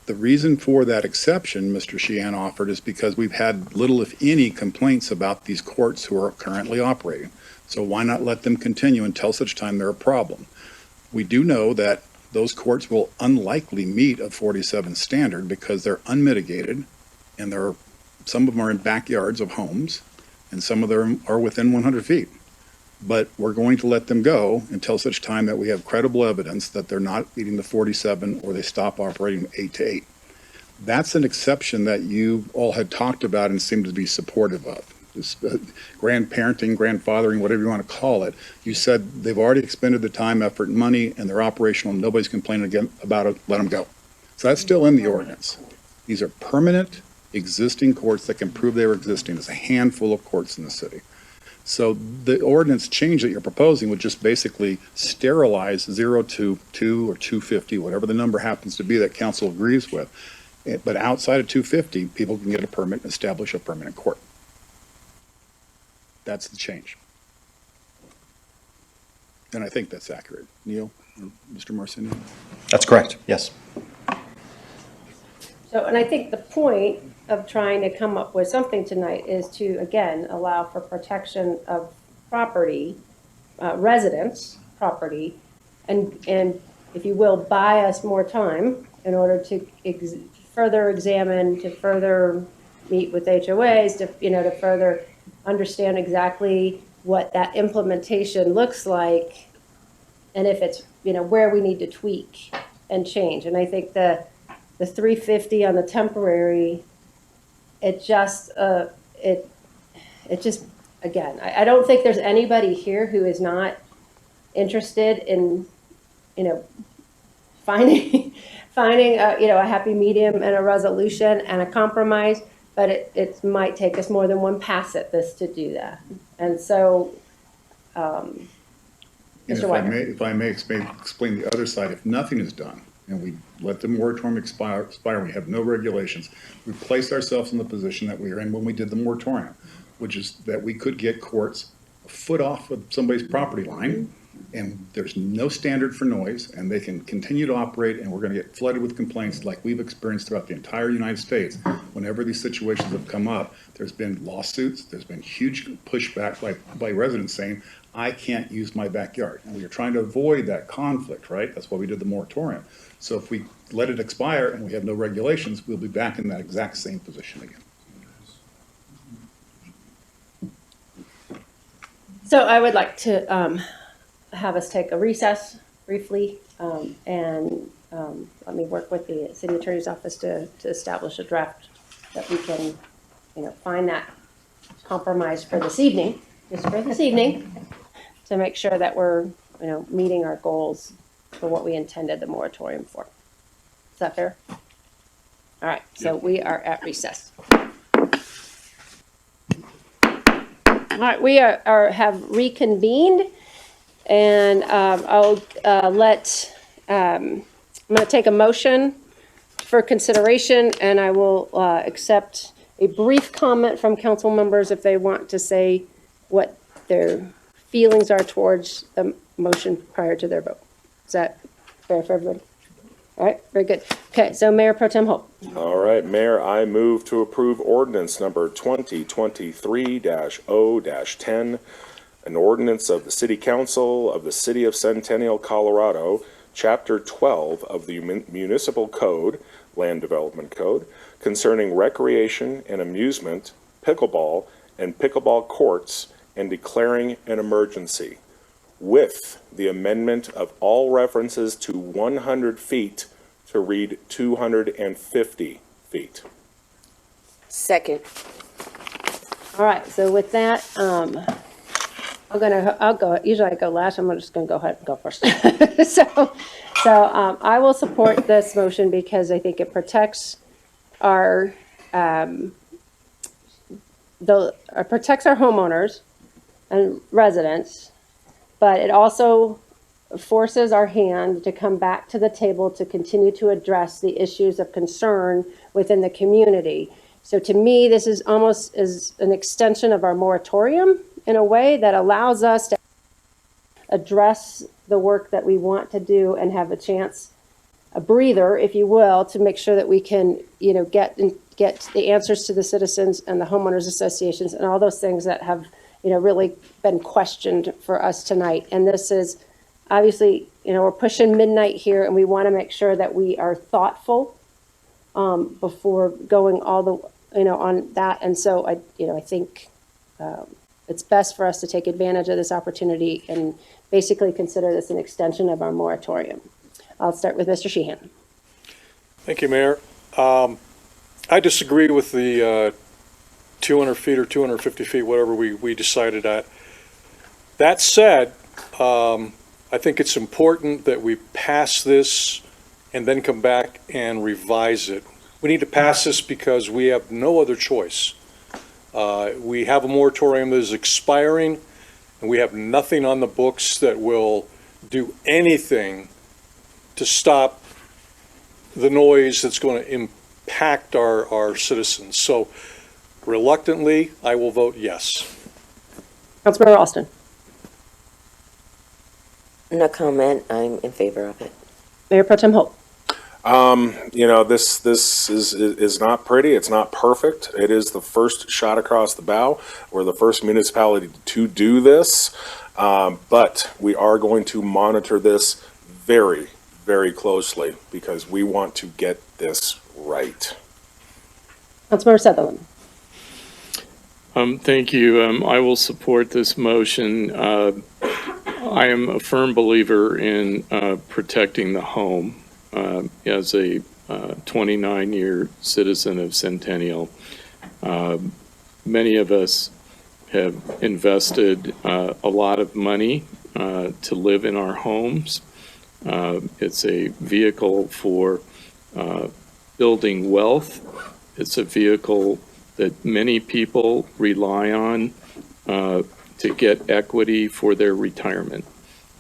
The reason for that exception Mr. Sheehan offered is because we've had little, if any, complaints about these courts who are currently operating. So why not let them continue until such time they're a problem? We do know that those courts will unlikely meet a 47 standard because they're unmitigated and some of them are in backyards of homes and some of them are within 100 feet. But we're going to let them go until such time that we have credible evidence that they're not meeting the 47 or they stop operating 8-to-8. That's an exception that you all had talked about and seemed to be supportive of. This grandparenting, grandfathering, whatever you want to call it. You said they've already expended the time, effort, and money, and they're operational, and nobody's complaining again about it, let them go. So that's still in the ordinance. These are permanent, existing courts that can prove they were existing. There's a handful of courts in the city. So the ordinance change that you're proposing would just basically sterilize 0 to 2 or 250, whatever the number happens to be that council agrees with. But outside of 250, people can get a permit and establish a permanent court. That's the change. And I think that's accurate. Neil, or Mr. Marcini? That's correct, yes. So, and I think the point of trying to come up with something tonight is to, again, allow for protection of property, residents' property, and if you will, buy us more time in order to further examine, to further meet with HOAs, to further understand exactly what that implementation looks like, and if it's, where we need to tweak and change. And I think the 350 on the temporary, it just, again, I don't think there's anybody here who is not interested in, finding a happy medium and a resolution and a compromise, but it might take us more than one pass at this to do that. And so, Mr. White. If I may explain the other side, if nothing is done, and we let the moratorium expire, we have no regulations, we place ourselves in the position that we are in when we did the moratorium, which is that we could get courts a foot off of somebody's property line, and there's no standard for noise, and they can continue to operate, and we're going to get flooded with complaints like we've experienced throughout the entire United States. Whenever these situations have come up, there's been lawsuits, there's been huge pushback by residents saying, I can't use my backyard. And we are trying to avoid that conflict, right? That's why we did the moratorium. So if we let it expire and we have no regulations, we'll be back in that exact same position again. So I would like to have us take a recess briefly, and let me work with the city attorney's office to establish a draft that we can, find that compromise for this evening, just for this evening, to make sure that we're, meeting our goals for what we intended the moratorium for. Is that fair? All right, so we are at recess. All right, we have reconvened, and I'm going to take a motion for consideration, and I will accept a brief comment from council members if they want to say what their feelings are towards the motion prior to their vote. Is that fair for everybody? All right, very good. Okay, so Mayor Pro Tem Hope. All right, Mayor, I move to approve ordinance number 2023-0-10, an ordinance of the City Council of the City of Centennial, Colorado, Chapter 12 of the Municipal Code, Land Development Code, concerning recreation and amusement, pickleball, and pickleball courts, and declaring an emergency, with the amendment of all references to 100 feet to read 250 feet. Second. All right, so with that, I'll go, usually I go last, I'm just gonna go ahead and go first. So I will support this motion because I think it protects our, protects our homeowners and residents, but it also forces our hand to come back to the table to continue to address the issues of concern within the community. So to me, this is almost as an extension of our moratorium in a way that allows us to address the work that we want to do and have a chance, a breather, if you will, to make sure that we can, get the answers to the citizens and the homeowners associations and all those things that have, really been questioned for us tonight. And this is obviously, we're pushing midnight here and we want to make sure that we are thoughtful before going all the, on that. And so I think it's best for us to take advantage of this opportunity and basically consider this an extension of our moratorium. I'll start with Mr. Sheehan. Thank you, Mayor. I disagree with the 200 feet or 250 feet, whatever we decided at. That said, I think it's important that we pass this and then come back and revise it. We need to pass this because we have no other choice. We have a moratorium that is expiring, and we have nothing on the books that will do anything to stop the noise that's going to impact our citizens. So reluctantly, I will vote yes. Councilmember Alston. No comment. I'm in favor of it. Mayor Pro Tem Holt. This is not pretty. It's not perfect. It is the first shot across the bow. We're the first municipality to do this, but we are going to monitor this very, very closely because we want to get this right. Councilmember Sutherland. Thank you. I will support this motion. I am a firm believer in protecting the home. As a 29-year citizen of Centennial, many of us have invested a lot of money to live in our homes. It's a vehicle for building wealth. It's a vehicle that many people rely on to get equity for their retirement.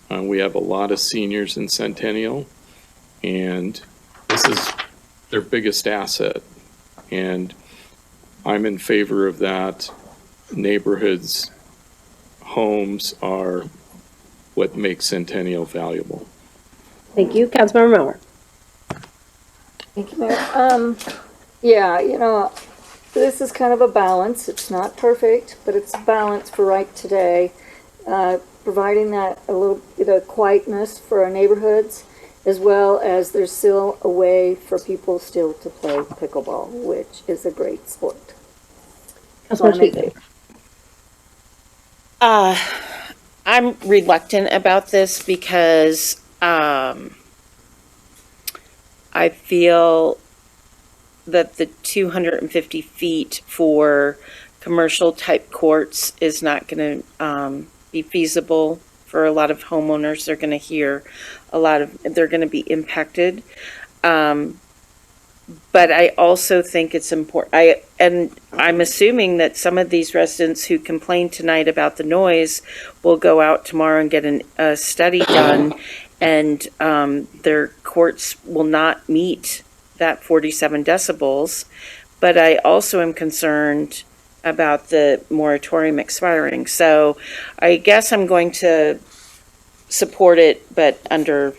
We have a lot of seniors in Centennial, and this is their biggest asset. And I'm in favor of that. Neighborhoods, homes are what makes Centennial valuable. Thank you. Councilmember Miller. Thank you, Mayor. Yeah, this is kind of a balance. It's not perfect, but it's a balance for right today. Providing that a little bit of quietness for our neighborhoods, as well as there's still a way for people still to play pickleball, which is a great sport. I'm reluctant about this because I feel that the 250 feet for commercial type courts is not going to be feasible for a lot of homeowners. They're going to hear they're going to be impacted. But I also think it's important. I'm assuming that some of these residents who complained tonight about the noise will go out tomorrow and get a study done, and their courts will not meet that 47 decibels. But I also am concerned about the moratorium expiring. So I guess I'm going to support it, but I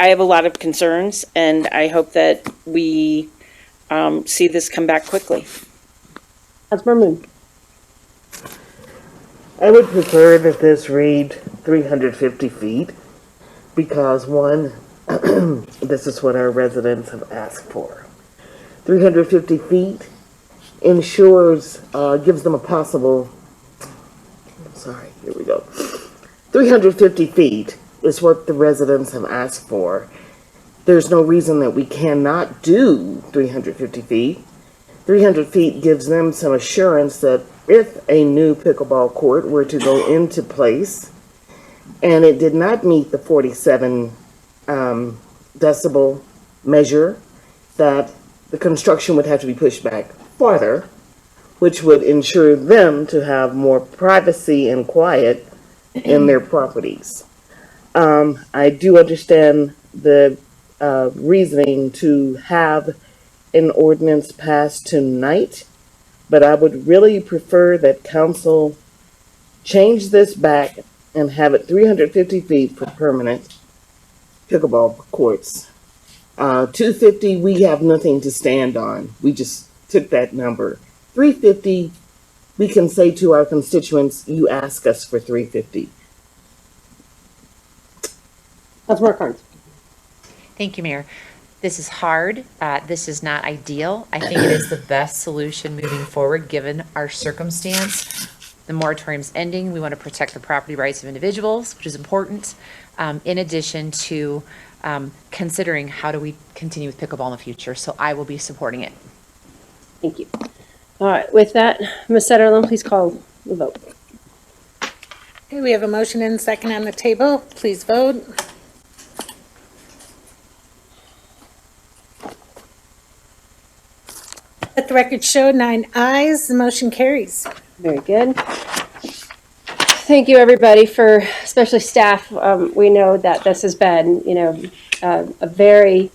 have a lot of concerns, and I hope that we see this come back quickly. Councilmember Moon. I would prefer that this read 350 feet because one, this is what our residents have asked for. 350 feet ensures, gives them a possible, sorry, here we go. 350 feet is what the residents have asked for. There's no reason that we cannot do 350 feet. 300 feet gives them some assurance that if a new pickleball court were to go into place and it did not meet the 47 decibel measure, that the construction would have to be pushed back farther, which would ensure them to have more privacy and quiet in their properties. I do understand the reasoning to have an ordinance passed tonight, but I would really prefer that council change this back and have it 350 feet for permanent pickleball courts. 250, we have nothing to stand on. We just took that number. 350, we can say to our constituents, you ask us for 350. Councilmember Carnes. Thank you, Mayor. This is hard. This is not ideal. I think it is the best solution moving forward, given our circumstance. The moratorium's ending. We want to protect the property rights of individuals, which is important, in addition to considering how do we continue with pickleball in the future. So I will be supporting it. Thank you. All right, with that, Ms. Setterlund, please call the vote. Okay, we have a motion and a second on the table. Please vote. Let the record show 9 ayes, the motion carries. Very good. Thank you, everybody, for, especially staff. We know that this has been, a very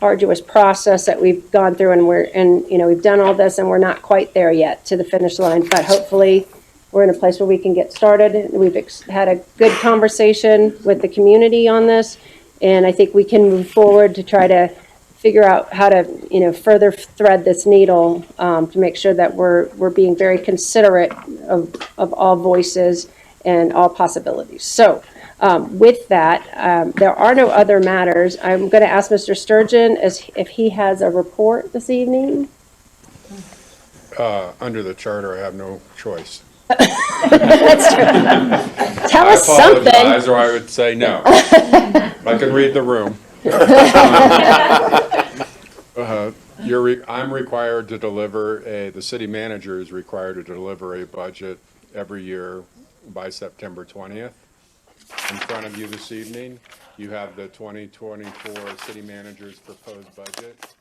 arduous process that we've gone through, and we've done all this, and we're not quite there yet to the finish line, but hopefully we're in a place where we can get started. We've had a good conversation with the community on this, and I think we can move forward to try to figure out how to, further thread this needle to make sure that we're being very considerate of all voices and all possibilities. So with that, there are no other matters. I'm going to ask Mr. Sturgeon if he has a report this evening. Under the charter, I have no choice. That's true. Tell us something. I apologize, or I would say no. I can read the room. I'm required to deliver the city manager is required to deliver a budget every year by September 20th. In front of you this evening, you have the 2024 city manager's proposed budget.